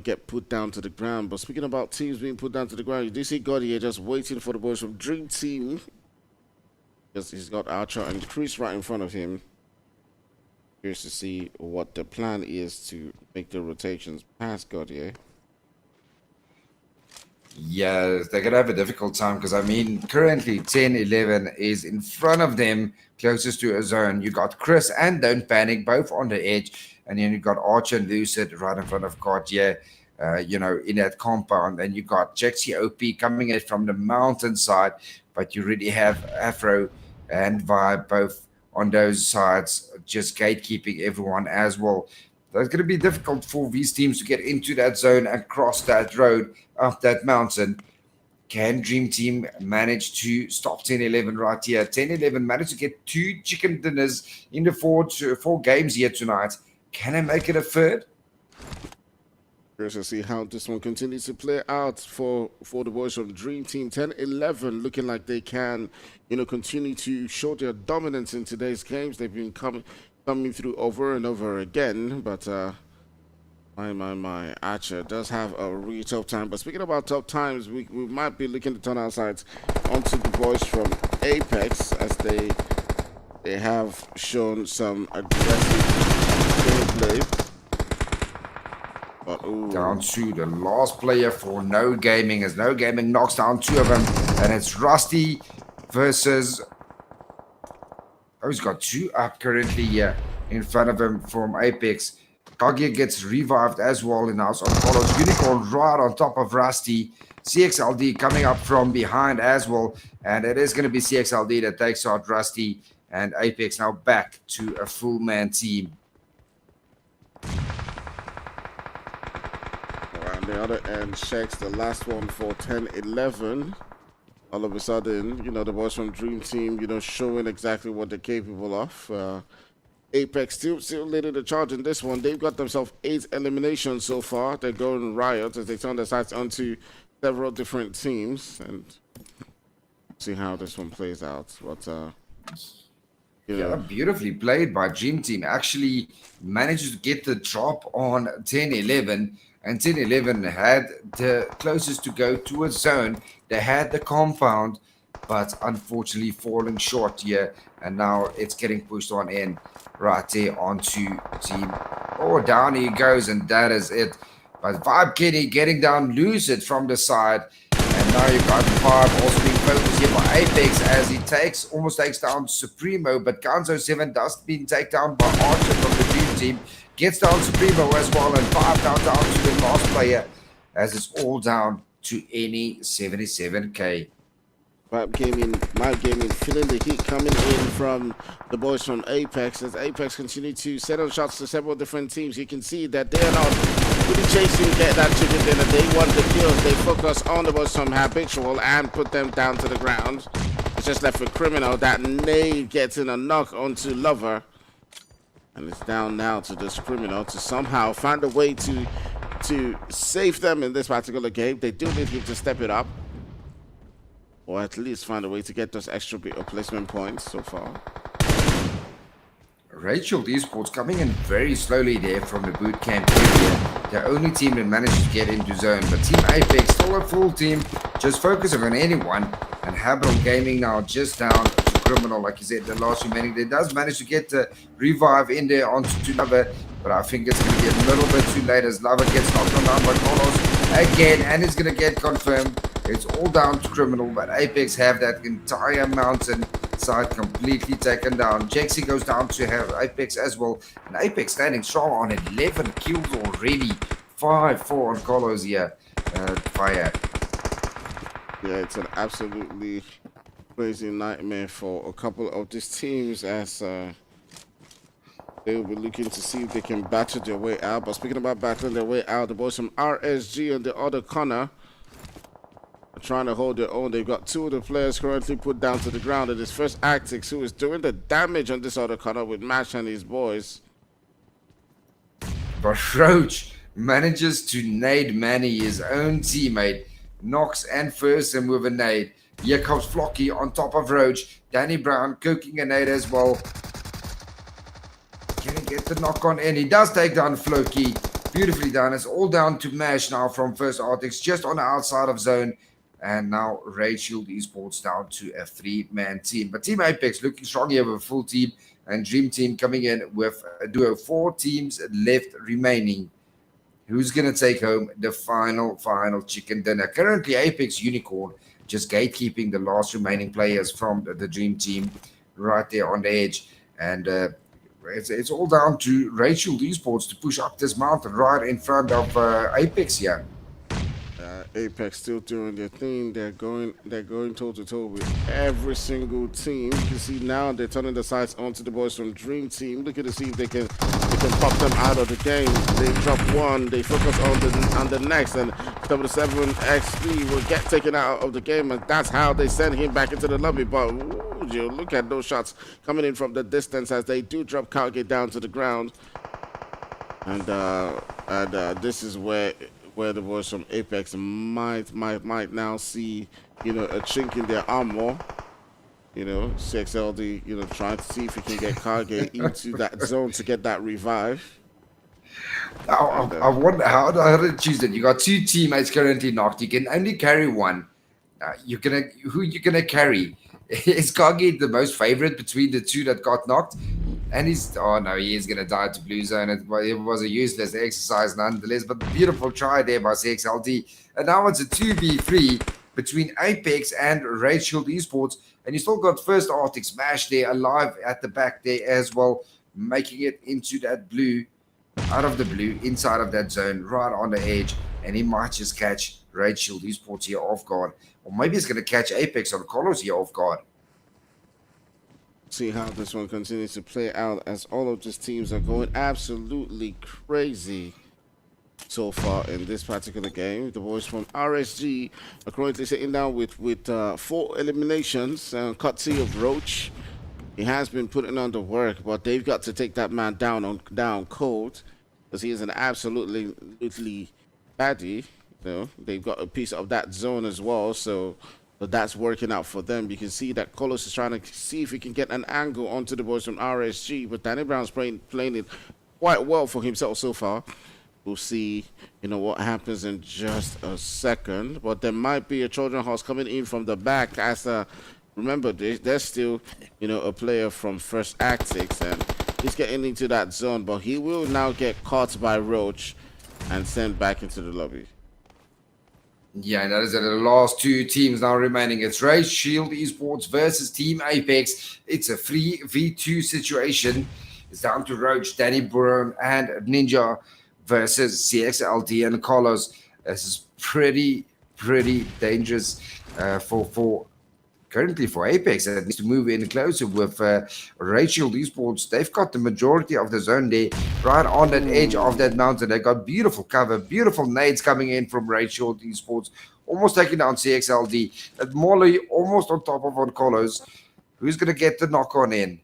get put down to the ground. But speaking about teams being put down to the ground, you do see Gaudier just waiting for the boys from Dream Team. Because he's got Archer and Chris right in front of him. Curious to see what the plan is to make the rotations past Gaudier. Yeah, they're going to have a difficult time because, currently 10-11 is in front of them, closest to a zone. You got Chris and Don't Panic, both on the edge. And then you got Archer and Lucid right in front of Cartier, in that compound. And you got Jaxie OP coming in from the mountainside. But you really have Afro and Vibe both on those sides, just gatekeeping everyone as well. That's going to be difficult for these teams to get into that zone and cross that road up that mountain. Can Dream Team manage to stop 10-11 right here? 10-11 managed to get 2 chicken dinners in the 4 games here tonight. Can they make it a third? Curious to see how this one continues to play out for the boys from Dream Team. 10-11 looking like they can, continue to show their dominance in today's games. They've been coming through over and over again, but my Archer does have a really tough time. But speaking about tough times, we might be looking to turn our sights onto the boys from Apex as they have shown some aggressive gameplay. But, down to the last player for No Gaming as No Gaming knocks down 2 of them, and it's Rusty versus... Oh, he's got 2 up currently here in front of him from Apex. Kagia gets revived as well in house on follows. Unicorn right on top of Rusty. CXLD coming up from behind as well. And it is going to be CXLD that takes out Rusty. And Apex now back to a full-man team. On the other end, Shakes the last one for 10-11. All of a sudden, the boys from Dream Team, showing exactly what they're capable of. Apex still leading the charge in this one. They've got themselves 8 eliminations so far. They're going riot as they turn their sights onto several different teams and see how this one plays out. But You Yeah, know, beautifully played by Dream Team. Actually managed to get the drop on 10-11, and 10-11 had the closest to go to a zone. They had the compound, but unfortunately falling short here. And now it's getting pushed on in right there onto Team. Oh, down he goes, and that is it. But Vibe Kitty getting down, lose it from the side. And now you've got Vibe also being focused here by Apex as he almost takes down Supremo, but Gonzo 7 does being taken down by Archer from the Dream Team. Gets down Supremo as well, and Vibe now down to the last player as it's all down to any 77k. my gaming, feeling the heat coming in from the boys from Apex as Apex continue to set on shots to several different teams. You can see that they are not really chasing get that chicken dinner. They want the kills. They focus on the boys from Habitual and put them down to the ground. It's just left for Criminal. That nade gets in a knock onto Lover, and it's down now to this Criminal to somehow find a way to save them in this particular game. They do need him to step it up, or at least find a way to get those extra bit of placement points so far. Rachel Esports coming in very slowly there from the boot camp area. The only team that managed to get into zone, but Team Apex still a full team, just focusing on anyone. And Habitable Gaming now just down to Criminal, like you said, the last remaining. They does manage to get the revive in there onto Lover, but I think it's going to be a little bit too late as Lover gets knocked on down by Carlos again, and it's going to get confirmed. It's all down to Criminal, but Apex have that entire mountain side completely taken down. Jexy goes down to have Apex as well, and Apex standing strong on 11 kills already. 5-4 on Carlos here. Fire. Yeah, it's an absolutely crazy nightmare for a couple of these teams as they will be looking to see if they can battle their way out. But speaking about battling their way out, the boys from RSG on the other corner are trying to hold their own. They've got two of the players currently put down to the ground. It is first Actix who is doing the damage on this other corner with Mash and his boys. But Roach manages to nade Manny, his own teammate. Knocks and first him with a nade. Here comes Flocky on top of Roach. Danny Brown cooking a nade as well. Can he get the knock on in? He does take down Flocky. Beautifully done. It's all down to Mash now from First Arctics, just on the outside of zone. And now Raid Shield Esports down to a 3-man team. But Team Apex looking strong here with a full team. And Dream Team coming in with a duo. 4 teams left remaining. Who's going to take home the final chicken dinner? Currently, Apex Unicorn just gatekeeping the last remaining players from the Dream Team right there on the edge. And it's all down to Rachel Esports to push up this mountain right in front of Apex here. Apex still doing their thing. They're going toe to toe with every single team. You can see now they're turning the sights onto the boys from Dream Team, looking to see if they can pop them out of the game. They drop one, they focus on the next, and W7XP will get taken out of the game, and that's how they send him back into the lobby. But ooh, look at those shots coming in from the distance as they do drop Calgate down to the ground, and this is where the boys from Apex might now see, a chink in their armor. CXLD, trying to see if he can get Cargate into that zone to get that revive. I wonder how to choose it. You got 2 teammates currently knocked. You can only carry one. Who you gonna carry? Is Cargate the most favorite between the 2 that got knocked? And he is going to die to blue zone. It was a useless exercise nonetheless, but beautiful try there by CXLD. And now it's a 2v3 between Apex and Raid Shield Esports. And you still got First Arctic Smash there alive at the back there as well, making it into that blue, out of the blue, inside of that zone, right on the edge. And he might just catch Raid Shield Esports here off guard. Or maybe he's going to catch Apex or Carlos here off guard. See how this one continues to play out as all of these teams are going absolutely crazy so far in this particular game. The boys from RSG are currently sitting down with 4 eliminations, courtesy of Roach. He has been putting on the work, but they've got to take that man down cold, because he is an absolutely baddie. They've got a piece of that zone as well, so So that's working out for them. You can see that Carlos is trying to see if he can get an angle onto the boys from RSG, but Danny Brown's playing it quite well for himself so far. We'll see, what happens in just a second. But there might be a Trojan horse coming in from the back as remember, there's still, a player from First Actics, and he's getting into that zone, but he will now get caught by Roach and sent back into the lobby. Yeah, and that is the last two teams now remaining. It's Race Shield Esports versus Team Apex. It's a 3v2 situation. It's down to Roach, Danny Brown, and Ninja versus CXLD and Carlos. This is pretty dangerous for currently for Apex. It needs to move in closer with Rachel Esports. They've got the majority of the zone there, right on that edge of that mountain. They got beautiful cover, beautiful nades coming in from Rachel Esports, almost taking down CXLD. That Molly almost on top of Carlos. Who's going to get the knock on in?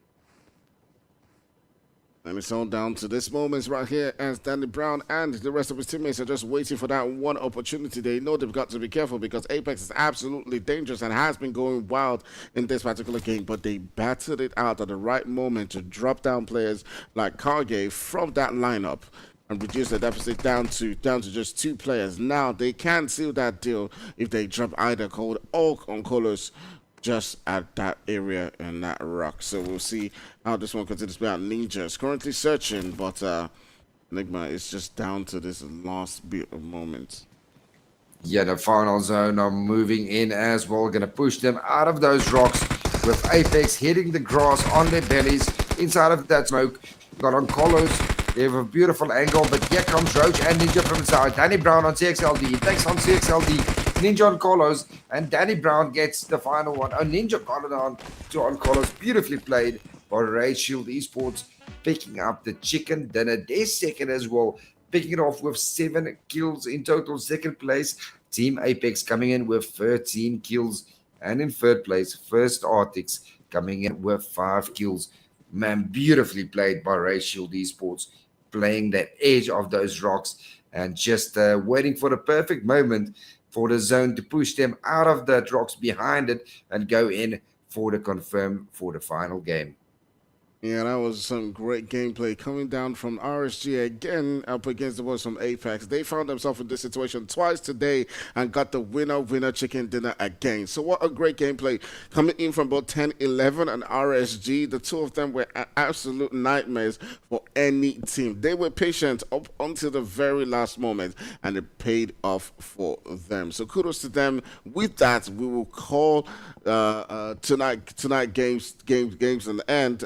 And it's all down to this moment right here as Danny Brown and the rest of his teammates are just waiting for that one opportunity. They know they've got to be careful because Apex is absolutely dangerous and has been going wild in this particular game, but they battered it out at the right moment to drop down players like Kargay from that lineup and reduce the deficit down to just 2 players. Now they can seal that deal if they drop either Cold or Oncolos just at that area and that rock. So we'll see how this one continues to play out. Ninja is currently searching, but Enigma is just down to this last bit of moment. Yeah, the final zone are moving in as well. Going to push them out of those rocks with Apex hitting the grass on their bellies inside of that smoke. Got on Carlos. They have a beautiful angle, but here comes Roach and Ninja from the side. Danny Brown on CXLD. He takes on CXLD. Ninja on Carlos, and Danny Brown gets the final one. Oh, Ninja got it on Carlos. Beautifully played by Raid Shield Esports, picking up the chicken dinner. They're second as well, picking it off with 7 kills in total. Second place, Team Apex coming in with 13 kills. And in third place, First Arctics coming in with 5 kills. Man, beautifully played by Raid Shield Esports, playing that edge of those rocks and just waiting for the perfect moment for the zone to push them out of the rocks behind it and go in for the confirm for the final game. Yeah, that was some great gameplay coming down from RSG again up against the boys from Apex. They found themselves in this situation twice today and got the winner chicken dinner again. So what a great gameplay coming in from both 10-11 and RSG. The two of them were absolute nightmares for any team. They were patient up until the very last moment and it paid off for them. So kudos to them. With that, we will call tonight games and end.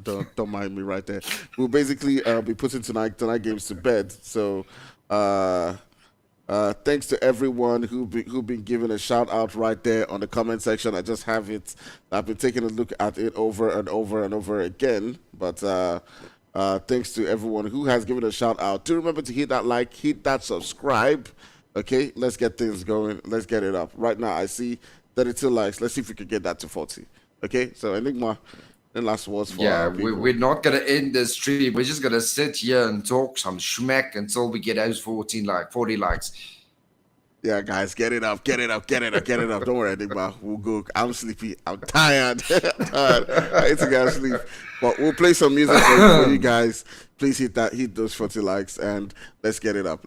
Don't mind me right there. We'll basically be putting tonight games to bed. So thanks to everyone who been given a shout out right there on the comment section. I just have it. I've been taking a look at it over and over and over again. But thanks to everyone who has given a shout out. Do remember to hit that like, hit that subscribe. Okay, let's get things going. Let's get it up. Right now, I see 32 likes. Let's see if we can get that to 40. Okay, so Enigma, the last words for our people. We're not going to end the stream. We're just going to sit here and talk some schmack until we get those 40 likes. Yeah, guys, get it up. Don't worry, Enigma. We'll go. I'm sleepy. I'm tired. I need to get sleep. But we'll play some music for you guys. Please hit those 40 likes, and let's get it up.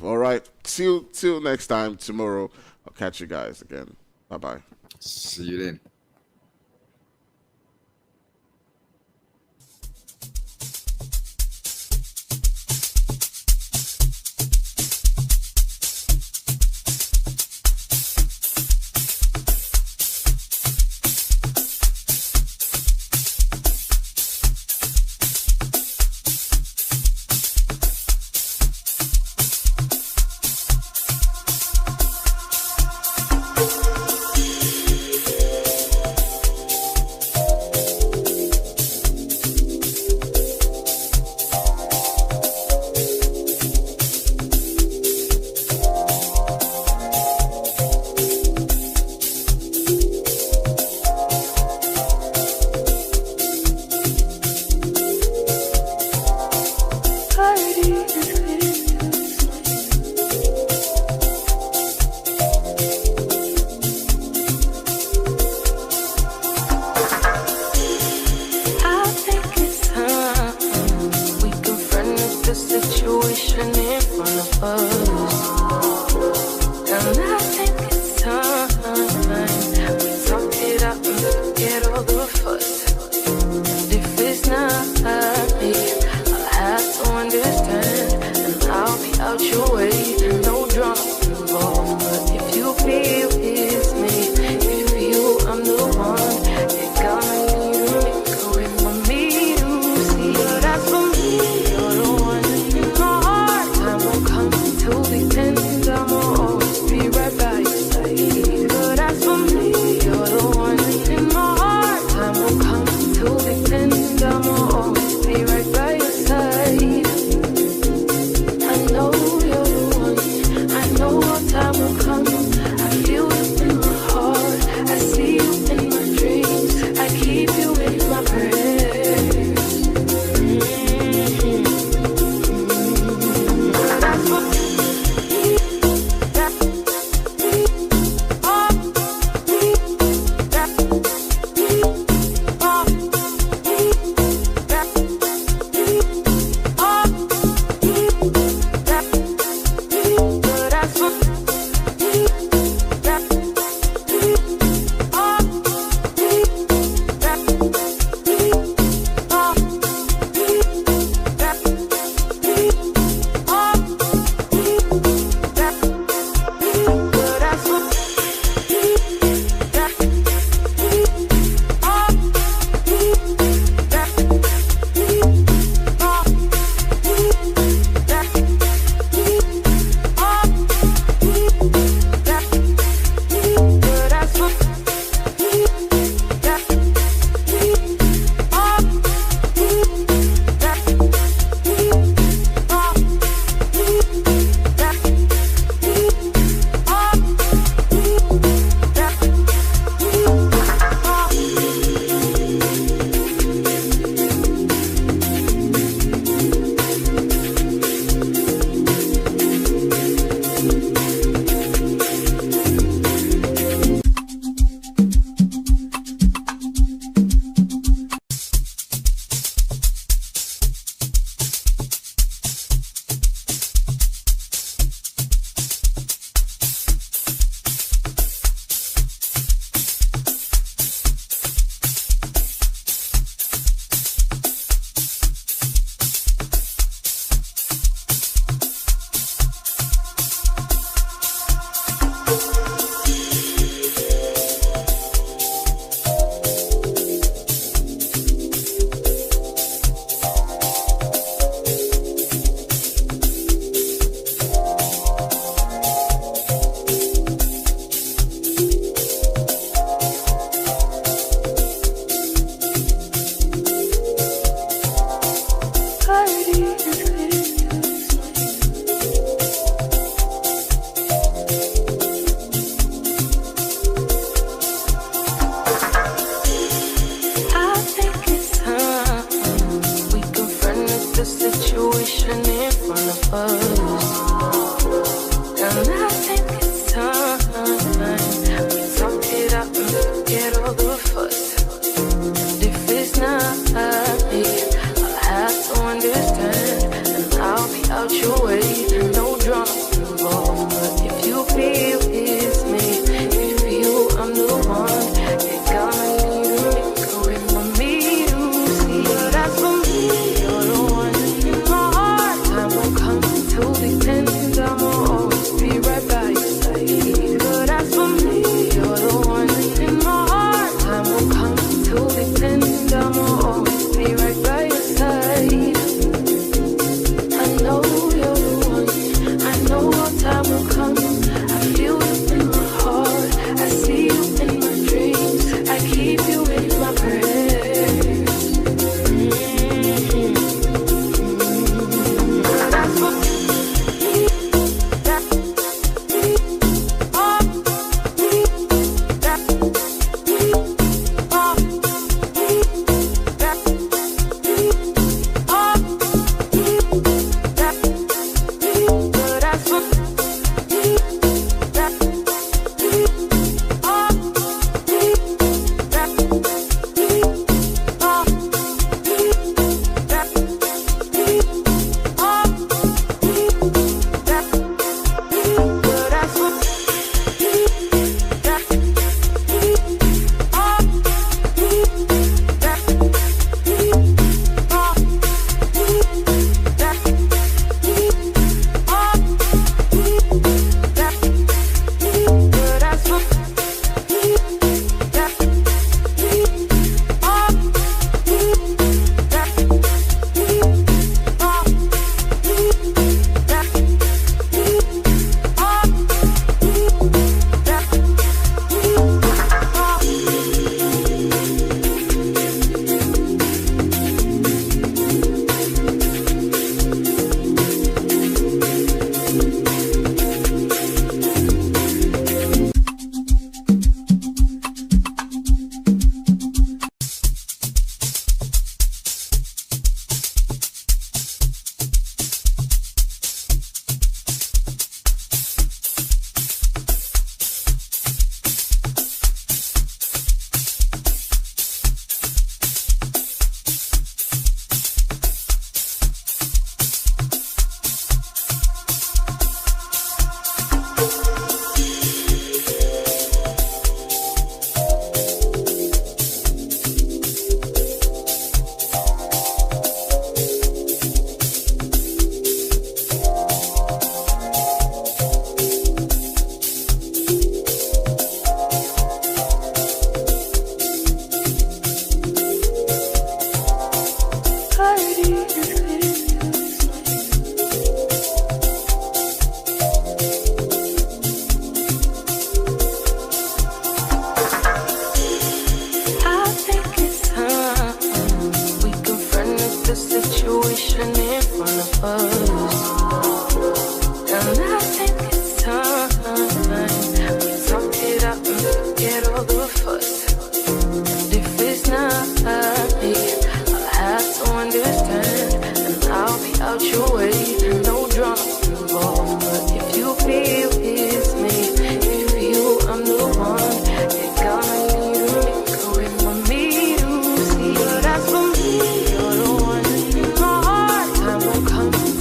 All right. Till next time, tomorrow. I'll catch you guys again. Bye-bye. See you then. first. And I think it's time we talk it out and forget all the fuss. And if it's not me, I'll have to understand, and I'll be out your way. No drama involved, but if you feel it's me, if you feel I'm the one, you're gonna need to make a way for me to see. But as for me, you're the one in my heart. Time will come to the end, I'ma always be right by your side. But as for me, you're the one in my heart. Time will come to the end, I'ma always be right by your side. I know you're the one. I know our time will come. I feel it in my heart. I see you in my dreams. I keep you in my prayers. That's what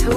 to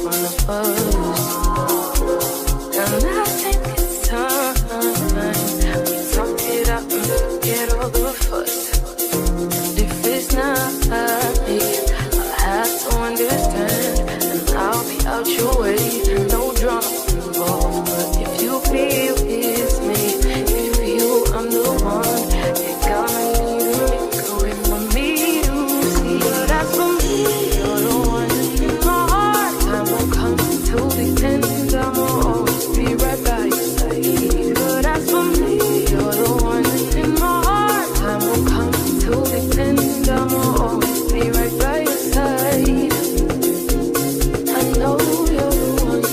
front of us. And I think it's time we talk it out and forget all the fuss. And if it's not me, I'll have to understand, and I'll be out your way. No drama involved, but if you feel it's me, if you feel I'm the one, you're gonna need to make a way for me to see. But as for me, you're the one in my heart. Time won't come until the end, I'ma always be right by your side. But as for me, you're the one in my heart. Time won't come until the end, I'ma always be right by your side. I know you're the one,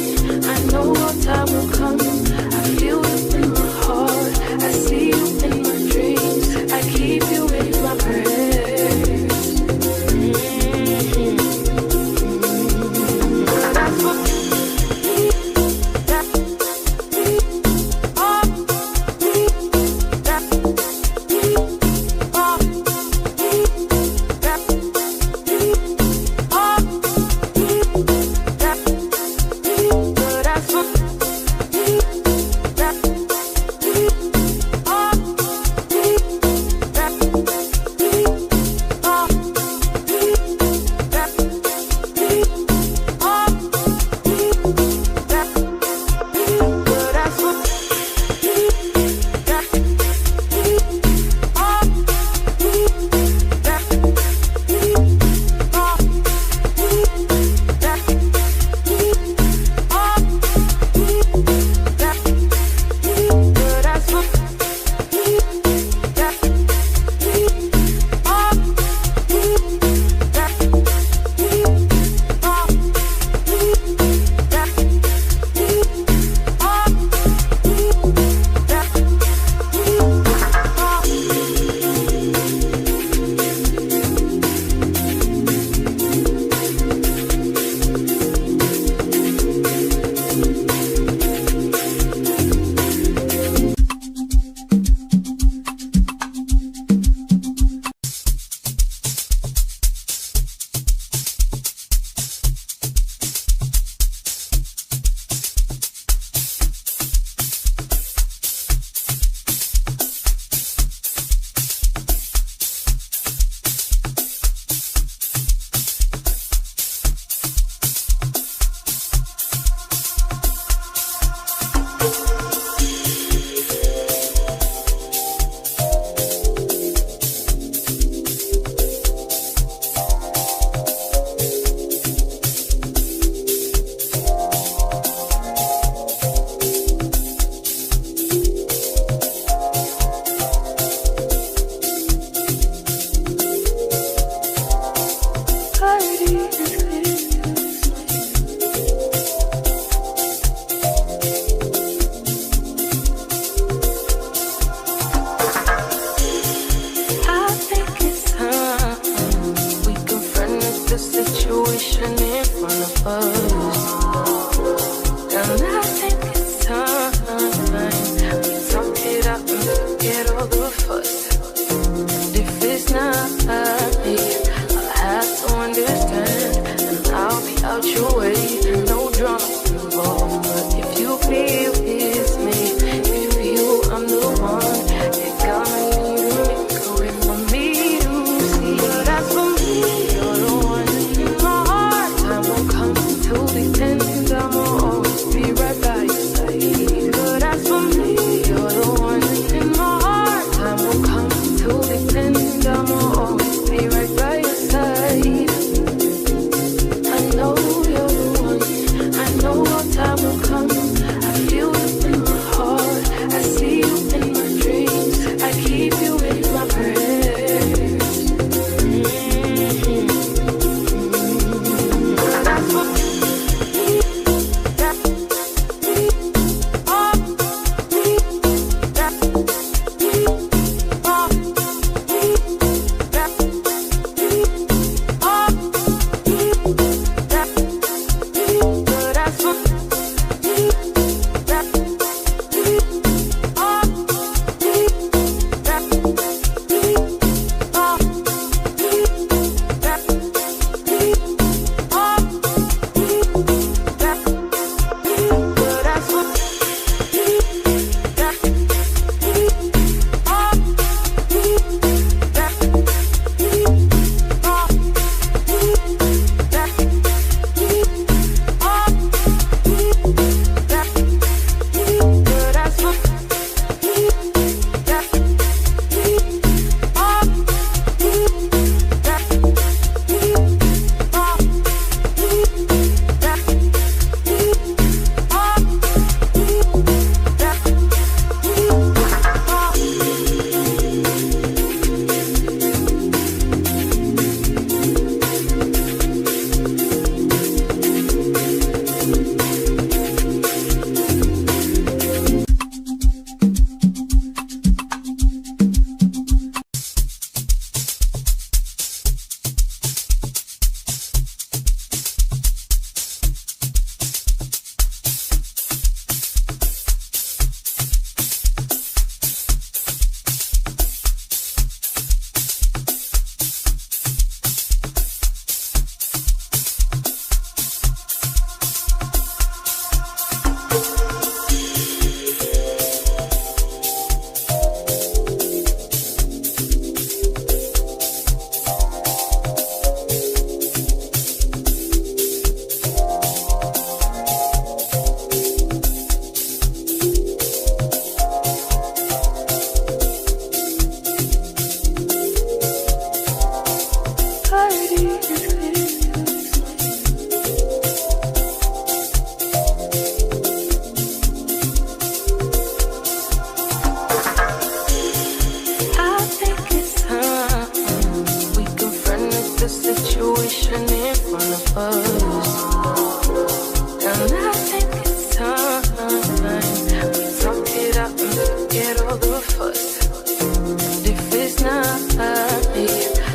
I know our time will come. I feel it in my heart, I see you in my dreams, I keep you in my prayers. That's what I know you're the one. the situation in front of us. And I think it's time we talk it out and forget all the fuss. And if it's not me,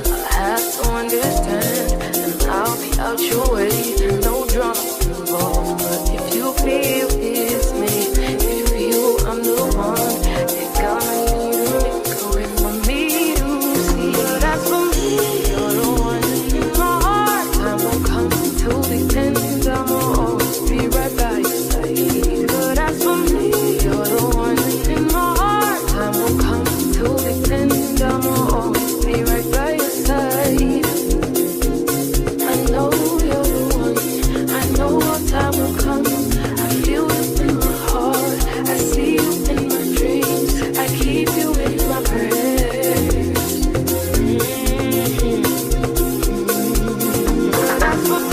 I'll have to understand, and I'll be out your way. No drama involved, but if you feel it's me, if you feel I'm the one, you're gonna need to make a way for me to see. But as for me, you're the one in my heart. Time won't come until the end, and I'll always be right by your side. But as for me, you're the one in my heart. Time won't come until the end, and I'll always be right by your side. I know you're the one. I know our time will come. I feel it in my heart. I see you in my dreams. I keep you in my prayers. That's what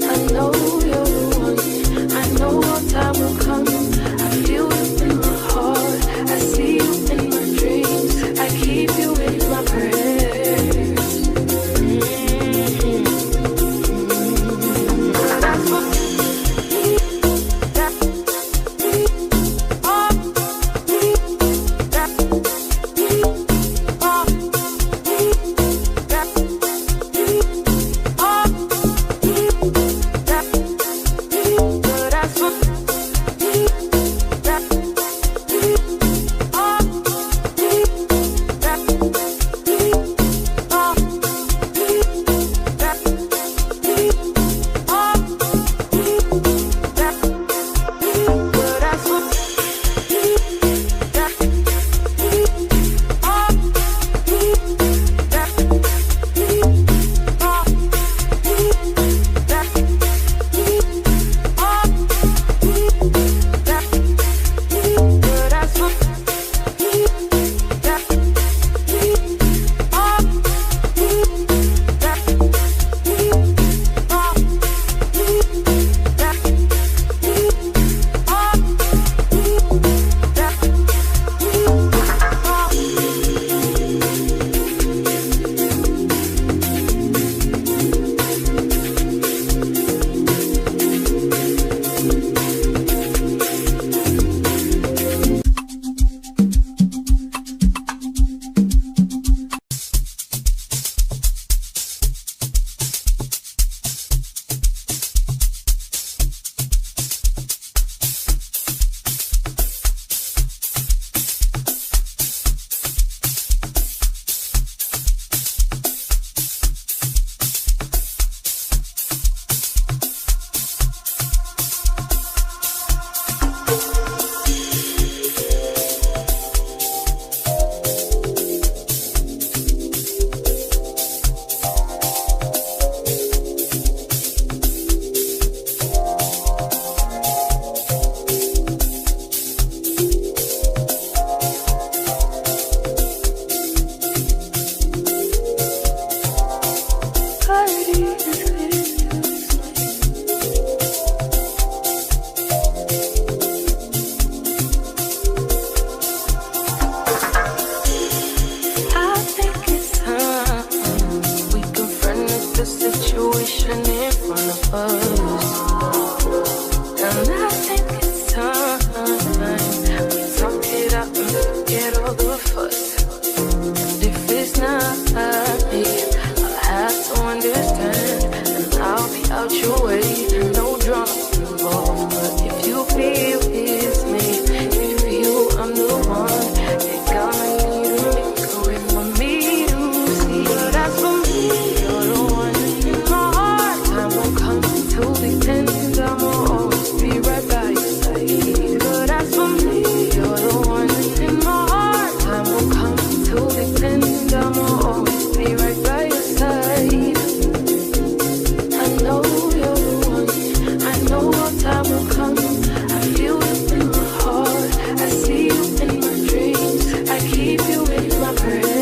I know you're the one. first. And I think it's time we talk it out and forget all the fuss. And if it's not me, I'll have to understand, and I'll be out your way. No drama involved, but if you feel it's me, if you I'm the one, you're gonna need to make a way for me to see. But as for me, you're the one in my heart. Time won't come until the end, I'ma always be right by your side. But as for me, you're the one in my heart. Time won't come until the end, I'ma always be right by your side. I know you're the one, I know our time will come. I feel it in my heart, I see you in my dreams, I keep you in my prayers.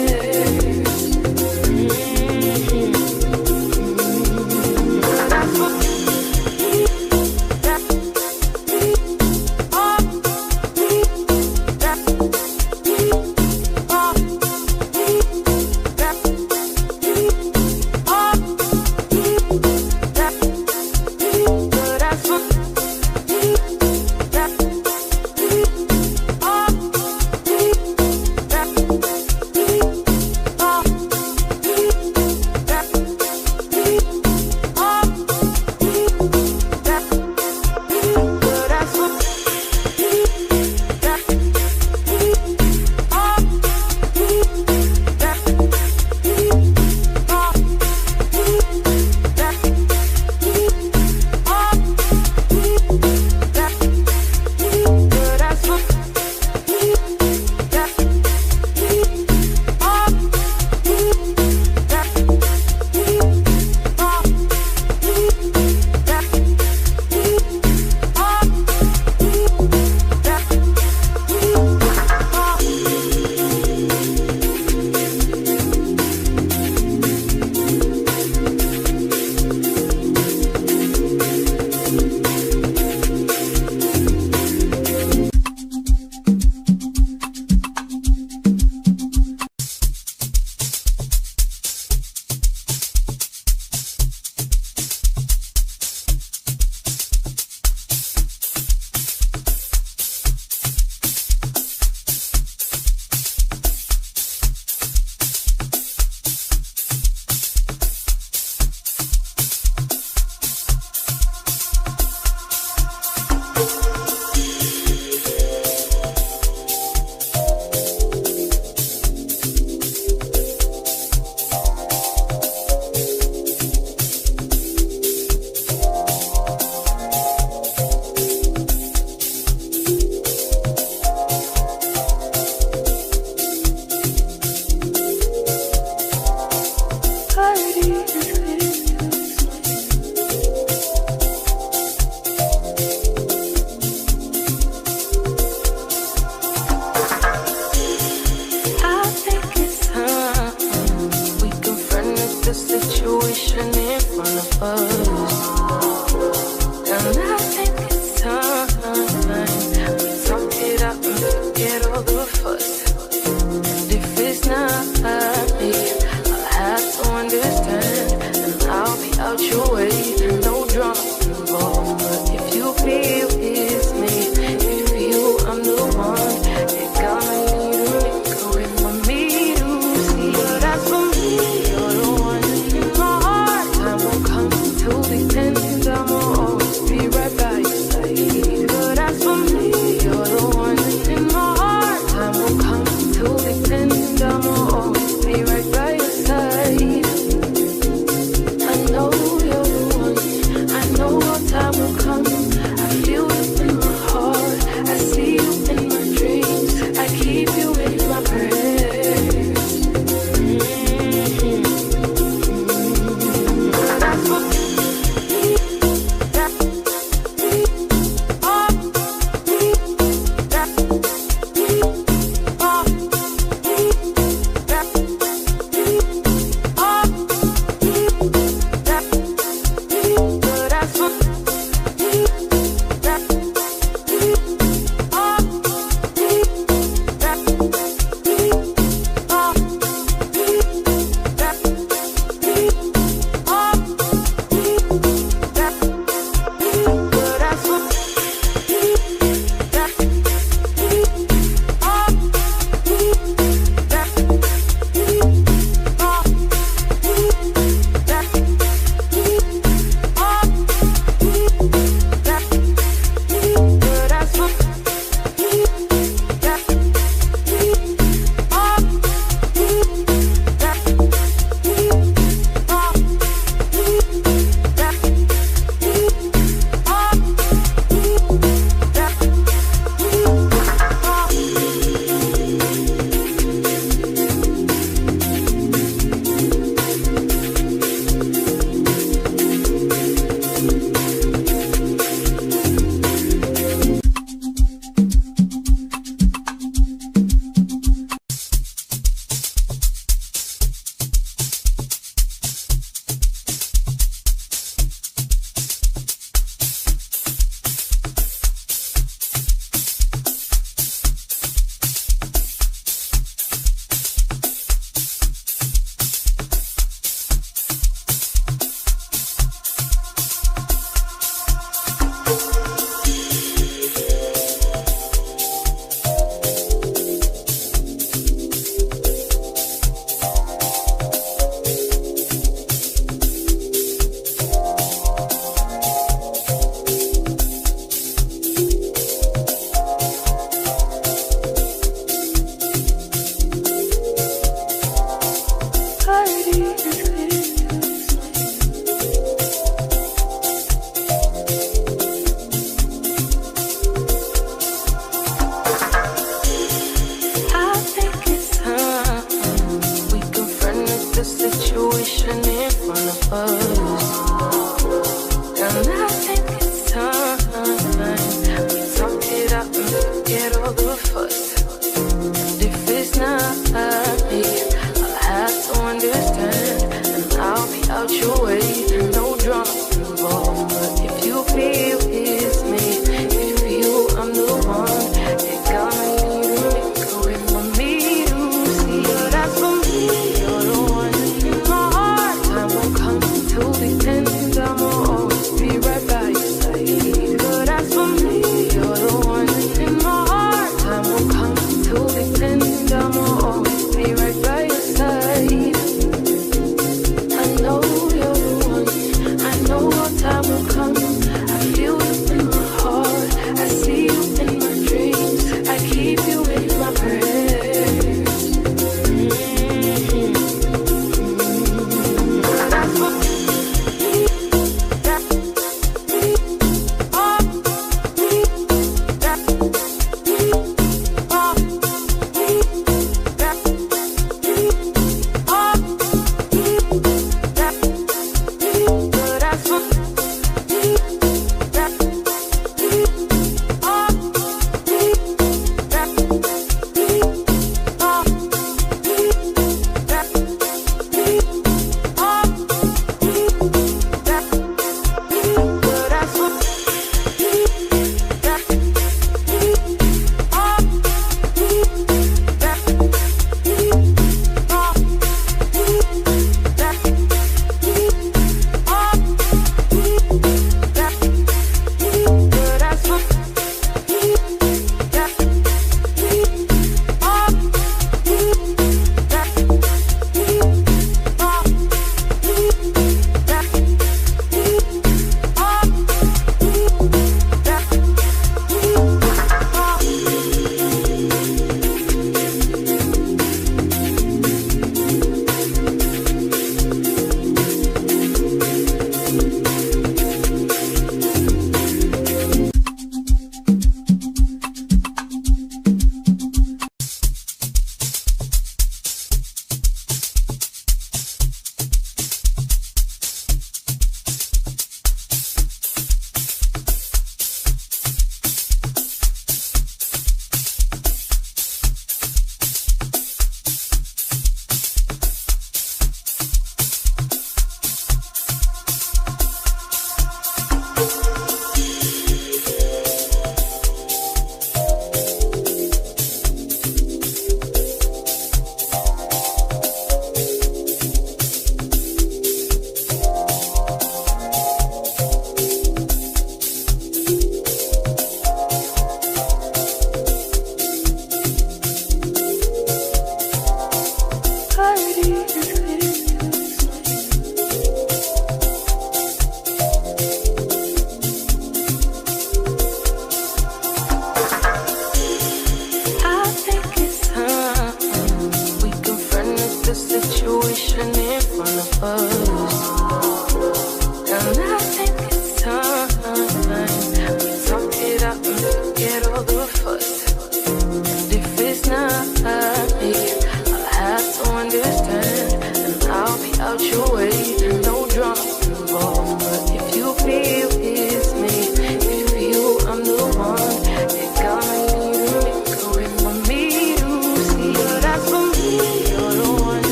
That's what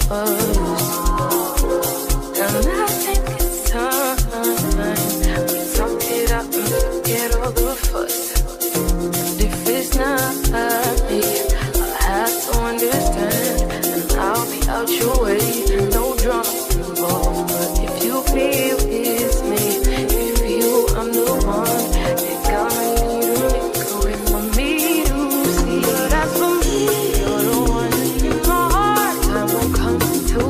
first. And I think it's time we talk it out and forget all the fuss. And if it's not me, I'll have to understand, and I'll be out your way. No drama involved, but if you feel it's me, if you feel I'm the one, you're gonna need a make a way for me to see. But as for me, you're the one in my heart. I won't come to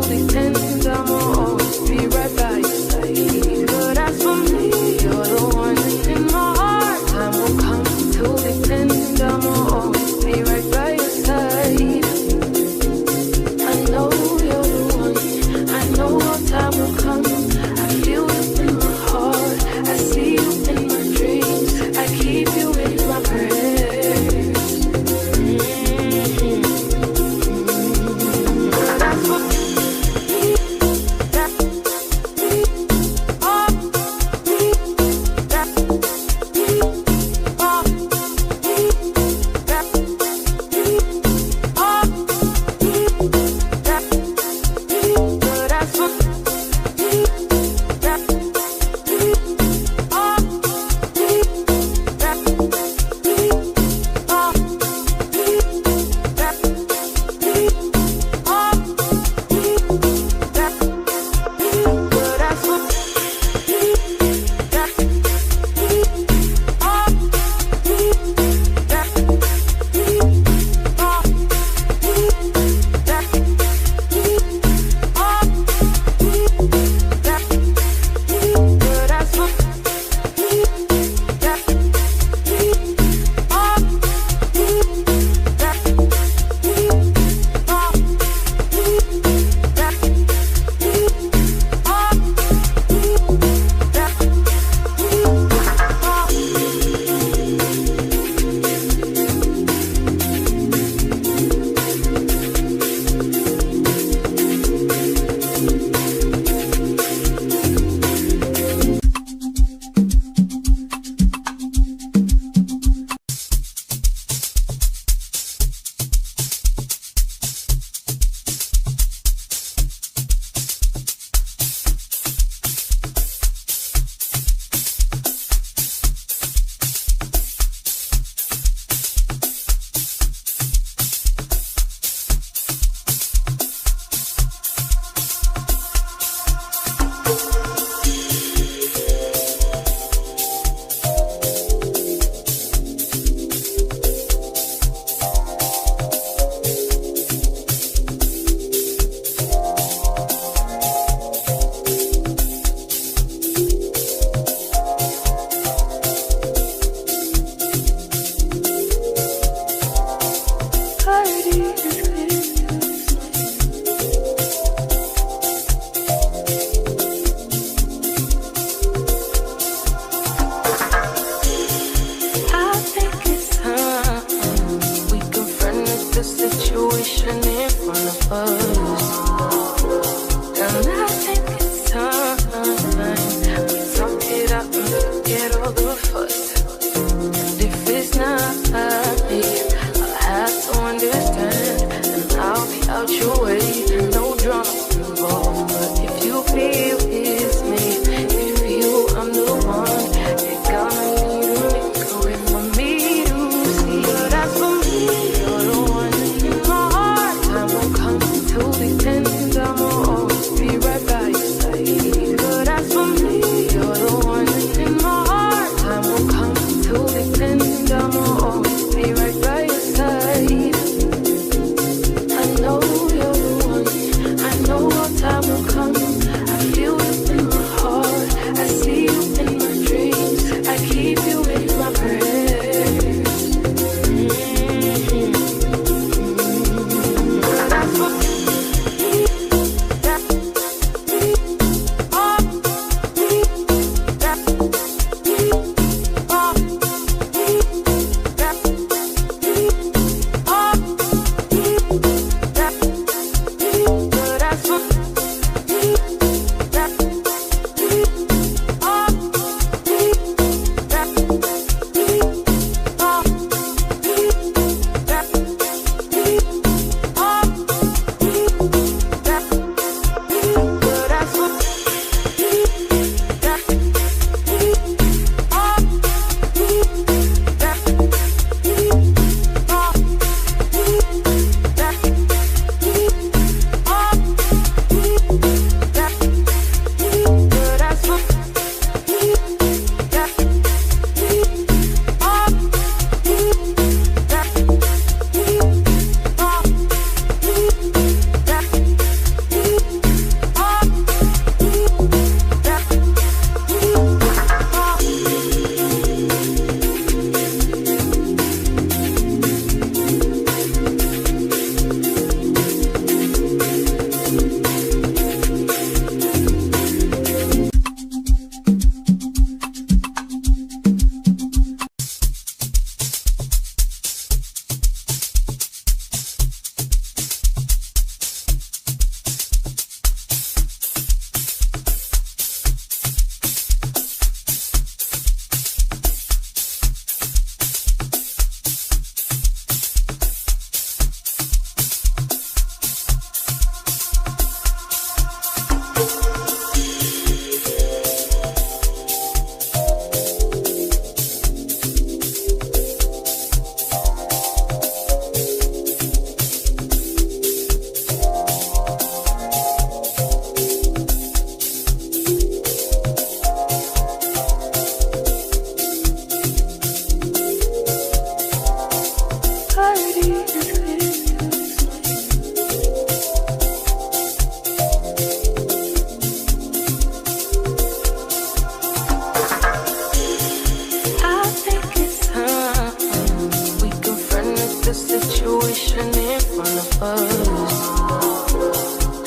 first.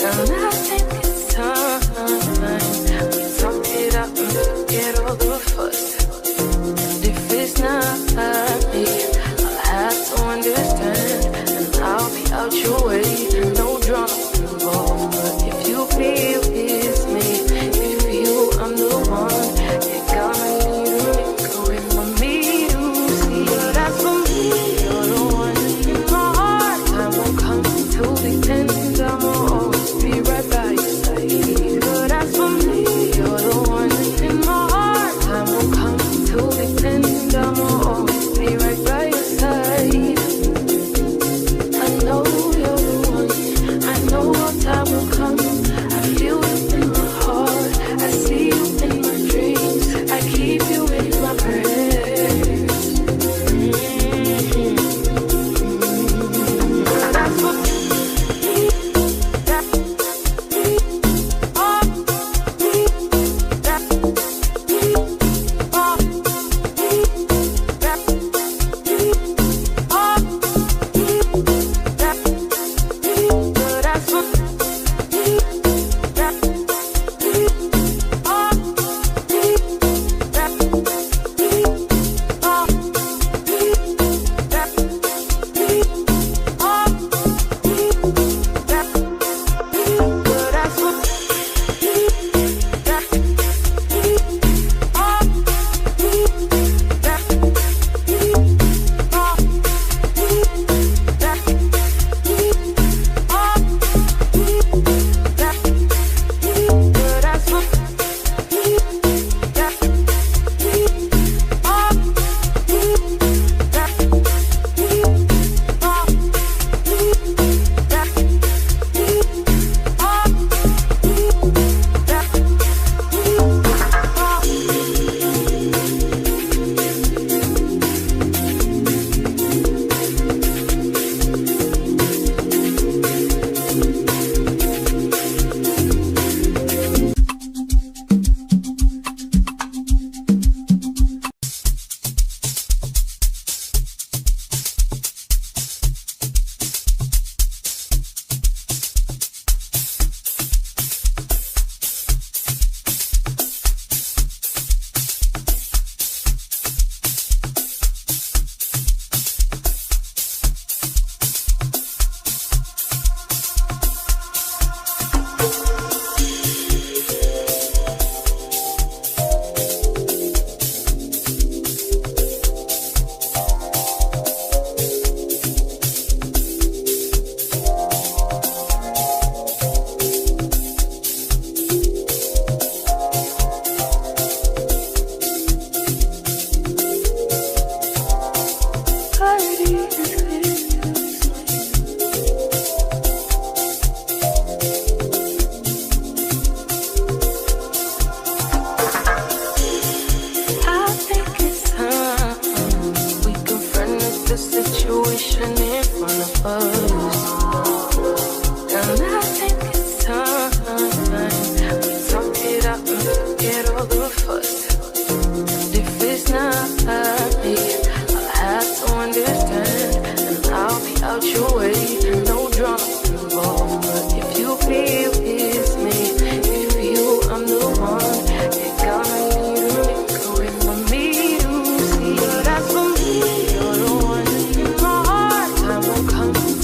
And I think it's time we talk it out and forget all the fuss. And if it's not me, I'll have to understand, and I'll be out your way. No drama involved, but if you feel it's me, if you I'm the one, you're gonna need a make a way for me to see. But as for me, you're the one in my heart. Time won't come until the end. I'ma always be right by your side. But as for me, you're the one in my heart. Time won't come until the end. I'ma always be right by your side. I know you're the one. I know our time will come. I feel it in my heart. I see you in my dreams. I keep you in my prayers. That's what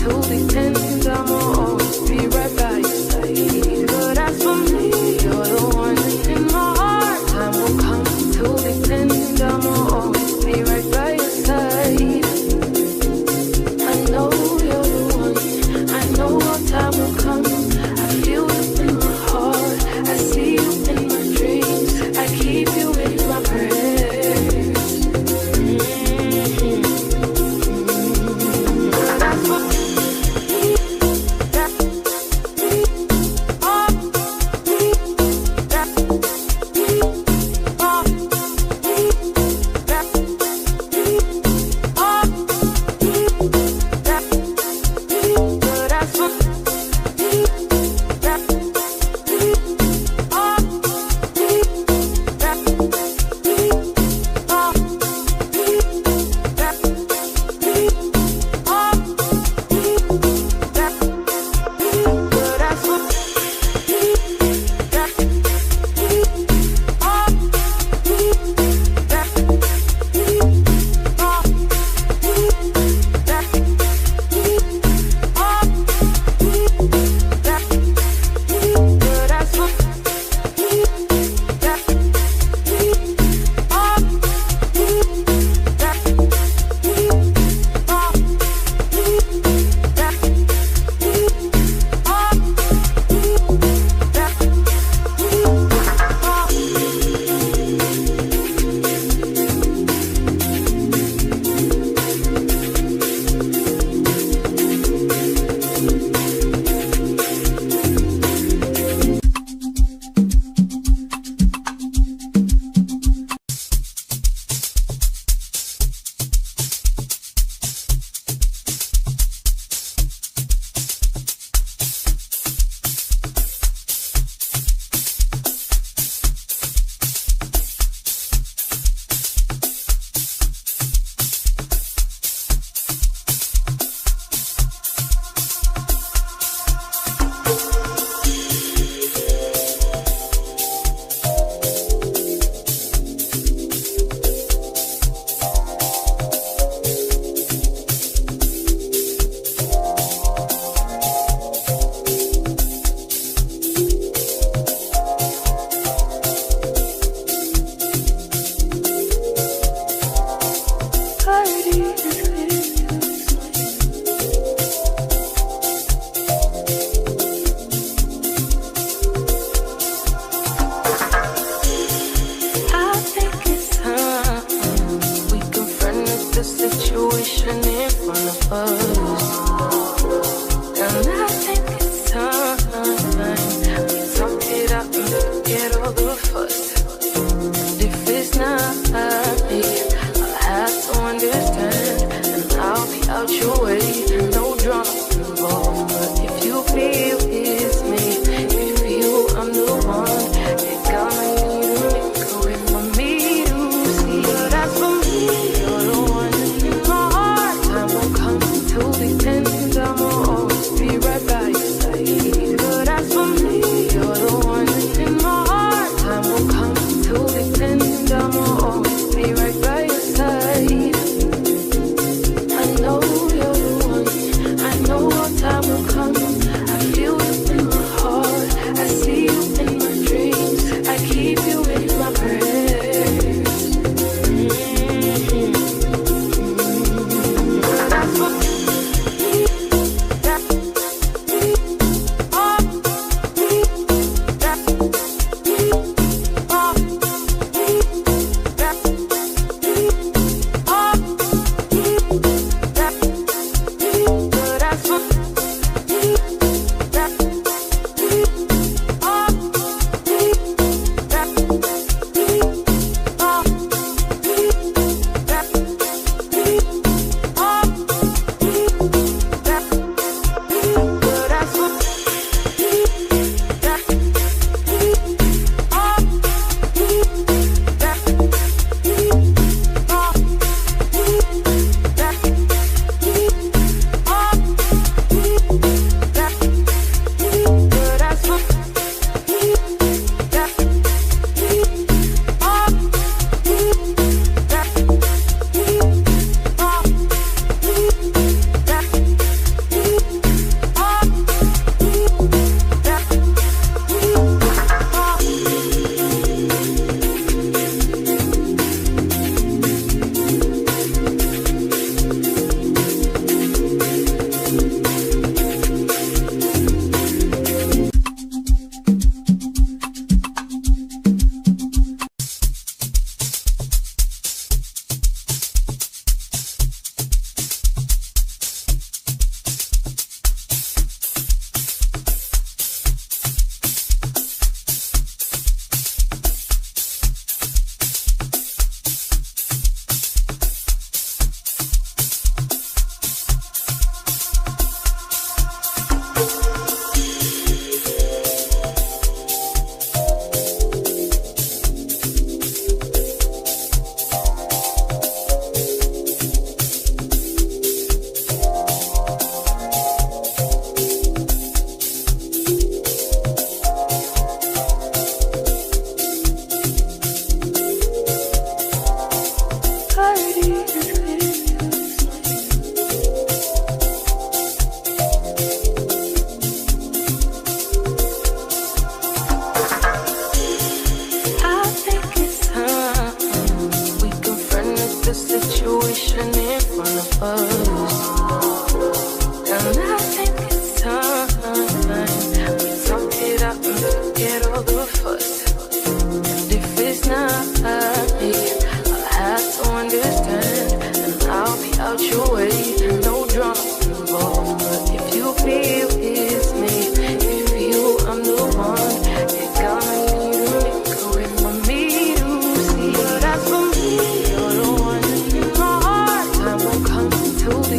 to situation in front of us. And I think it's time we talk it out and forget all the fuss. And if it's not me, I'll have to understand, and I'll be out your way. No drama involved, but if you feel it's me, if you feel I'm the one, you gotta need a make a way for me to see. But as for me, you're the one in my heart. Time won't come until the end, I will always be right by your side. But as for me, you're the one in my heart. Time won't come until the end, I will always be right by your side. I know you're the one. I know our time will come. I feel you in my heart. I see you in my dreams. I keep you in my prayers. That's what to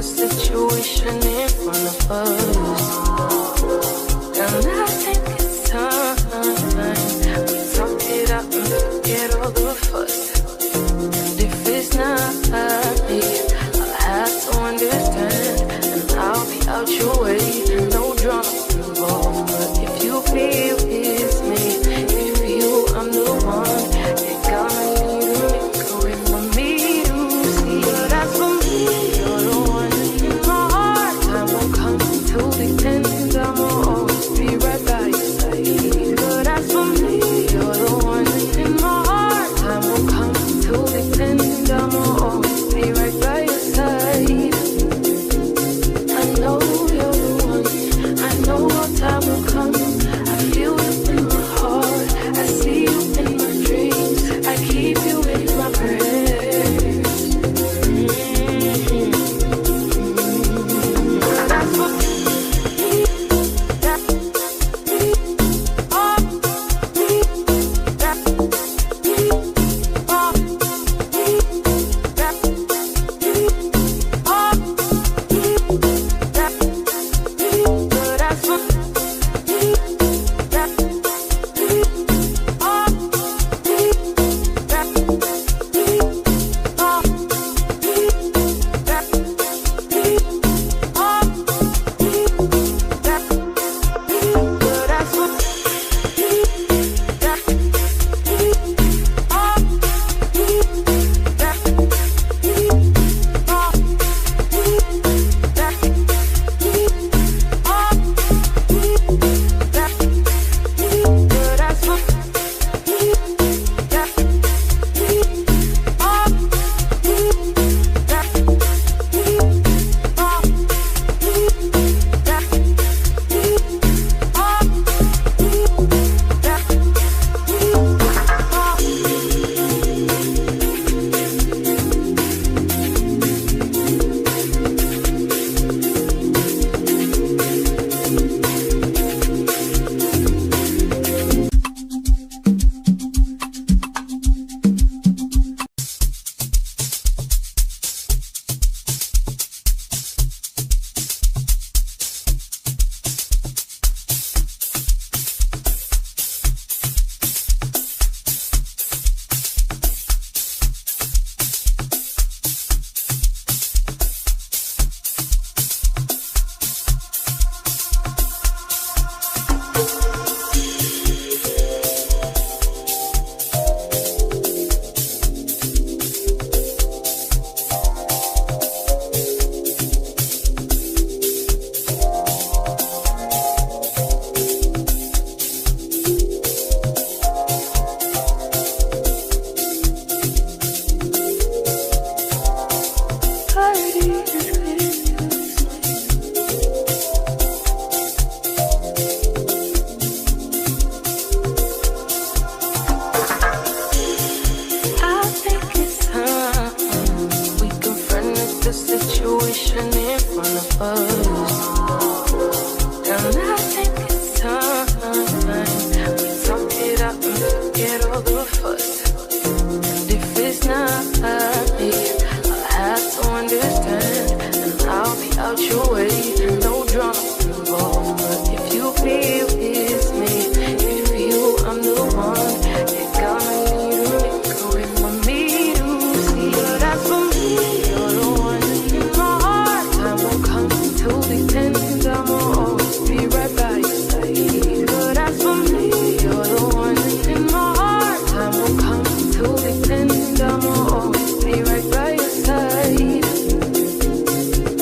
situation in front of us. And I think it's time we talk it out and forget all the fuss. And if it's not me, I'll have to understand, and I'll be out your way. No drama involved, but if you feel it's me, if you feel I'm the one, you gotta need to make a way for me to see. But that's for me, you're the one in my heart. Time won't come till the end, I'ma always be right by your side. But that's for me, you're the one in my heart. Time won't come till the end, I'ma always be right by your side. I know you're the one, I know your time will come. I feel it in my heart, I see you in my dreams, I keep you in my prayers. That's what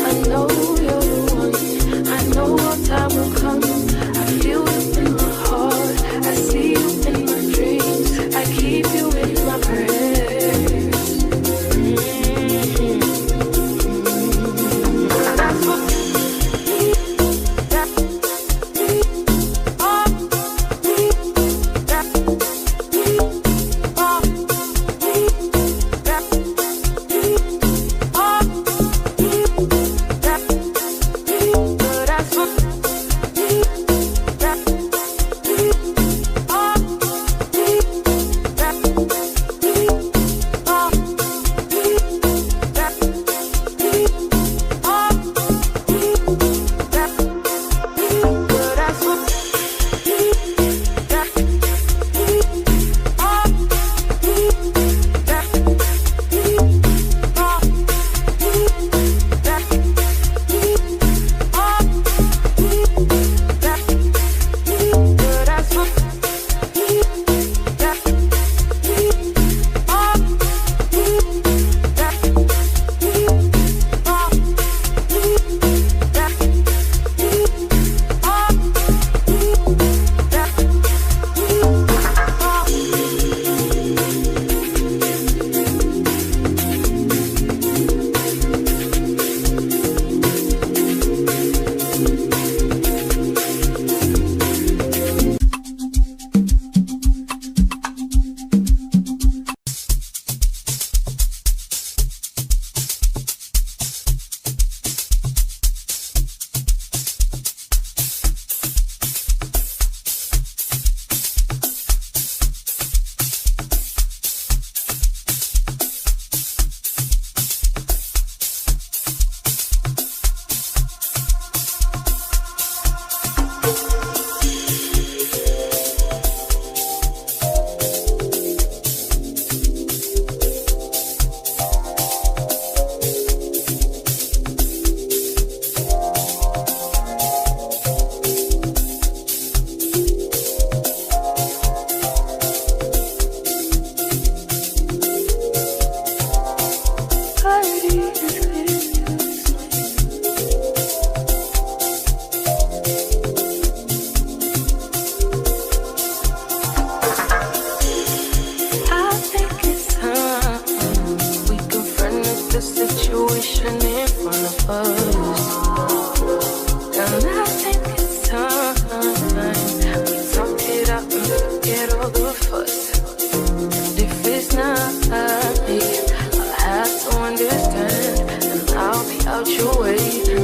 I know you're the one.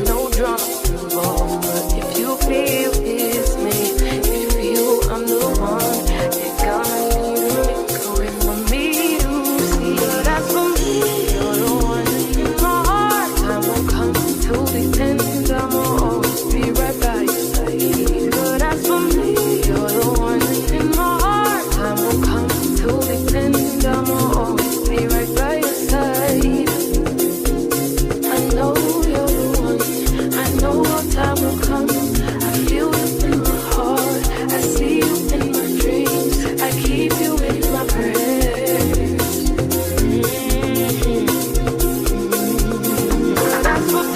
no drama involved. But if you feel it's me, if you feel I'm the one, you're gonna need to make a way for me to see. But as for me, you're the one in my heart. Time won't come till the end. I'ma always be right by your side. But as for me, you're the one in my heart. Time won't come till the end. I'ma always be right by your side. I know you're the one. I know our time will come. I feel it in my heart. I see you in my dreams. I keep you in my prayers. That's what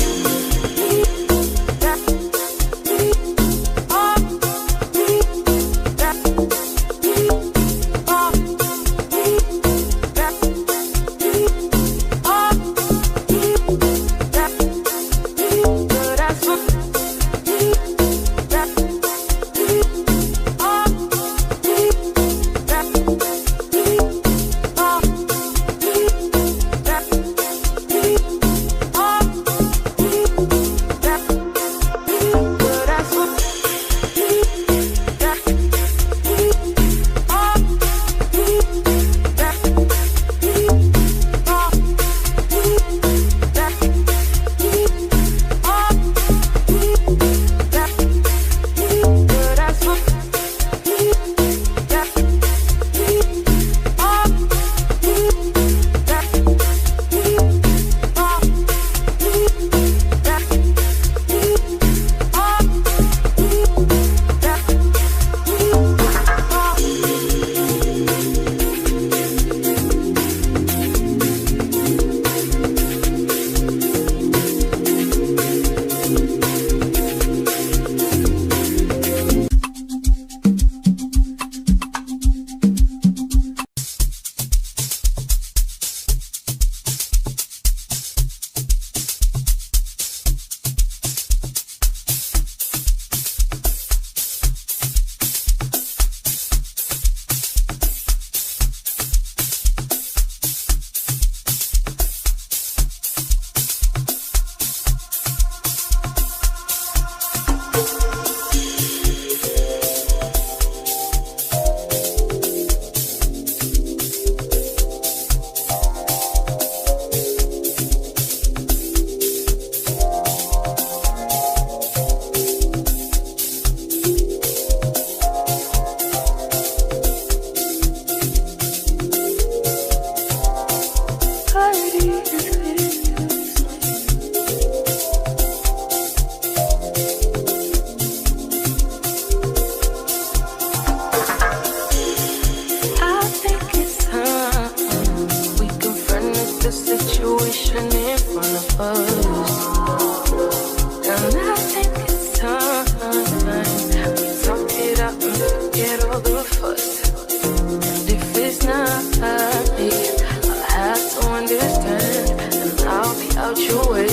out your way,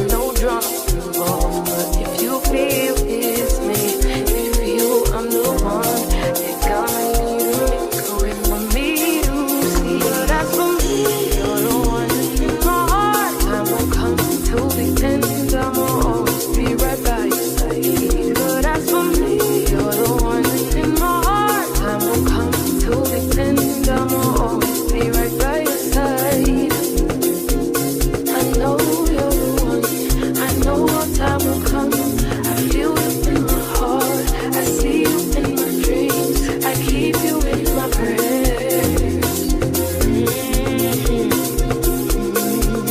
no drama involved.